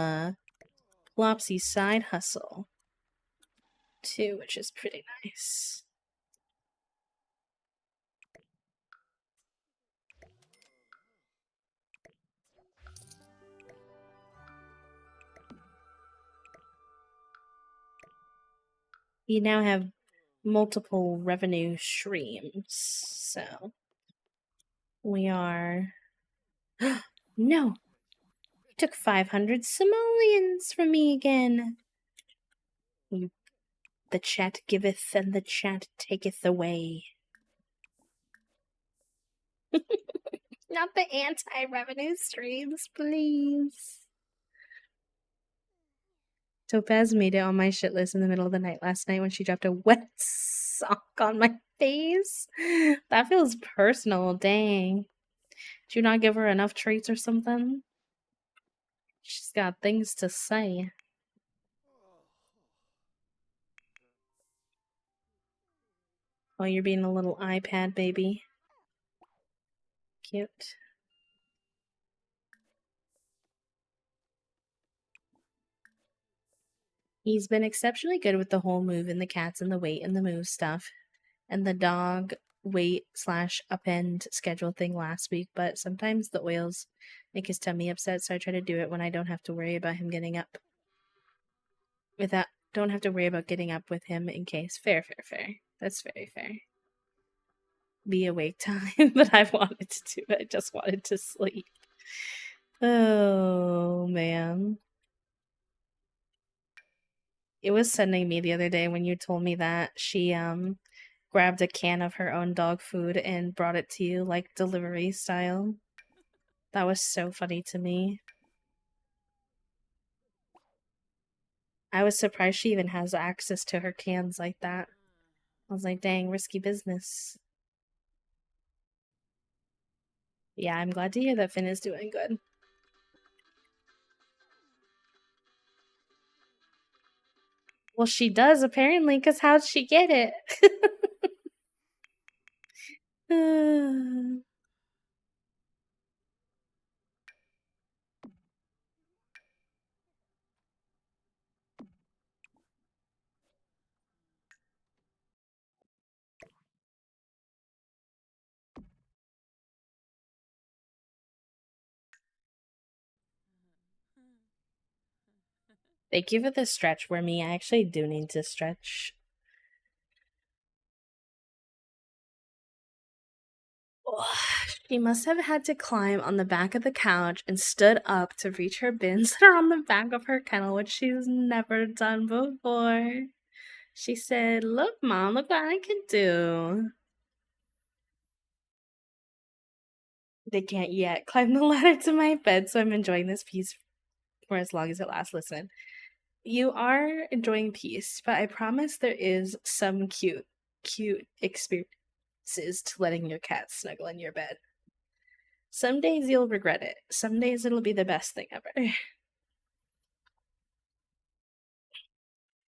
Speaker 1: Plopsy side hustle too, which is pretty nice. You now have multiple revenue streams, so we are. No! You took 500 simoleons from me again! You, the chat giveth and the chat taketh away. Not the anti-revenue streams, please. Topaz made it on my shit list in the middle of the night last night when she dropped a wet sock on my face. That feels personal, dang. Did you not give her enough treats or something? She's got things to say. Oh, you're being a little iPad baby. Cute. He's been exceptionally good with the whole move and the cats and the weight and the move stuff. And the dog weight / upend schedule thing last week, but sometimes the oils make his tummy upset, so I try to do it when I don't have to worry about him getting up. Don't have to worry about getting up with him in case. Fair. That's very fair. Be awake time, but I wanted to do it. I just wanted to sleep. Oh, man. It was sending me the other day when you told me that she grabbed a can of her own dog food and brought it to you like delivery style. That was so funny to me. I was surprised she even has access to her cans like that. I was like, dang, risky business. Yeah, I'm glad to hear that Finn is doing good. Well, she does, apparently, because how'd she get it? Thank you for the stretch, Wormy. I actually do need to stretch. She must have had to climb on the back of the couch and stood up to reach her bins that are on the back of her kennel, which she's never done before. She said, "Look, Mom, look what I can do." They can't yet climb the ladder to my bed, so I'm enjoying this piece for as long as it lasts. Listen, you are enjoying peace, but I promise there is some cute experiences to letting your cat snuggle in your bed. Some days you'll regret it. Some days it'll be the best thing ever.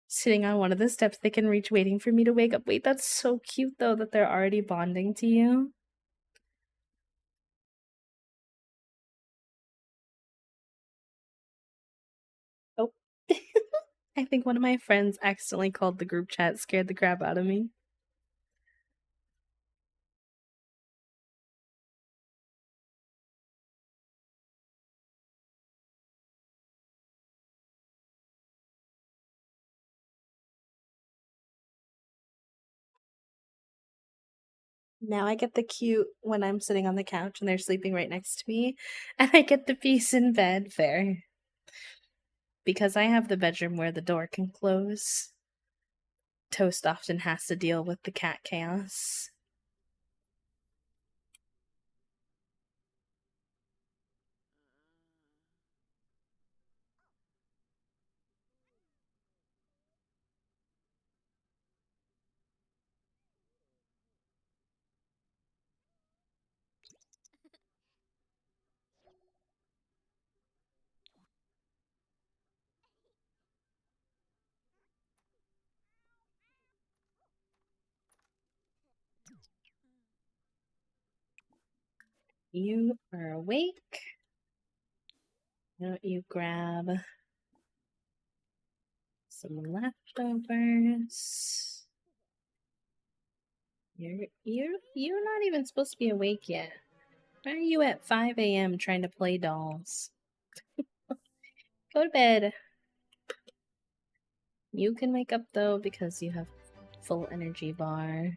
Speaker 1: Sitting on one of the steps they can reach, waiting for me to wake up. Wait, that's so cute though that they're already bonding to you. Oh. I think one of my friends accidentally called the group chat, scared the crap out of me. Now I get the cute when I'm sitting on the couch and they're sleeping right next to me, and I get the peace in bed. Fair. Because I have the bedroom where the door can close, Toast often has to deal with the cat chaos. You are awake. Why don't you grab some leftovers? You're not even supposed to be awake yet. Why are you at 5 a.m. trying to play dolls? Go to bed. You can wake up though because you have full energy bar.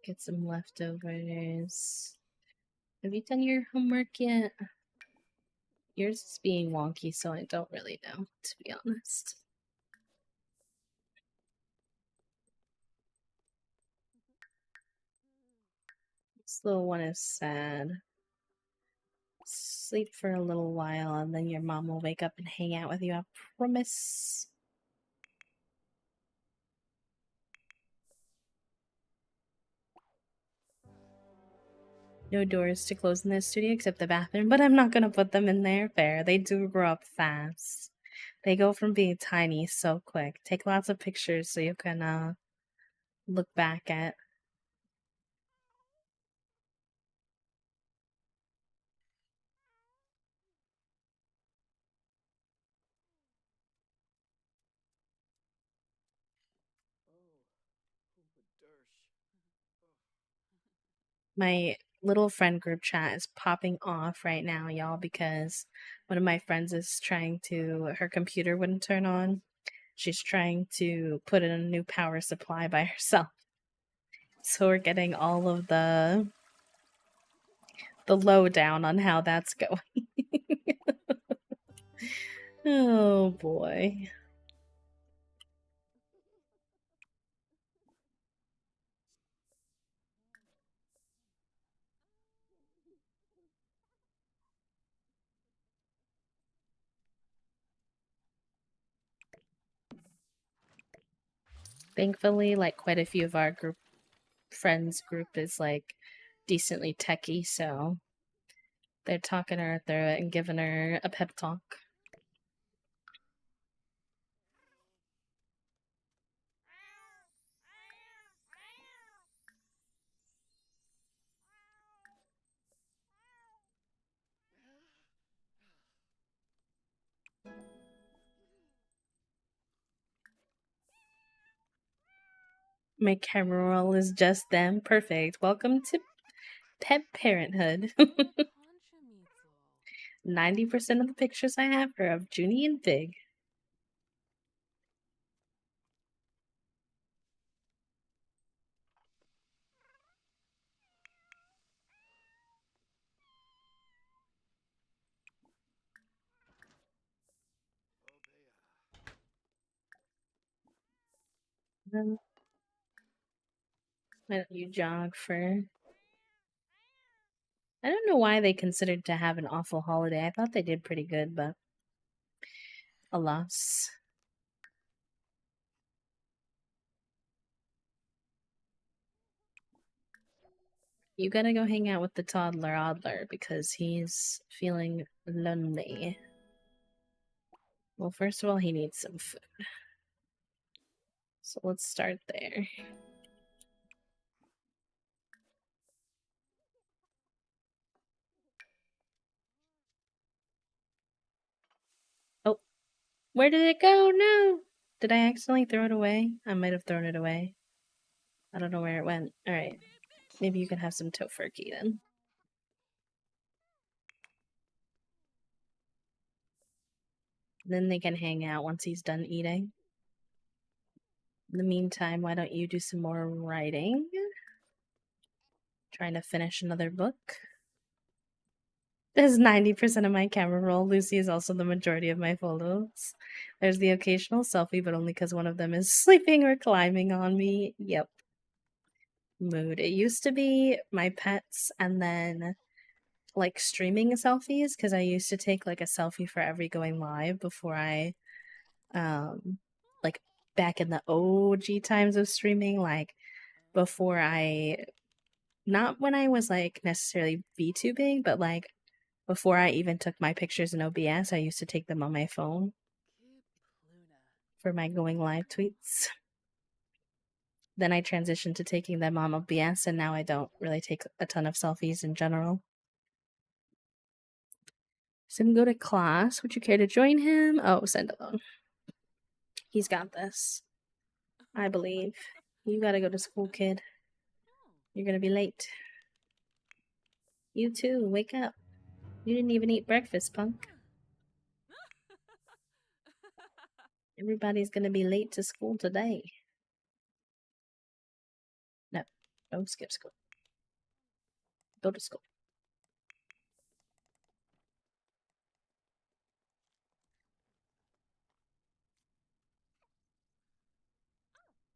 Speaker 1: Get some leftovers. Have you done your homework yet? Yours is being wonky, so I don't really know, to be honest. This little one is sad. Sleep for a little while and then your mom will wake up and hang out with you, I promise. No doors to close in this studio except the bathroom, but I'm not gonna put them in there. Fair. They do grow up fast. They go from being tiny so quick. Take lots of pictures so you can look back at. My little friend group chat is popping off right now, y'all, because one of my friends is trying to, her computer wouldn't turn on. She's trying to put in a new power supply by herself. So we're getting all of the lowdown on how that's going. Oh boy. Thankfully, like quite a few of our friends group is like decently techie, so they're talking her through it and giving her a pep talk. My camera roll is just them. Perfect. Welcome to Pet Parenthood. 90% of the pictures I have are of Junie and Fig. Why don't you jog for... I don't know why they considered to have an awful holiday. I thought they did pretty good, but alas. You gotta go hang out with the toddler Adler because he's feeling lonely. Well, first of all, he needs some food. So let's start there. Oh, where did it go? No! Did I accidentally throw it away? I might have thrown it away. I don't know where it went. Alright. Maybe you can have some tofurkey then. Then they can hang out once he's done eating. In the meantime, why don't you do some more writing? Trying to finish another book. There's 90% of my camera roll. Lucy is also the majority of my photos. There's the occasional selfie, but only because one of them is sleeping or climbing on me. Yep. Mood. It used to be my pets and then like streaming selfies because I used to take like a selfie for every going live before I like back in the OG times of streaming, like before I not when I was like necessarily VTubing, but like before I even took my pictures in OBS, I used to take them on my phone for my going live tweets. Then I transitioned to taking them on OBS, and now I don't really take a ton of selfies in general. Sim go to class. Would you care to join him? Oh, send alone. He's got this. I believe. You gotta go to school, kid. You're gonna be late. You too, wake up. You didn't even eat breakfast, punk. Everybody's gonna be late to school today. No, don't skip school. Go to school.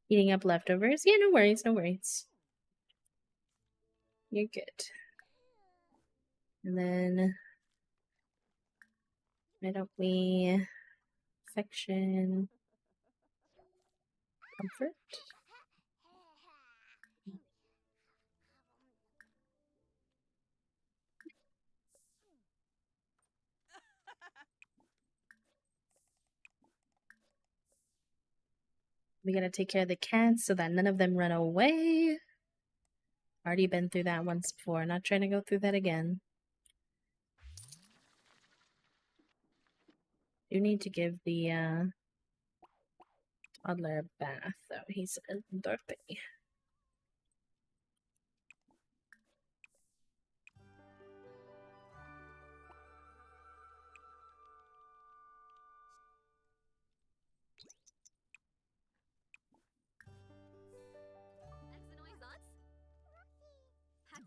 Speaker 1: Eating up leftovers? Yeah, no worries, no worries. You're good. And then, why don't we affection, comfort? We gotta take care of the cats so that none of them run away. Already been through that once before. Not trying to go through that again. You need to give the toddler a bath, though. He's dirty.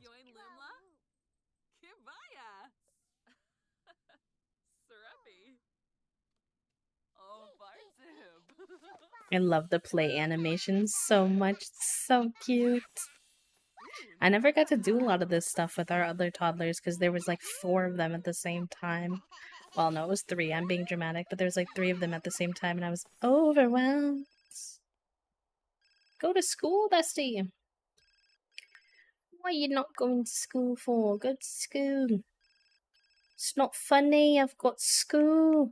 Speaker 4: Yoin Lumla? Kibaya! Serapi! Oh, Barzib!
Speaker 1: I love the play animations so much. It's so cute. I never got to do a lot of this stuff with our other toddlers because there was like 4 of them at the same time. Well, no, it was 3. I'm being dramatic, but there was like 3 of them at the same time, and I was overwhelmed. Go to school, bestie. What are you not going to school for? Go to school. It's not funny. I've got school.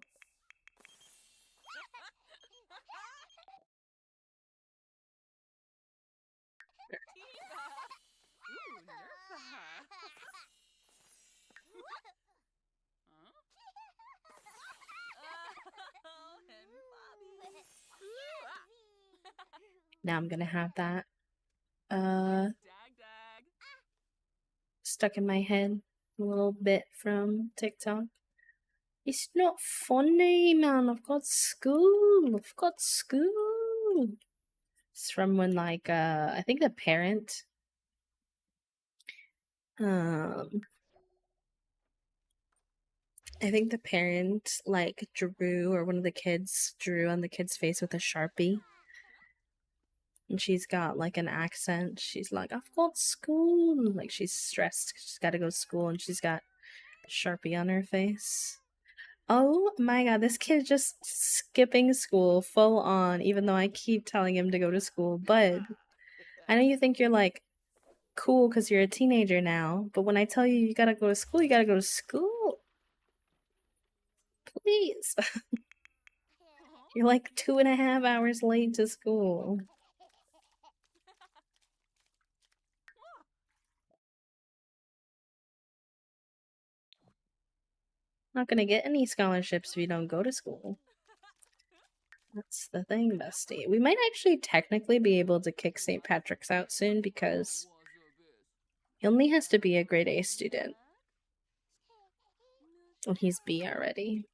Speaker 1: Now I'm gonna have that stuck in my head a little bit from TikTok. It's not funny, man. I've got school. I've got school. It's from when like I think the parent I think the parent like drew, or one of the kids drew on the kid's face with a Sharpie. And she's got like an accent. She's like, I've got school. Like she's stressed. She's got to go to school, and she's got Sharpie on her face. Oh my god, this kid just skipping school full on, even though I keep telling him to go to school. But I know you think you're like cool because you're a teenager now, but when I tell you you gotta go to school, you gotta go to school. Please. You're like 2.5 hours late to school. Not gonna get any scholarships if you don't go to school. That's the thing, bestie. We might actually technically be able to kick St. Patrick's out soon because he only has to be a grade A student. Well, he's B already.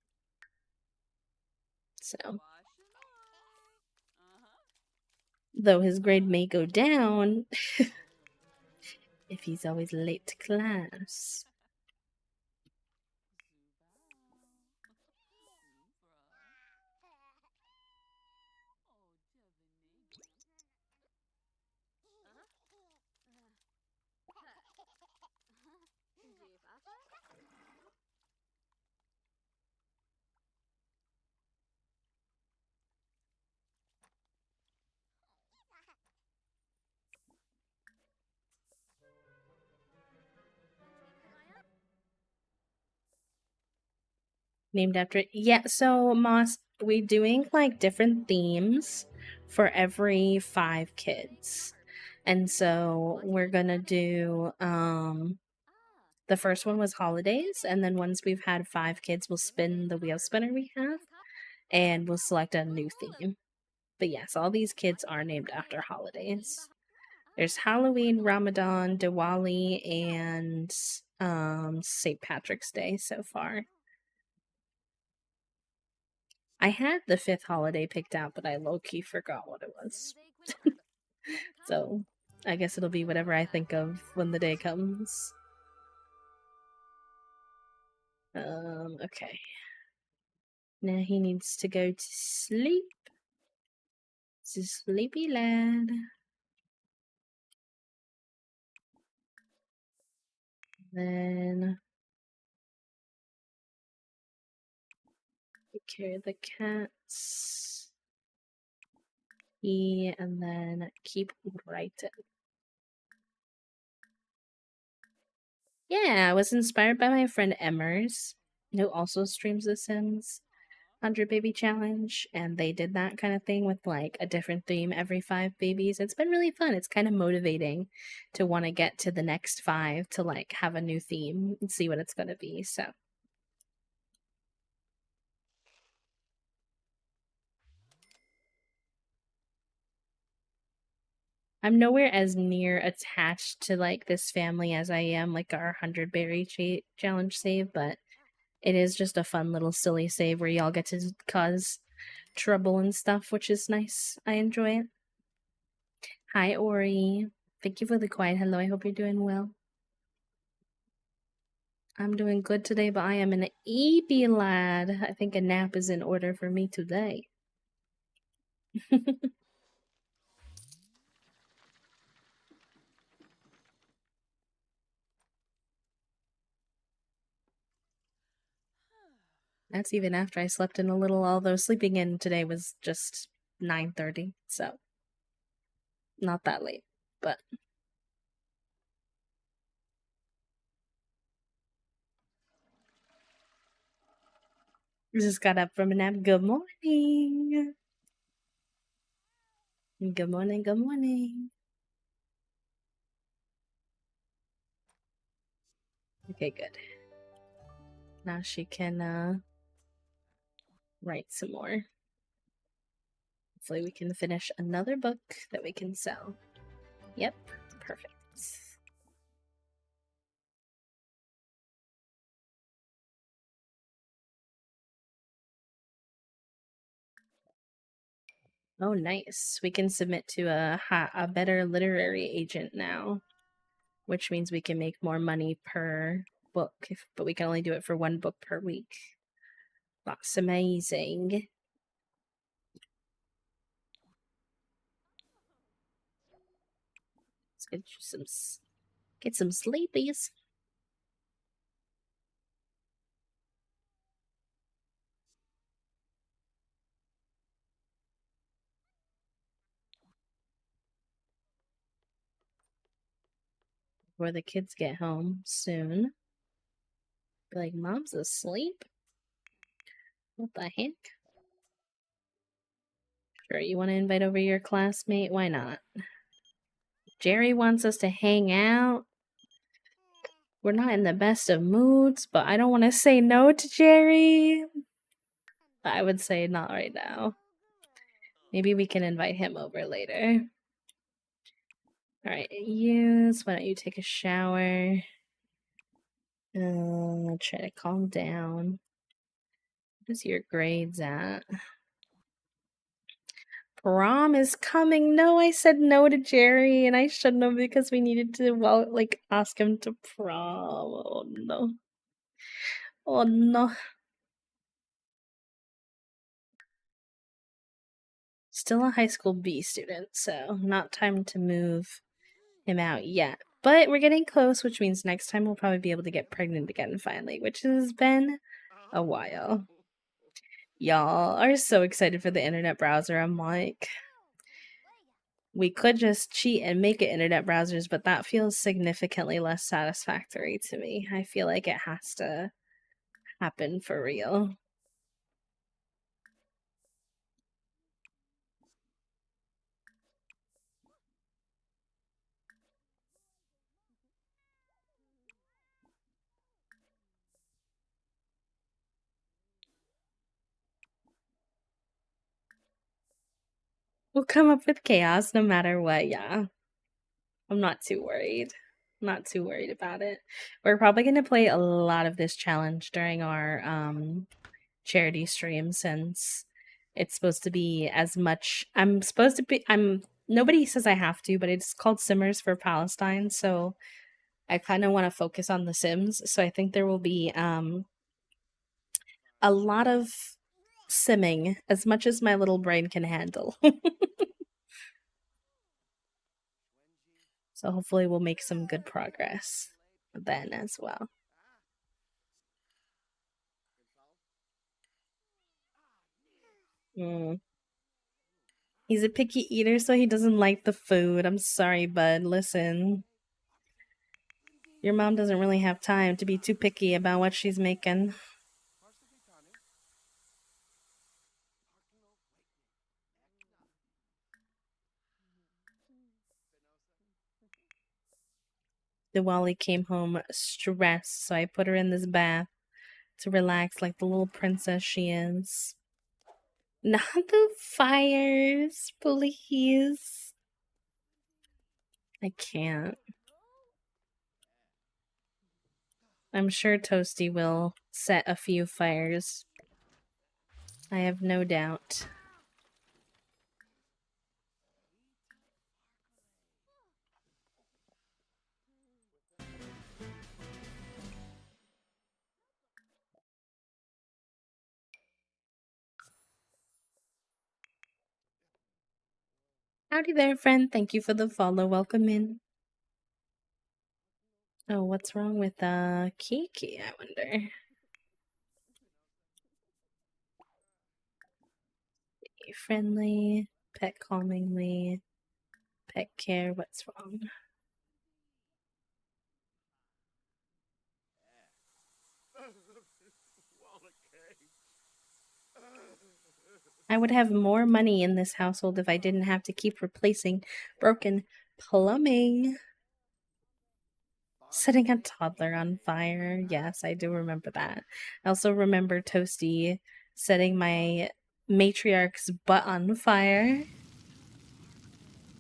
Speaker 1: So, though his grade may go down, if he's always late to class. Named after yeah, so Moss, we doing like different themes for every 5 kids. And so we're gonna do the first one was holidays, and then once we've had 5 kids, we'll spin the wheel spinner we have and we'll select a new theme. But yes, all these kids are named after holidays. There's Halloween, Ramadan, Diwali, and St. Patrick's Day so far. I had the 5th holiday picked out, but I low-key forgot what it was. So I guess it'll be whatever I think of when the day comes. Okay. Now he needs to go to sleep. It's a sleepy lad. Then take care of the cats. And then keep writing. Yeah, I was inspired by my friend Emmers, who also streams The Sims 100 Baby Challenge, and they did that kind of thing with like a different theme every 5 babies. It's been really fun. It's kind of motivating to want to get to the next 5 to like have a new theme and see what it's going to be. So I'm nowhere as near attached to like this family as I am like our 100 berry challenge save, but it is just a fun little silly save where y'all get to cause trouble and stuff, which is nice. I enjoy it. Hi, Ori. Thank you for the quiet hello. I hope you're doing well. I'm doing good today, but I am an eepy lad. I think a nap is in order for me today. That's even after I slept in a little, although sleeping in today was just 9:30, so not that late, but just got up from a nap. Good morning. Good morning, good morning. Okay, good. Now she can write some more. Hopefully we can finish another book that we can sell. Yep, perfect. Oh, nice. We can submit to a better literary agent now, which means we can make more money per book, but we can only do it for 1 book per week. That's amazing. Let's get some sleepies. Before the kids get home soon. Be like, Mom's asleep? What the heck? Sure, you want to invite over your classmate? Why not? Jerry wants us to hang out. We're not in the best of moods, but I don't want to say no to Jerry. I would say not right now. Maybe we can invite him over later. Alright, why don't you take a shower? Try to calm down. Where's your grades at? Prom is coming. No, I said no to Jerry, and I shouldn't have because we needed to, well, like, ask him to prom. Oh no. Oh no. Still a high school B student, so not time to move him out yet. But we're getting close, which means next time we'll probably be able to get pregnant again finally, which has been a while. Y'all are so excited for the internet browser. I'm like, we could just cheat and make it internet browsers, but that feels significantly less satisfactory to me. I feel like it has to happen for real. We'll come up with chaos no matter what, yeah. I'm not too worried. Not too worried about it. We're probably going to play a lot of this challenge during our charity stream since it's supposed to be as much nobody says I have to, but it's called Simmers for Palestine, so I kind of want to focus on the Sims. So I think there will be a lot of simming, as much as my little brain can handle. So hopefully we'll make some good progress then as well. He's a picky eater, so he doesn't like the food. I'm sorry, bud. Listen. Your mom doesn't really have time to be too picky about what she's making. Diwali came home stressed, so I put her in this bath to relax like the little princess she is. Not the fires, please. I can't. I'm sure Toasty will set a few fires. I have no doubt. Howdy there, friend. Thank you for the follow. Welcome in. Oh, what's wrong with Kiki, I wonder? Be friendly, pet calmingly, pet care, what's wrong? I would have more money in this household if I didn't have to keep replacing broken plumbing. Setting a toddler on fire. Yes, I do remember that. I also remember Toasty setting my matriarch's butt on fire.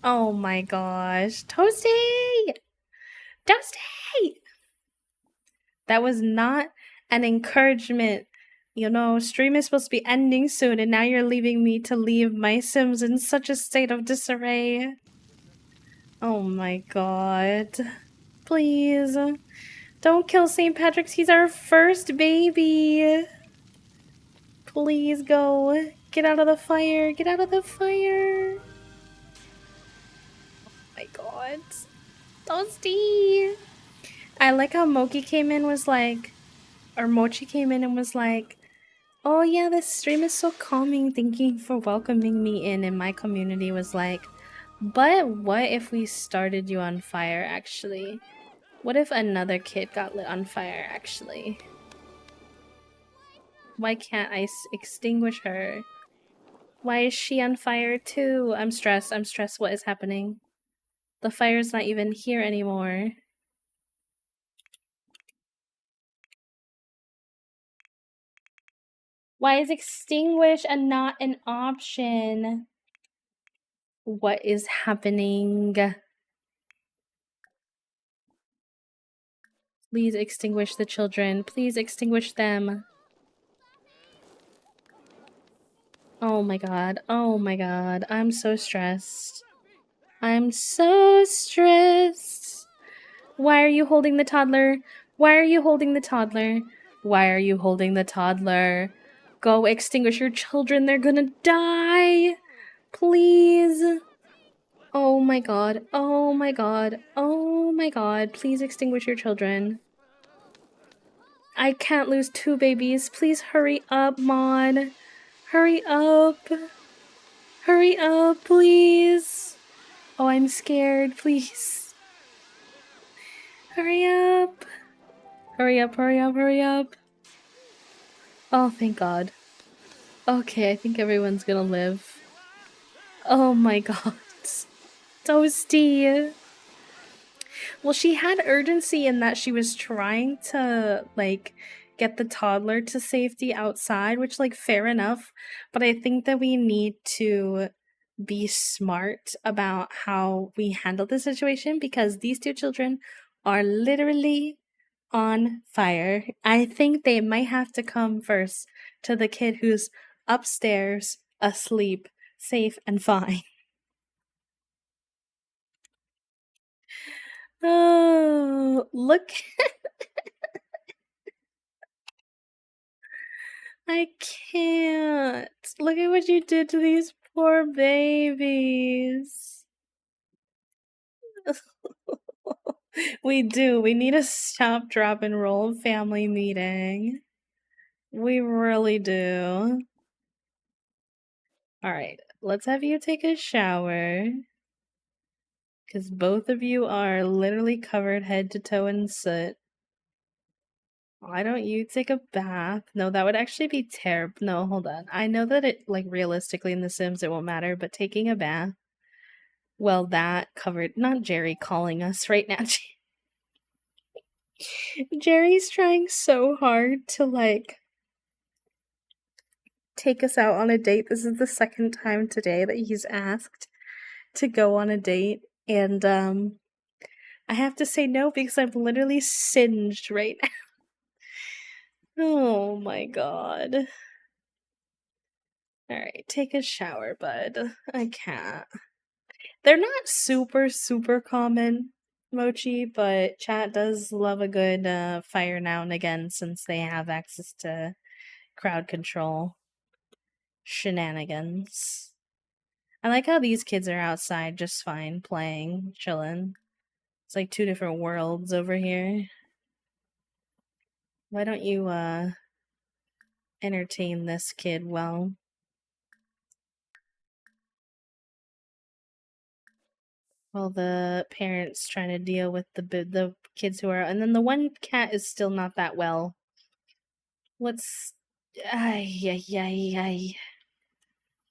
Speaker 1: Oh my gosh. Toasty! Toasty! That was not an encouragement. You know, stream is supposed to be ending soon, and now you're leaving me to leave my Sims in such a state of disarray. Oh my god. Please. Don't kill St. Patrick's. He's our first baby. Please go. Get out of the fire. Get out of the fire. Oh my god. Toasty. I like how Mochi came in was like, or Mochi came in and was like, oh yeah, this stream is so calming. Thank you for welcoming me in. And my community was like, but what if we started you on fire actually? What if another kid got lit on fire actually? Why can't I extinguish her? Why is she on fire too? I'm stressed. I'm stressed. What is happening? The fire's not even here anymore. Why is extinguish and not an option? What is happening? Please extinguish the children. Please extinguish them. Oh my god. Oh my god. I'm so stressed. I'm so stressed. Why are you holding the toddler? Why are you holding the toddler? Why are you holding the toddler? Go extinguish your children. They're gonna die. Please. Oh my god. Oh my god. Oh my god. Please extinguish your children. I can't lose 2 babies. Please hurry up, Mon. Hurry up. Hurry up, please. Oh, I'm scared. Please. Hurry up. Hurry up, hurry up, hurry up. Oh, thank God. Okay, I think everyone's gonna live. Oh my god. Toasty. Well, she had urgency in that she was trying to, like, get the toddler to safety outside, which, like, fair enough. But I think that we need to be smart about how we handle the situation because these 2 children are literally on fire. I think they might have to come first to the kid who's upstairs, asleep, safe, and fine. Oh, look. I can't. Look at what you did to these poor babies. We do. We need a stop, drop, and roll family meeting. We really do. Alright, let's have you take a shower. Because both of you are literally covered head to toe in soot. Why don't you take a bath? No, that would actually be terrible. No, hold on. I know that it, like, realistically in The Sims it won't matter, but taking a bath. Well, that covered. Not Jerry calling us right now. Jerry's trying so hard to, like, take us out on a date. This is the second time today that he's asked to go on a date. And, I have to say no because I'm literally singed right now. Oh my god. Alright, take a shower, bud. I can't. They're not super common, Mochi, but chat does love a good fire now and again since they have access to crowd control shenanigans. I like how these kids are outside just fine, playing, chilling. It's like 2 different worlds over here. Why don't you entertain this kid well? While the parents trying to deal with the kids who are, and then the one cat is still not that well. What's ay.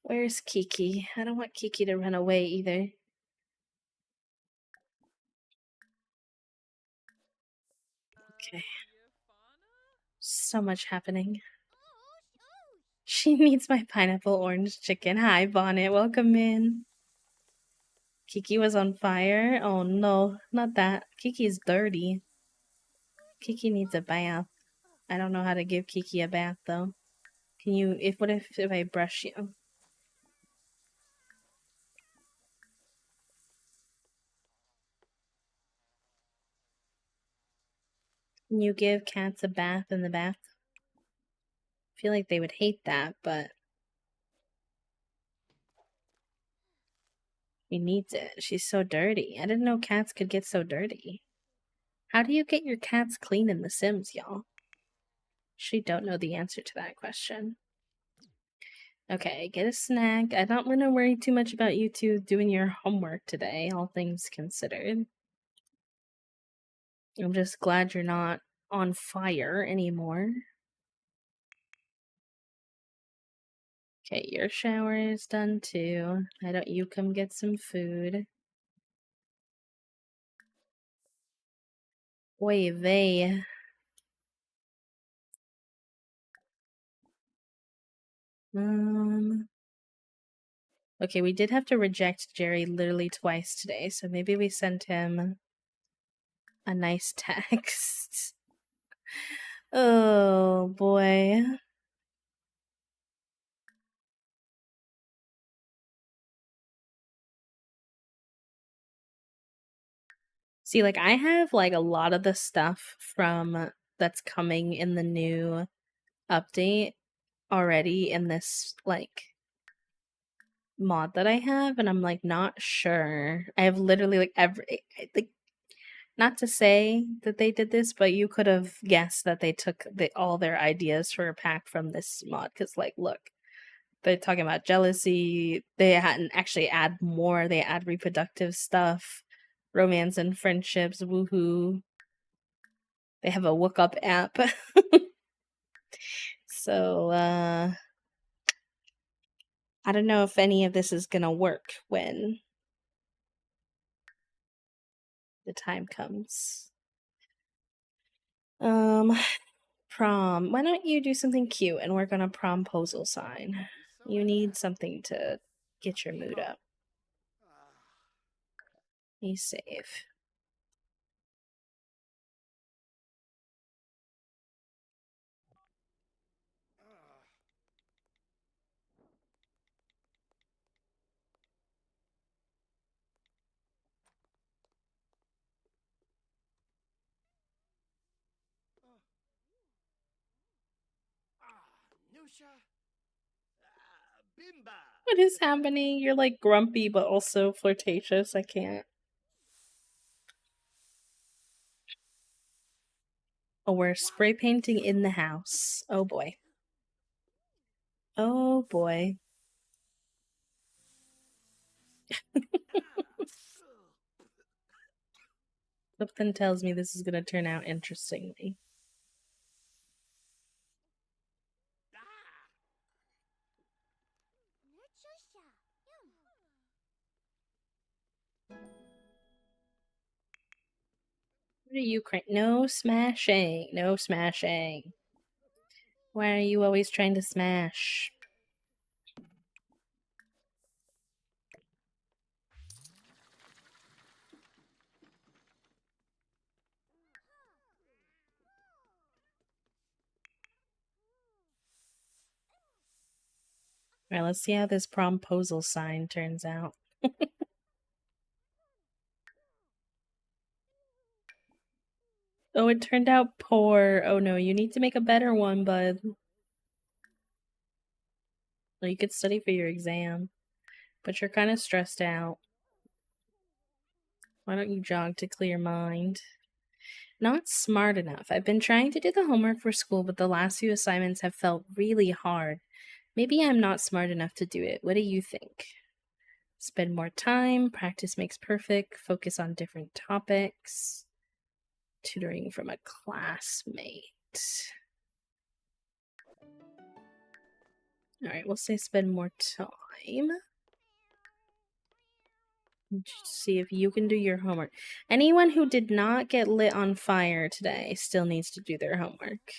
Speaker 1: Where's Kiki? I don't want Kiki to run away either. Okay. So much happening. She needs my pineapple orange chicken. Hi, Bonnet. Welcome in. Kiki was on fire? Oh no, not that. Kiki's dirty. Kiki needs a bath. I don't know how to give Kiki a bath though. Can you, what if I brush you? Can you give cats a bath in the bath? I feel like they would hate that, but he needs it. She's so dirty. I didn't know cats could get so dirty. How do you get your cats clean in The Sims, y'all? She don't know the answer to that question. Okay, get a snack. I don't want to worry too much about you two doing your homework today, all things considered. I'm just glad you're not on fire anymore. Okay, your shower is done too. Why don't you come get some food? Oy vey. Okay, we did have to reject Jerry literally twice today, so maybe we sent him a nice text. Oh boy. See, like I have like a lot of the stuff from that's coming in the new update already in this like mod that I have, and I'm like not sure. I have literally like like not to say that they did this, but you could have guessed that they took all their ideas for a pack from this mod. Because like, look, they're talking about jealousy. They hadn't actually add more. They add reproductive stuff, romance and friendships. Woohoo! They have a look up app. So I don't know if any of this is gonna work when the time comes. Prom. Why don't you do something cute and work on a promposal sign? You need something to get your mood up. Be safe.
Speaker 3: Nusha. Bimba.
Speaker 1: What is happening? You're like grumpy but also flirtatious. I can't. Oh, we're spray painting in the house. Oh boy. Oh boy. Something tells me this is gonna turn out interestingly. What are you crying? No smashing. No smashing. Why are you always trying to smash? Alright, let's see how this promposal sign turns out. Oh, it turned out poor. Oh no, you need to make a better one, bud. Well, you could study for your exam, but you're kind of stressed out. Why don't you jog to clear your mind? Not smart enough. I've been trying to do the homework for school, but the last few assignments have felt really hard. Maybe I'm not smart enough to do it. What do you think? Spend more time, practice makes perfect, focus on different topics, tutoring from a classmate. Alright, we'll say spend more time. See if you can do your homework. Anyone who did not get lit on fire today still needs to do their homework.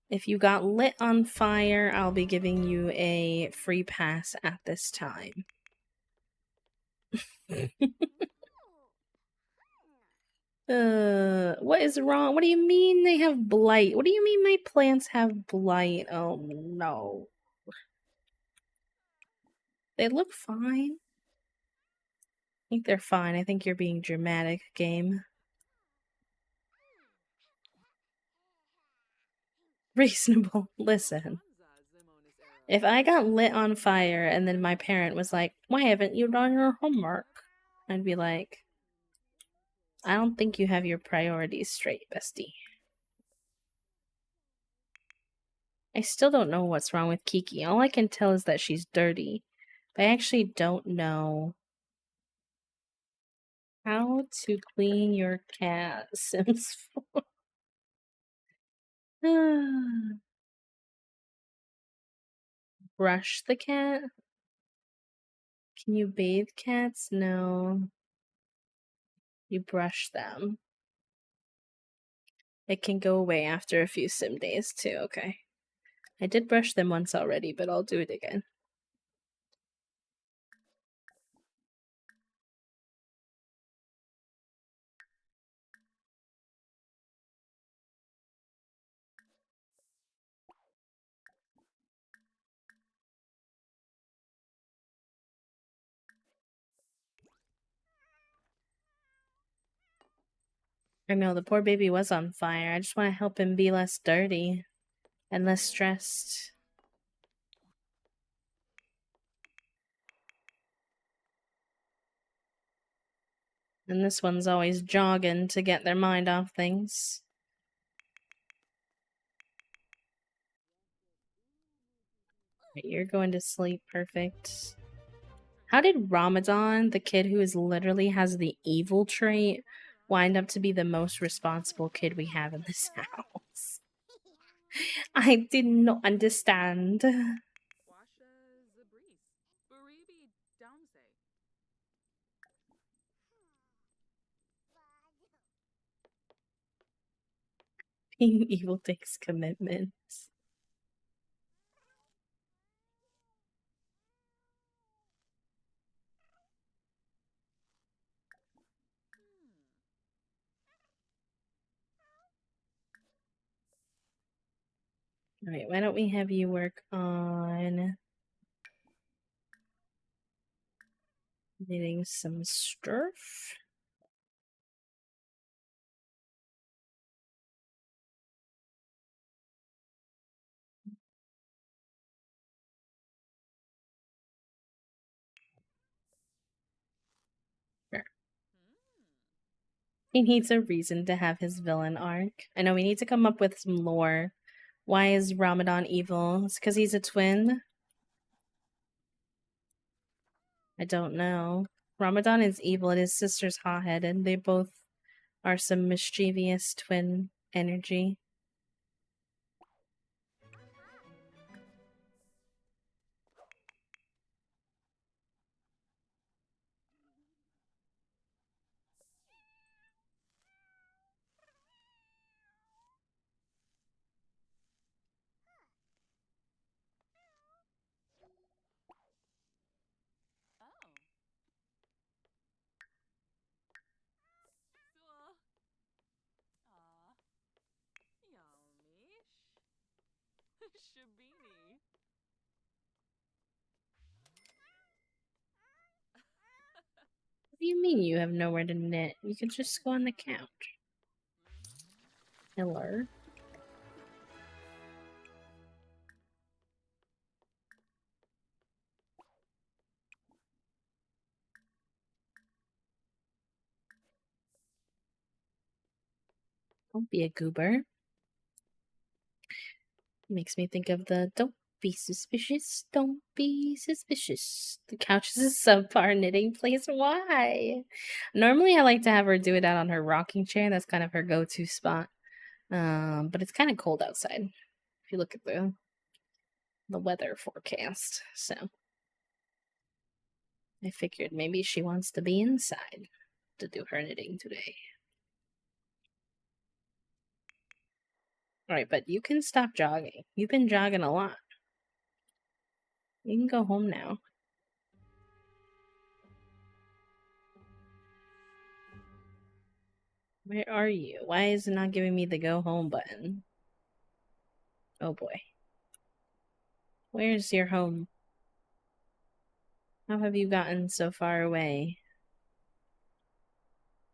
Speaker 1: If you got lit on fire, I'll be giving you a free pass at this time. What is wrong? What do you mean they have blight? What do you mean my plants have blight? Oh no. They look fine. I think they're fine. I think you're being dramatic, game. Reasonable. Listen. If I got lit on fire and then my parent was like, why haven't you done your homework? I'd be like, I don't think you have your priorities straight, bestie. I still don't know what's wrong with Kiki. All I can tell is that she's dirty. But I actually don't know how to clean your cat. Sims 4. Brush the cat? Can you bathe cats? No. You brush them. It can go away after a few sim days too, okay. I did brush them once already, but I'll do it again. I know, the poor baby was on fire. I just want to help him be less dirty and less stressed. And this one's always jogging to get their mind off things. Right, you're going to sleep. Perfect. How did Ramadan, the kid who is literally has the evil trait, wind up to be the most responsible kid we have in this house? I did not understand.
Speaker 4: Washa Zabris. Baribi Downse.
Speaker 1: Being evil takes commitments. Alright, why don't we have you work on knitting some stuff? Sure. He needs a reason to have his villain arc. I know we need to come up with some lore. Why is Ramadan evil? It's because he's a twin? I don't know. Ramadan is evil and his sister's hot-headed. They both are some mischievous twin energy.
Speaker 4: Oh. Cool. Aw. Yamish. Shabini.
Speaker 1: What do you mean you have nowhere to knit? You could just go on the couch. Hello? Don't be a goober. Makes me think of the don't be suspicious, don't be suspicious. The couch is a subpar knitting place. Why? Normally I like to have her do it out on her rocking chair. That's kind of her go-to spot. But it's kind of cold outside if you look at the weather forecast. So I figured maybe she wants to be inside to do her knitting today. Alright, but you can stop jogging. You've been jogging a lot. You can go home now. Where are you? Why is it not giving me the go home button? Oh boy. Where's your home? How have you gotten so far away?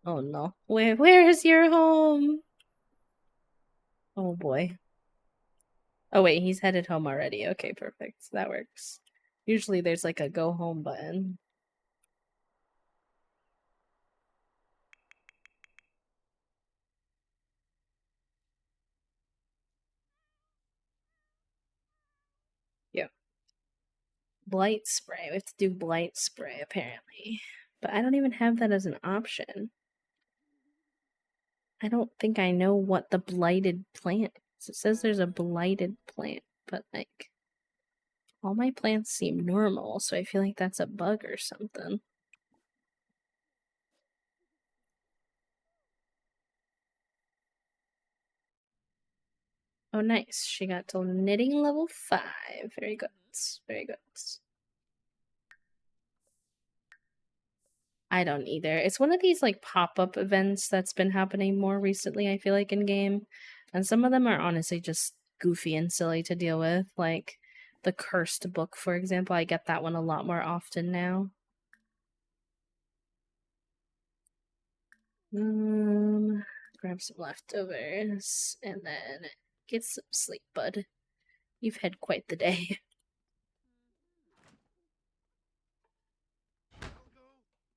Speaker 1: Oh no. Where's your home? Oh boy. Oh wait, he's headed home already. Okay, perfect. That works. Usually there's like a go home button. Yeah. Blight spray. We have to do blight spray apparently. But I don't even have that as an option. I don't think I know what the blighted plant is. It says there's a blighted plant, but like all my plants seem normal, so I feel like that's a bug or something. Oh, nice. She got to knitting level 5. Very good. Very good. I don't either. It's one of these like pop-up events that's been happening more recently, I feel like, in game. And some of them are honestly just goofy and silly to deal with. Like the cursed book, for example. I get that one a lot more often now. grab some leftovers and then get some sleep, bud. You've had quite the day.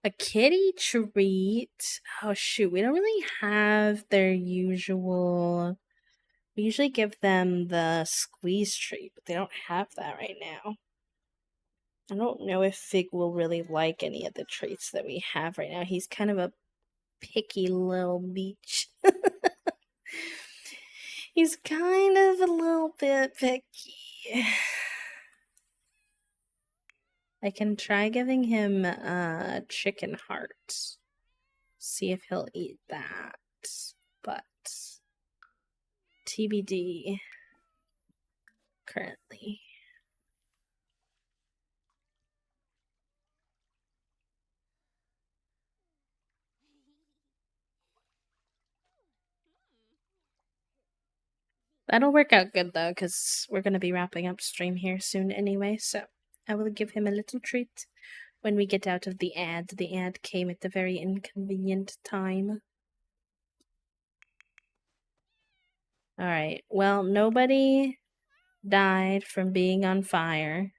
Speaker 1: A kitty treat. Oh shoot, we don't really have their usual. We usually give them the squeeze treat, but they don't have that right now. I don't know if Fig will really like any of the treats that we have right now. He's kind of a picky little beach. He's kind of a little bit picky. I can try giving him chicken hearts. See if he'll eat that. But TBD currently. That'll work out good though, because we're going to be wrapping up stream here soon anyway, so I will give him a little treat when we get out of the ad. The ad came at the very inconvenient time. Alright, well, nobody died from being on fire,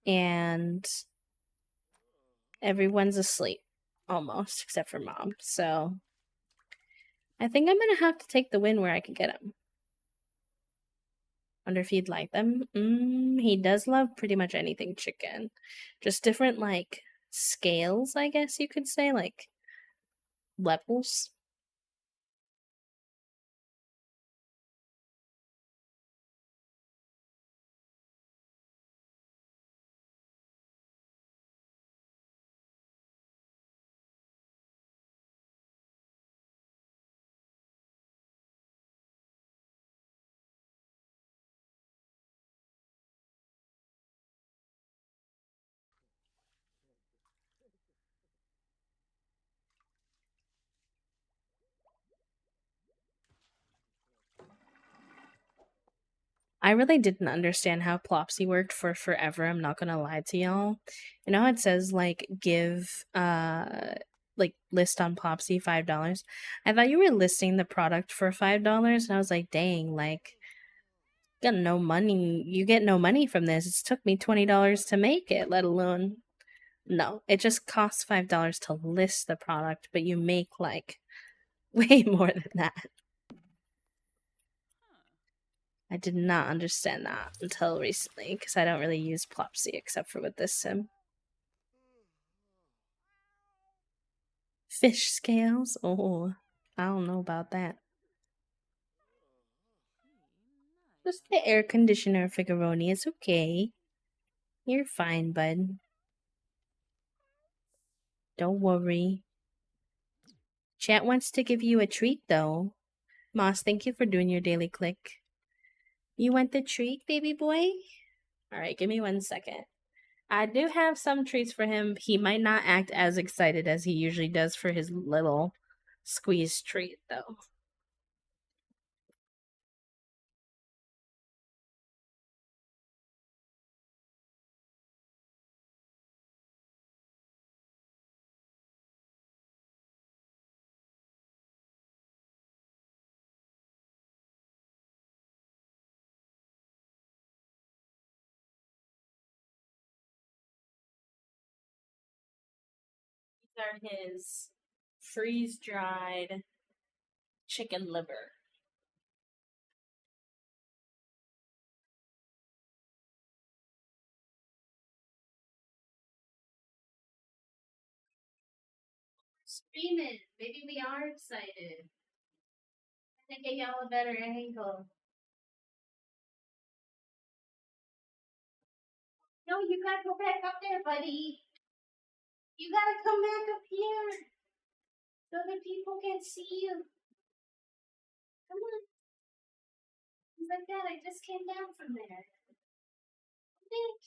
Speaker 1: and everyone's asleep, almost, except for Mom, so I think I'm gonna have to take the win where I can get him. Wonder if he'd like them. He does love pretty much anything chicken. Just different, like, scales, I guess you could say, like, levels. I really didn't understand how Plopsy worked for forever, I'm not gonna lie to y'all. You know how it says, like, give, like, list on Plopsy $5? I thought you were listing the product for $5, and I was like, dang, like, got no money. You get no money from this. It took me $20 to make it, let alone. No, it just costs $5 to list the product, but you make, like, way more than that. I did not understand that until recently, because I don't really use Plopsy except for with this sim. Fish scales? Oh, I don't know about that. Just the air conditioner, Figuroni. It's okay. You're fine, bud. Don't worry. Chat wants to give you a treat, though. Moss, thank you for doing your daily click. You want the treat, baby boy? Alright, give me 1 second. I do have some treats for him. He might not act as excited as he usually does for his little squeeze treat, though. These are his freeze-dried chicken liver. Screaming. Maybe we are excited. I think I get y'all a better angle. No, you gotta go back up there, buddy. You gotta come back up here so that people can see you. Come on. He's like, Dad, I just came down from there. Come back.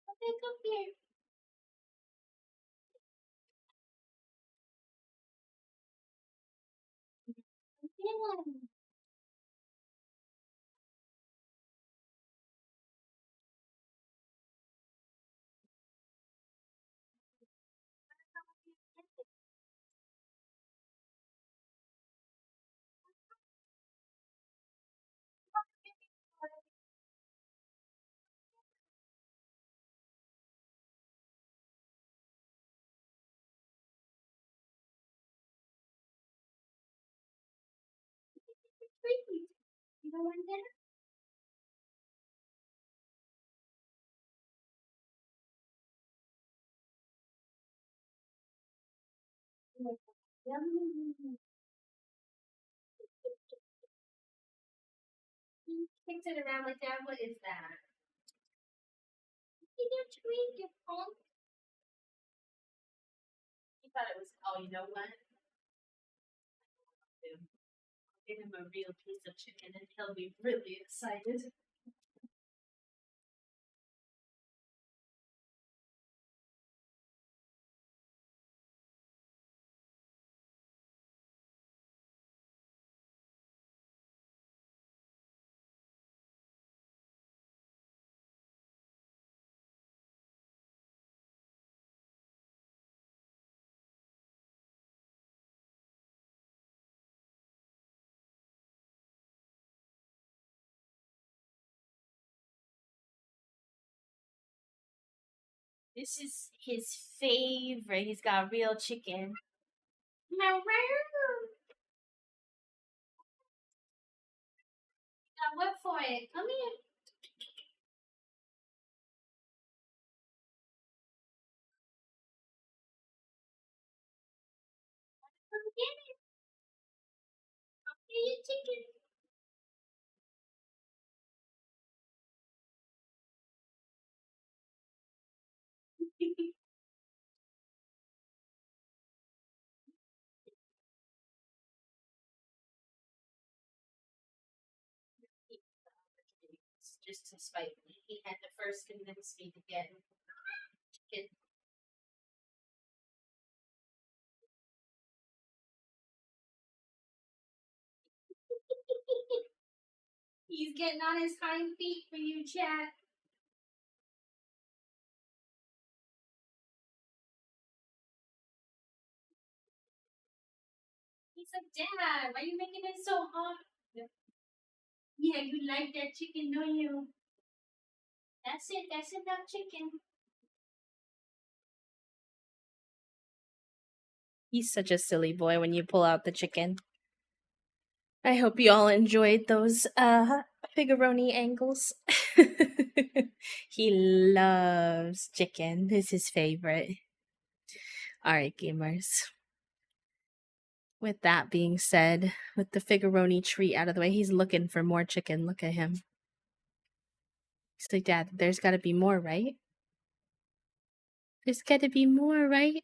Speaker 1: Come back up here. Come on.
Speaker 2: You don't want dinner? Yum. He kicks it around like that. What is that? You didn't tweet your phone. He thought it was. Oh, you know what? Give him a real piece of chicken, and he'll be really excited. This is his favorite. He's got real chicken. Now what for it? Come here. Come get it. Come get your chicken. Just to spite me. He had to first convince me to get chicken. He's getting on his hind feet for you, chat. He's like, Dad, why are you making it so hot? Yeah, you like that chicken, don't you? That's it. That's enough chicken. He's such a silly boy when you pull out the chicken. I hope you all enjoyed those Figuroni angles. He loves chicken. It's his favorite. Alright, gamers. With that being said, with the Figuroni treat out of the way, he's looking for more chicken. Look at him. He's like, Dad, there's gotta be more, right? There's gotta be more, right?